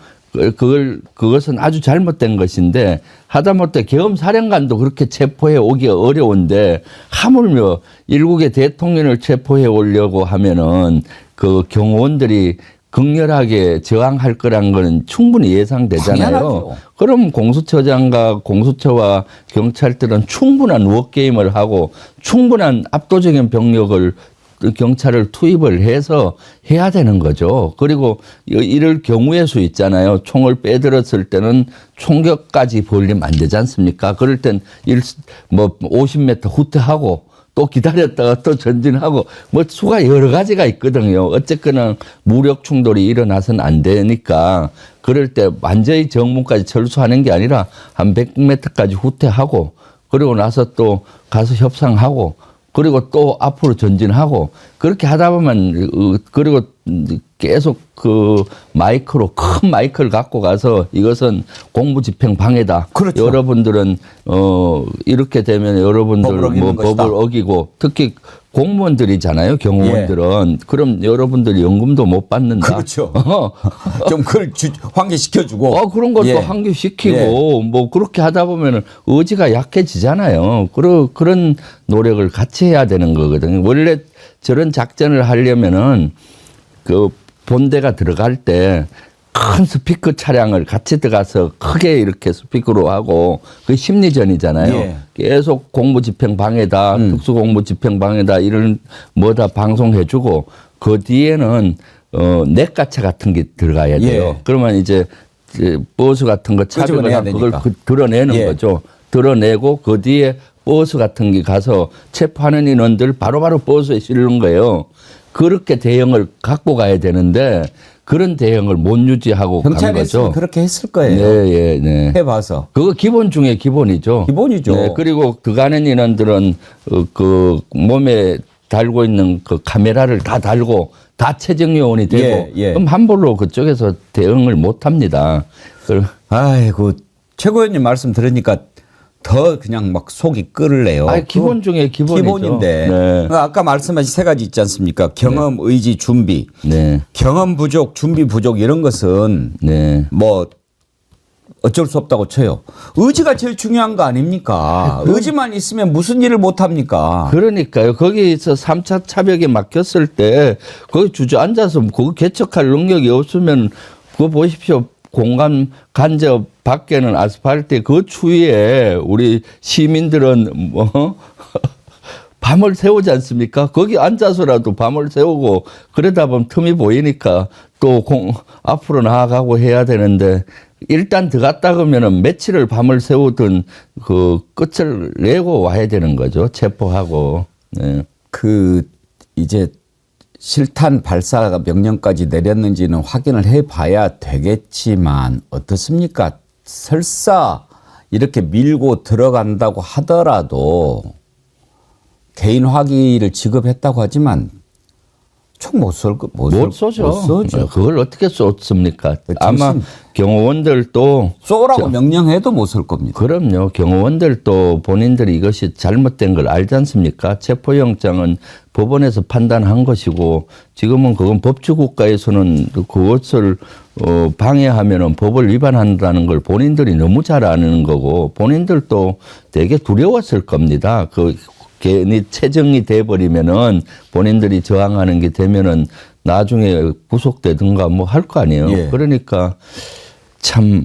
그것은 아주 잘못된 것인데 하다못해 계엄사령관도 그렇게 체포해 오기가 어려운데 하물며 일국의 대통령을 체포해 오려고 하면은 그 경호원들이 극렬하게 저항할 거란 거는 충분히 예상되잖아요.
당연하죠.
그럼 공수처장과 공수처와 경찰들은 충분한 워게임을 하고 충분한 압도적인 병력을 경찰을 투입을 해서 해야 되는 거죠. 그리고 이럴 경우의 수 있잖아요. 총을 빼들었을 때는 총격까지 벌리면 안 되지 않습니까? 그럴 땐 50m 후퇴하고 또 기다렸다가 또 전진하고 뭐 수가 여러 가지가 있거든요. 어쨌거나 무력 충돌이 일어나서는 안 되니까 그럴 때 완전히 정문까지 철수하는 게 아니라 한 100m까지 후퇴하고 그리고 나서 또 가서 협상하고 그리고 또 앞으로 전진하고 그렇게 하다 보면 그리고 계속 그 마이크로 큰 마이크를 갖고 가서 이것은 공무집행 방해다.
그렇죠.
여러분들은 이렇게 되면 여러분들 법을 어기고 특히 공무원들이잖아요. 경호원들은 그럼 여러분들이 연금도 못 받는다.
그렇죠. 좀 그걸 환기시켜주고.
그런 걸 또 환기시키고 뭐 그렇게 하다 보면 의지가 약해지잖아요. 그런 노력을 같이 해야 되는 거거든요. 원래 저런 작전을 하려면은 그 본대가 들어갈 때 큰 스피커 차량을 같이 들어가서 크게 이렇게 스피커로 하고 그 심리전이잖아요.
예.
계속 공무집행 방해다, 특수공무집행 방해다 이런 뭐다 방송해주고 그 뒤에는 넷가차 같은 게 들어가야 돼요.
예.
그러면 이제 버스 같은 거 차별을 그걸 드러내는 거죠. 드러내고 그 뒤에 버스 같은 게 가서 체포하는 인원들 바로바로 버스에 실는 거예요. 그렇게 대응을 갖고 가야 되는데 그런 대응을 못 유지하고 간 거죠.
그렇게 했을 거예요.
네.
해봐서.
그거 기본 중에 기본이죠.
기본이죠.
네, 그리고 들어가는 인원들은 그 몸에 달고 있는 그 카메라를 다 달고 다 체증 요원이 되고 그럼 함부로 그쪽에서 대응을 못 합니다.
아이고 최고위원님 말씀 들으니까 더 그냥 막 속이 끓을래요.
기본 중에 기본이죠.
기본인데
네.
아까 말씀하신 세 가지 있지 않습니까? 경험, 의지, 준비.
네.
경험 부족, 준비 부족 이런 것은 뭐 어쩔 수 없다고 쳐요. 의지가 제일 중요한 거 아닙니까? 의지만 있으면 무슨 일을 못 합니까?
그러니까요. 거기서 3차 차벽에 막혔을 때 거기 주저앉아서 그거 개척할 능력이 없으면 그거 보십시오. 공간 간접 밖에는 아스팔트 그 추위에 우리 시민들은 뭐 밤을 새우지 않습니까? 거기 앉아서라도 밤을 새우고 그러다 보면 틈이 보이니까 또 앞으로 나아가고 해야 되는데 일단 들어갔다 그러면은 며칠을 밤을 새우든 그 끝을 내고 와야 되는 거죠. 체포하고. 네.
그 이제 실탄 발사 명령까지 내렸는지는 확인을 해봐야 되겠지만 어떻습니까? 설사 이렇게 밀고 들어간다고 하더라도 개인 화기를 지급했다고 하지만 총 못 쏘죠.
못 쏘죠. 그걸 어떻게 쏘습니까? 아마 경호원들도
쏘라고 명령해도 못 쏠 겁니다.
그럼요. 경호원들도 본인들이 이것이 잘못된 걸 알지 않습니까? 체포영장은 법원에서 판단한 것이고 지금은 그건 법치국가에서는 그것을 방해하면은 법을 위반한다는 걸 본인들이 너무 잘 아는 거고 본인들도 되게 두려웠을 겁니다. 괜히 체정이 돼버리면은 본인들이 저항하는 게 되면은 나중에 구속되든가 뭐 할 거 아니에요. 그러니까 참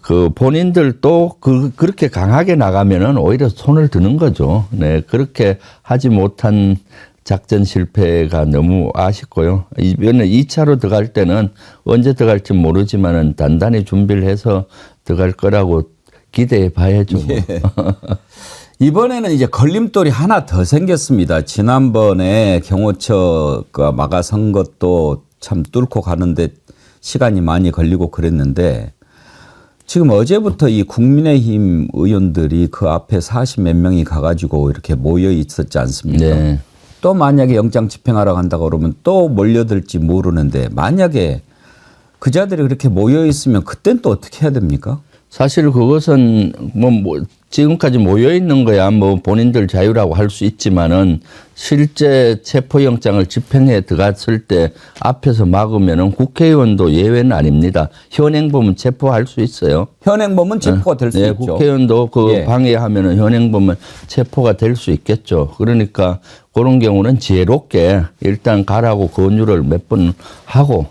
그 본인들도 그렇게 강하게 나가면은 오히려 손을 드는 거죠. 네, 그렇게 하지 못한 작전 실패가 너무 아쉽고요. 이번에 2차로 들어갈 때는 언제 들어갈지 모르지만은 단단히 준비를 해서 들어갈 거라고 기대해 봐야죠.
이번에는 이제 걸림돌이 하나 더 생겼습니다. 지난번에 경호처가 막아선 것도 참 뚫고 가는데 시간이 많이 걸리고 그랬는데 지금 어제부터 이 국민의힘 의원들이 그 앞에 40몇 명이 가가지고 이렇게 모여 있었지 않습니까?
네.
또 만약에 영장 집행하러 간다고 그러면 또 몰려들지 모르는데 만약에 그자들이 그렇게 모여 있으면 그땐 또 어떻게 해야 됩니까?
사실 그것은 뭐 지금까지 모여 있는 거야 뭐 본인들 자유라고 할 수 있지만은 실제 체포영장을 집행해 들어갔을 때 앞에서 막으면은 국회의원도 예외는 아닙니다. 현행범은 체포할 수 있어요.
현행범은 체포가 될 수 있죠.
국회의원도 방해하면은 현행범은 체포가 될 수 있겠죠. 그러니까 그런 경우는 지혜롭게 일단 가라고 권유를 몇 번 하고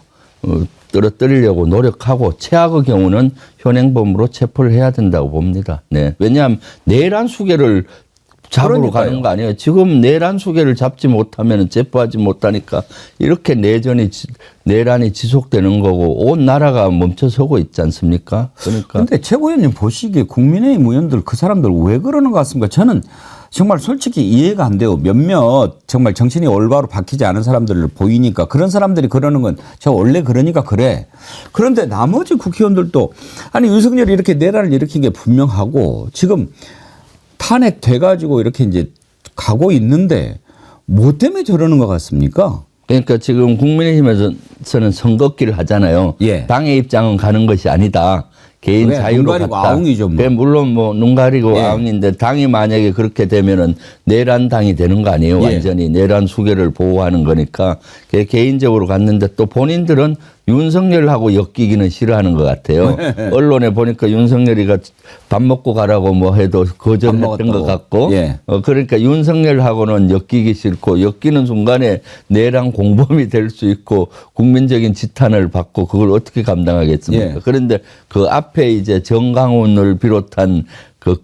떨어뜨리려고 노력하고 최악의 경우는 현행범으로 체포를 해야 된다고 봅니다. 네. 왜냐하면 내란 수계를 잡으러
그러니까요.
가는 거 아니에요. 지금 내란 수계를 잡지 못하면 체포하지 못하니까 이렇게 내란이 지속되는 거고 온 나라가 멈춰서고 있지 않습니까? 그러니까.
근데 최고위원님 보시기에 국민의힘 의원들 그 사람들 왜 그러는 것 같습니까? 저는 정말 솔직히 이해가 안 돼요. 몇몇 정말 정신이 올바로 박히지 않은 사람들을 보이니까 그런 사람들이 그러는 건 저 원래 그러니까 그래. 그런데 나머지 국회의원들도 아니 윤석열이 이렇게 내란을 일으킨 게 분명하고 지금 탄핵 돼가지고 이렇게 이제 가고 있는데 뭐 때문에 저러는 것 같습니까?
그러니까 지금 국민의힘에서는 선긋기를 하잖아요.
예.
당의 입장은 가는 것이 아니다. 개인
왜?
자유로
눈 가리고
갔다.
아웅이죠, 뭐.
그래, 물론 뭐 눈 가리고
예.
아웅인데 당이 만약에 그렇게 되면은 내란 당이 되는 거 아니에요.
예.
완전히 내란 수계를 보호하는 거니까 개인적으로 갔는데 또 본인들은 윤석열하고 엮이기는 싫어하는 것 같아요. 언론에 보니까 윤석열이가 밥 먹고 가라고 뭐 해도 거절했던 것 같고
예.
그러니까 윤석열하고는 엮이기 싫고 엮이는 순간에 내란 공범이 될 수 있고 국민적인 지탄을 받고 그걸 어떻게 감당하겠습니까?
예.
그런데 그 앞에 이제 정강훈을 비롯한 그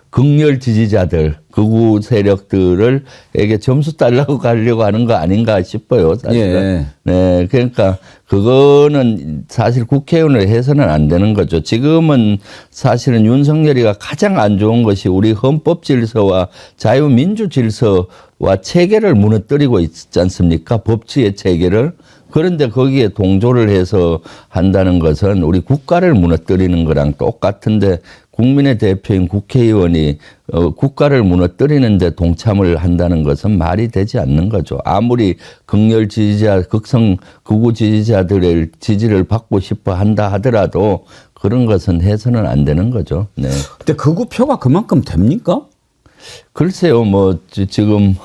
극렬 지지자들, 극우 세력들에게 점수 달라고 가려고 하는 거 아닌가 싶어요. 사실은.
예.
네, 그러니까 그거는 사실 국회의원을 해서는 안 되는 거죠. 지금은 사실은 윤석열이가 가장 안 좋은 것이 우리 헌법 질서와 자유민주 질서와 체계를 무너뜨리고 있지 않습니까? 법치의 체계를. 그런데 거기에 동조를 해서 한다는 것은 우리 국가를 무너뜨리는 거랑 똑같은데 국민의 대표인 국회의원이 국가를 무너뜨리는데 동참을 한다는 것은 말이 되지 않는 거죠. 아무리 극렬 지지자, 극우 지지자들의 지지를 받고 싶어 한다 하더라도 그런 것은 해서는 안 되는 거죠. 네.
근데 극우표가 그만큼 됩니까?
글쎄요, 뭐 지금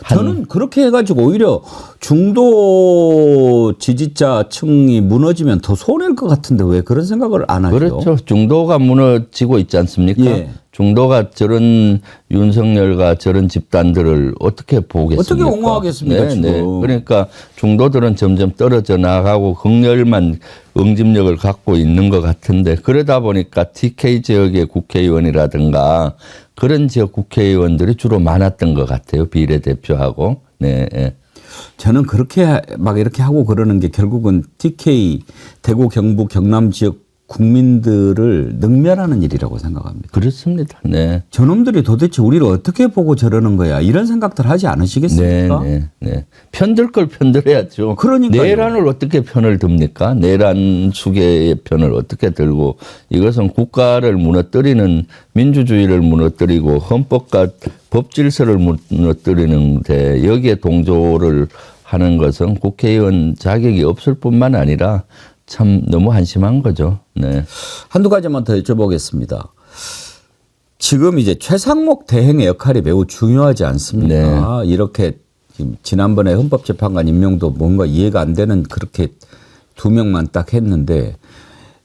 저는 그렇게 해가지고 오히려 중도 지지자층이 무너지면 더 손해일 것 같은데 왜 그런 생각을 안 하죠?
그렇죠. 중도가 무너지고 있지 않습니까?
예.
중도가 저런 윤석열과 저런 집단들을 어떻게 보겠습니까?
어떻게 옹호하겠습니까, 지금.
그러니까 중도들은 점점 떨어져 나가고 극렬만 응집력을 갖고 있는 것 같은데 그러다 보니까 TK 지역의 국회의원이라든가 그런 지역 국회의원들이 주로 많았던 것 같아요. 비례대표하고. 네. 네.
저는 그렇게 막 이렇게 하고 그러는 게 결국은 TK 대구 경북 경남 지역 국민들을 능멸하는 일이라고 생각합니다.
그렇습니다. 네.
저놈들이 도대체 우리를 어떻게 보고 저러는 거야 이런 생각들 하지 않으시겠습니까?
네. 편들 걸 편들어야죠.
그러니까요.
내란을 어떻게 편을 듭니까? 내란 수계의 편을 어떻게 들고 이것은 국가를 무너뜨리는 민주주의를 무너뜨리고 헌법과 법 질서를 무너뜨리는데 여기에 동조를 하는 것은 국회의원 자격이 없을 뿐만 아니라 참 너무 한심한 거죠. 네.
한두 가지만 더 여쭤보겠습니다. 지금 이제 최상목 대행의 역할이 매우 중요하지 않습니까?
네.
이렇게 지난번에 헌법재판관 임명도 뭔가 이해가 안 되는 그렇게 2명만 딱 했는데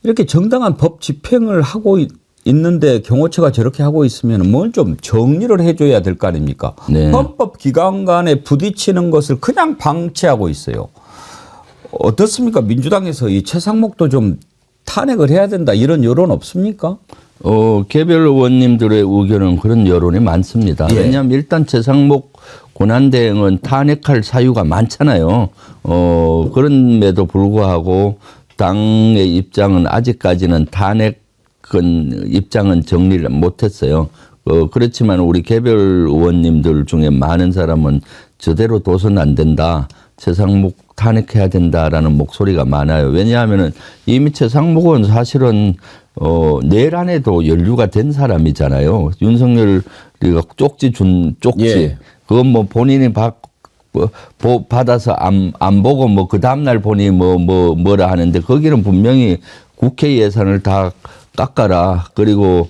이렇게 정당한 법 집행을 하고 있는데 경호처가 저렇게 하고 있으면 뭘 좀 정리를 해줘야 될 거 아닙니까?
네.
헌법기관 간에 부딪히는 것을 그냥 방치하고 있어요. 어떻습니까? 민주당에서 이 최상목도 좀 탄핵을 해야 된다 이런 여론 없습니까?
개별 의원님들의 의견은 그런 여론이 많습니다.
예.
왜냐하면 일단 최상목 권한대행은 탄핵할 사유가 많잖아요. 그럼에도 불구하고 당의 입장은 아직까지는 탄핵은 입장은 정리를 못했어요. 그렇지만 우리 개별 의원님들 중에 많은 사람은 저대로 둬서는 안 된다. 최상목 탄핵해야 된다라는 목소리가 많아요. 왜냐하면은 이미 최상목은 사실은 내란에도 연루가 된 사람이잖아요. 윤석열이가 쪽지 준 쪽지.
예.
그건 뭐 본인이 받아서 안 보고 뭐 그 다음날 보니 뭐라 하는데 거기는 분명히 국회 예산을 다 깎아라. 그리고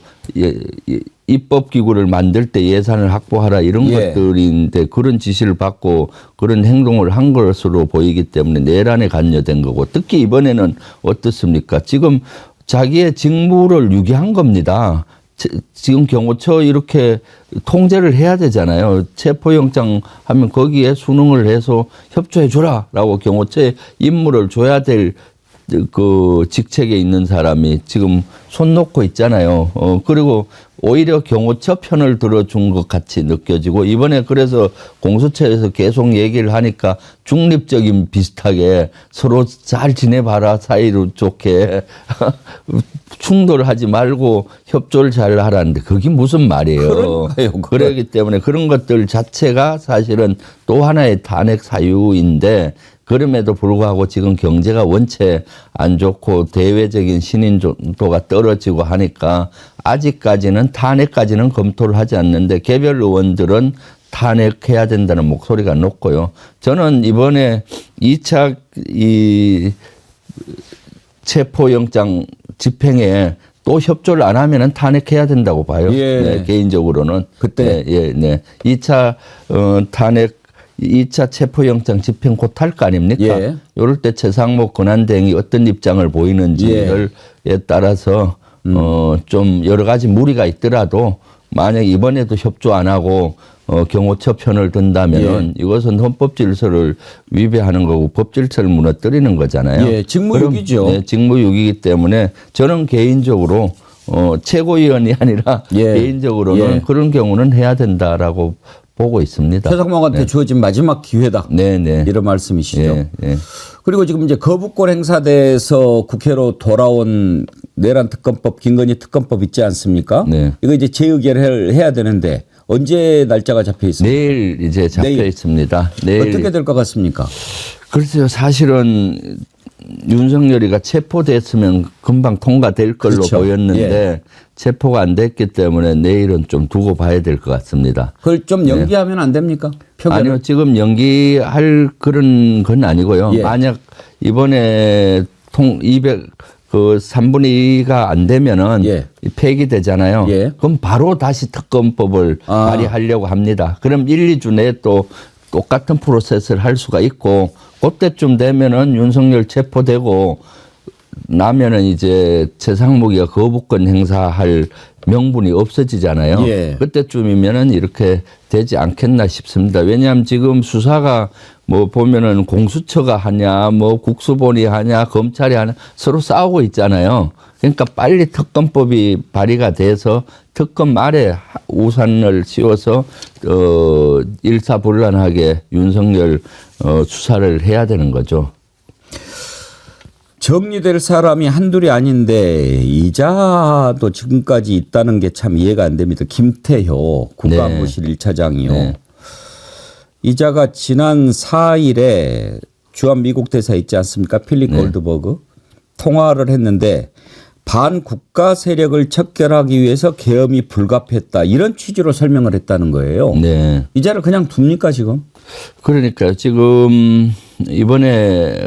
입법기구를 만들 때 예산을 확보하라 이런
예.
것들인데 그런 지시를 받고 그런 행동을 한 것으로 보이기 때문에 내란에 관여된 거고 특히 이번에는 어떻습니까? 지금 자기의 직무를 유기한 겁니다. 지금 경호처 이렇게 통제를 해야 되잖아요. 체포영장 하면 거기에 순응을 해서 협조해 주라라고 경호처에 임무를 줘야 될 그 직책에 있는 사람이 지금 손 놓고 있잖아요. 그리고 오히려 경호처 편을 들어준 것 같이 느껴지고 이번에 그래서 공수처에서 계속 얘기를 하니까 중립적인 비슷하게 서로 잘 지내봐라 사이로 좋게 충돌하지 말고 협조를 잘 하라는데 그게 무슨 말이에요. 그러기 때문에 그런 것들 자체가 사실은 또 하나의 탄핵 사유인데 그럼에도 불구하고 지금 경제가 원체 안 좋고 대외적인 신인도가 떨어지고 하니까 아직까지는 탄핵까지는 검토를 하지 않는데 개별 의원들은 탄핵해야 된다는 목소리가 높고요. 저는 이번에 2차 이 체포영장 집행에 또 협조를 안 하면은 탄핵해야 된다고 봐요.
예.
네, 개인적으로는.
그때.
네. 2차 탄핵 2차 체포영장 집행 곧 할 거 아닙니까?
예.
이럴 때 최상목 권한대행이 어떤 입장을 보이는지에 따라서 좀 여러 가지 무리가 있더라도 만약 이번에도 협조 안 하고 경호처 편을 든다면은 이것은 헌법 질서를 위배하는 거고 법 질서를 무너뜨리는 거잖아요.
예, 직무유기죠.
네, 직무유기이기 때문에 저는 개인적으로 최고위원이 아니라 개인적으로는 그런 경우는 해야 된다라고 보고 있습니다.
최상목한테 주어진 마지막 기회다.
네네.
이런 말씀이시죠.
네.
그리고 지금 이제 거부권 행사돼서 국회로 돌아온 내란 특검법, 김건희 특검법 있지 않습니까?
네.
이거 이제 재의결을 해야 되는데 언제 날짜가 잡혀 있습니까?
내일 이제 잡혀
내일.
있습니다. 내일.
어떻게 될 것 같습니까?
글쎄요, 사실은 윤석열이가 체포됐으면 금방 통과될 걸로
그렇죠.
보였는데 체포가 안 됐기 때문에 내일은 좀 두고 봐야 될 것 같습니다.
그걸 좀 연기하면 안 됩니까? 표결을?
아니요, 지금 연기할 그런 건 아니고요. 만약 이번에 3분의 2가 안 되면은 폐기되잖아요. 그럼 바로 다시 특검법을 발의하려고 합니다. 그럼 1, 2주 내에 또 똑같은 프로세스를 할 수가 있고 그때쯤 되면은 윤석열 체포되고 나면은 이제 최상목이가 거부권 행사할 명분이 없어지잖아요. 그때쯤이면은 이렇게 되지 않겠나 싶습니다. 왜냐하면 지금 수사가 뭐 보면은 공수처가 하냐, 뭐 국수본이 하냐, 검찰이 하냐 서로 싸우고 있잖아요. 그러니까 빨리 특검법이 발의가 돼서 특검 말에 우산을 씌워서 일사불란하게 윤석열 수사를 해야 되는 거죠.
정리될 사람이 한둘이 아닌데 이자도 지금까지 있다는 게 참 이해가 안 됩니다. 김태효 국가안보실 1차장이요. 이자가 지난 4일에 주한 미국 대사 있지 않습니까? 필립 골드버그 통화를 했는데 반국가 세력을 척결하기 위해서 계엄이 불가피했다. 이런 취지로 설명을 했다는 거예요. 이자를 그냥 둡니까 지금?
그러니까 지금 이번에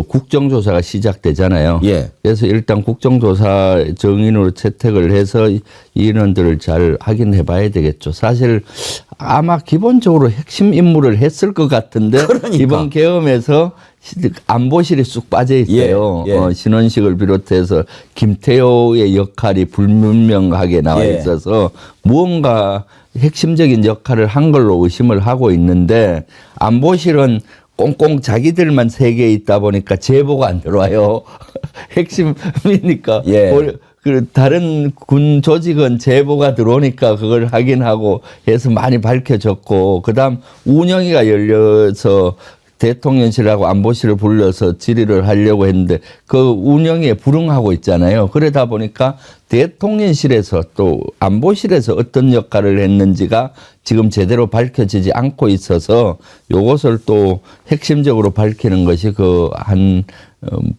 국정조사가 시작되잖아요. 그래서 일단 국정조사 정인으로 채택을 해서 인원들을 잘 확인해 봐야 되겠죠. 사실 아마 기본적으로 핵심 임무를 했을 것 같은데 이번 계엄에서 안보실이 쑥 빠져 있어요. 신원식을 비롯해서 김태효의 역할이 불분명하게 나와 있어서 무언가 핵심적인 역할을 한 걸로 의심을 하고 있는데 안보실은 꽁꽁 자기들만 세계에 있다 보니까 제보가 안 들어와요. 핵심이니까. 그 다른 군 조직은 제보가 들어오니까 그걸 확인하고 해서 많이 밝혀졌고 그다음 운영위가 열려서 대통령실하고 안보실을 불러서 질의를 하려고 했는데 그 운영에 불응하고 있잖아요. 그러다 보니까 대통령실에서 또 안보실에서 어떤 역할을 했는지가 지금 제대로 밝혀지지 않고 있어서 요것을 또 핵심적으로 밝히는 것이 그 한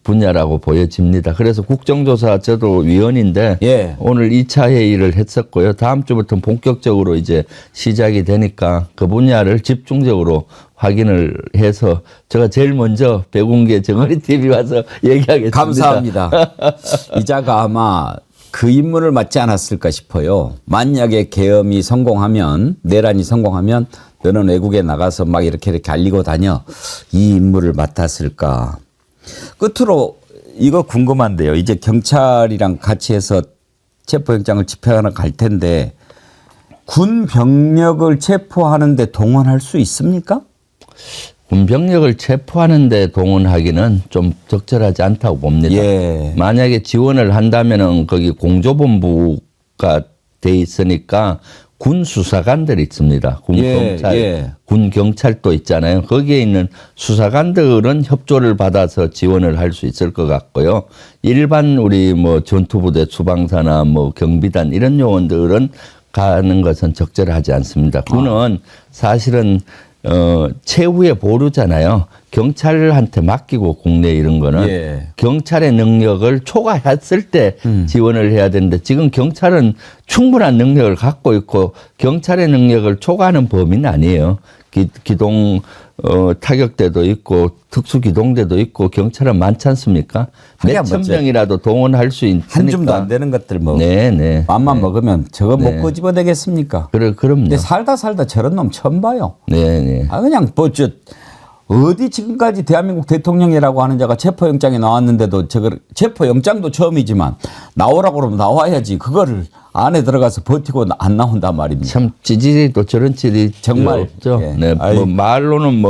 분야라고 보여집니다. 그래서 국정조사 저도 위원인데 오늘 2차 회의를 했었고요. 다음 주부터 본격적으로 이제 시작이 되니까 그 분야를 집중적으로 확인을 해서 제가 제일 먼저 백운계 정어리 TV 와서 얘기하겠습니다.
감사합니다. 이자가 아마 그 임무를 맡지 않았을까 싶어요. 만약에 계엄이 성공하면 내란이 성공하면 너는 외국에 나가서 막 이렇게 알리고 다녀. 이 임무를 맡았을까. 끝으로 이거 궁금한데요. 이제 경찰이랑 같이 해서 체포영장을 집행하러 갈 텐데 군 병력을 체포하는 데 동원할 수 있습니까?
군병력을 체포하는 데 동원하기는 좀 적절하지 않다고 봅니다.
예.
만약에 지원을 한다면은 거기 공조본부가 돼 있으니까 군 수사관들이 있습니다. 군
예,
경찰,
예.
군 경찰도 있잖아요. 거기에 있는 수사관들은 협조를 받아서 지원을 할 수 있을 것 같고요. 일반 우리 뭐 전투부대, 수방사나 뭐 경비단 이런 요원들은 가는 것은 적절하지 않습니다. 군은 사실은 최후의 보루잖아요. 경찰한테 맡기고 국내 이런 거는
예.
경찰의 능력을 초과했을 때 지원을 해야 되는데 지금 경찰은 충분한 능력을 갖고 있고 경찰의 능력을 초과하는 범위는 아니에요. 기동 타격대도 있고 특수기동대도 있고 경찰은 많지 않습니까? 몇천 명이라도 동원할 수 있으니까.
한 줌도 안 되는 것들 뭐
네네.
맘만 먹으면 저거
네.
못 끄집어내겠습니까?
그럼요.
근데 살다 저런 놈 처음 봐요.
네네.
아 그냥 뭐저 어디 지금까지 대한민국 대통령이라고 하는 자가 체포영장이 나왔는데도 저걸 체포영장도 처음이지만 나오라고 그러면 나와야지 그거를 안에 들어가서 버티고 안 나온단 말입니다.
참 찌질이도 저런 찌질이
정말.
없죠.
예.
네, 뭐 말로는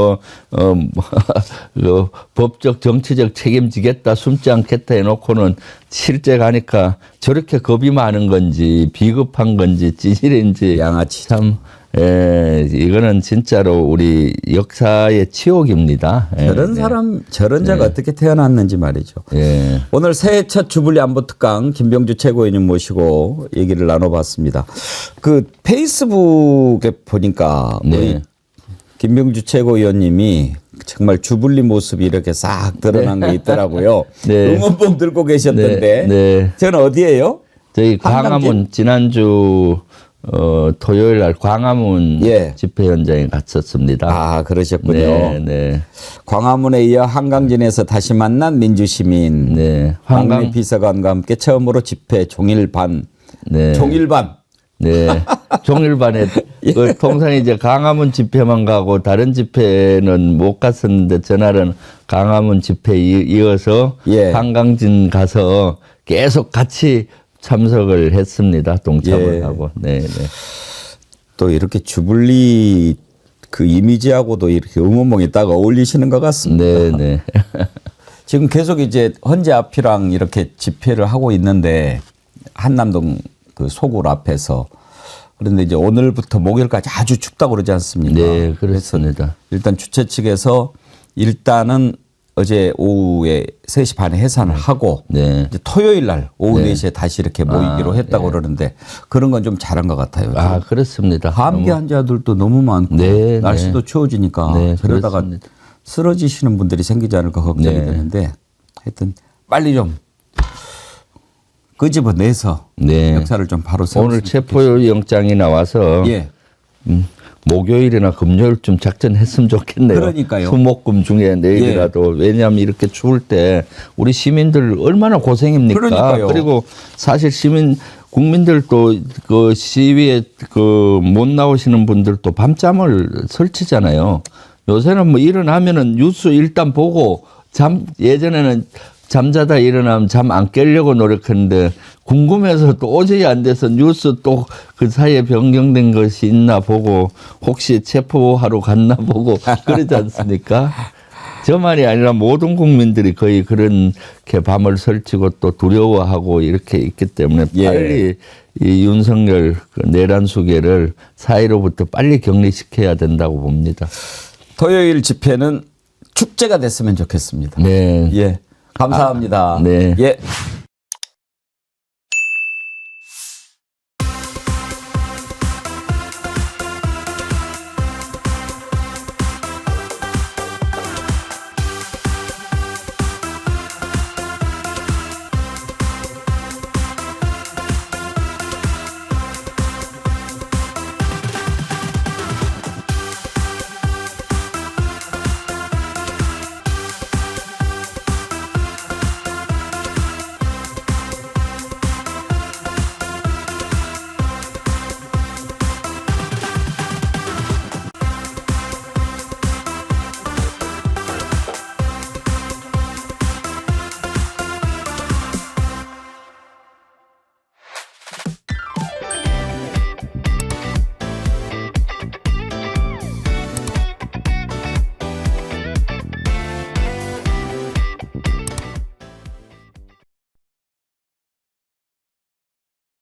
그 법적 정치적 책임지겠다 숨지 않겠다 해놓고는 실제 가니까 저렇게 겁이 많은 건지 비겁한 건지 찌질인지
양아치.
참 이거는 진짜로 우리 역사의 치욕입니다.
저런 사람 저런 자가 어떻게 태어났는지 말이죠.
예.
오늘 새해 첫 주불리 안보 특강 김병주 최고위원님 모시고 얘기를 나눠봤습니다. 그 페이스북에 보니까
네.
우리 김병주 최고위원님이 정말 주불리 모습이 이렇게 싹 드러난 게 있더라고요.
네.
응원봉 들고 계셨던데.
네. 네.
저는 어디예요?
저희 광화문 지난주 토요일 날 광화문
예.
집회 현장에 갔었습니다.
아 그러셨군요.
네, 네.
광화문에 이어 한강진에서 다시 만난 민주시민.
네.
황미 비서관과 함께 처음으로 집회 종일반.
네.
종일반.
네. 종일반에 그 통상 이제 광화문 집회만 가고 다른 집회는 못 갔었는데 전날은 광화문 집회에 이어서
예.
한강진 가서 계속 같이 참석을 했습니다. 동참을
예.
하고. 네, 네.
또 이렇게 주불리 그 이미지하고도 이렇게 응원봉이 딱 어울리시는 것 같습니다.
네, 네.
지금 계속 이제 헌재 앞이랑 이렇게 집회를 하고 있는데 한남동 그 소굴 앞에서 그런데 이제 오늘부터 목요일까지 아주 춥다고 그러지 않습니까?
네, 그렇습니다.
일단 주최 측에서 일단은 어제 오후에 3시 반에 해산을 하고
네.
이제 토요일 날 오후
네.
4시에 다시 이렇게 모이기로 했다고 그러는데 그런 건 좀 잘한 것 같아요.
아, 그렇습니다.
감기 환자들도 너무 많고
네,
날씨도
네.
추워지니까
네,
그러다가
그렇습니다.
쓰러지시는 분들이 생기지 않을까 걱정이
네.
되는데 하여튼 빨리 좀 끄집어내서
네.
역사를 좀 바로
오늘 체포영장이 나와서
예.
목요일이나 금요일쯤 작전했으면 좋겠네요.
그러니까요.
수목금 중에 내일이라도. 왜냐하면 이렇게 추울 때 우리 시민들 얼마나 고생입니까?
그러니까요.
그리고 사실 국민들도 그 시위에 그 못 나오시는 분들도 밤잠을 설치잖아요. 요새는 뭐 일어나면은 뉴스 일단 보고 예전에는 잠자다 일어나면 잠 안 깨려고 노력했는데 궁금해서 또 오전이 안 돼서 뉴스 또 그 사이에 변경된 것이 있나 보고 혹시 체포하러 갔나 보고 그러지 않습니까? 저만이 아니라 모든 국민들이 거의 그렇게 밤을 설치고 또 두려워하고 이렇게 있기 때문에
예.
빨리 이 윤석열 그 내란 수계를 사이로부터 빨리 격리시켜야 된다고 봅니다.
토요일 집회는 축제가 됐으면 좋겠습니다.
네.
예. 감사합니다.
네.
예.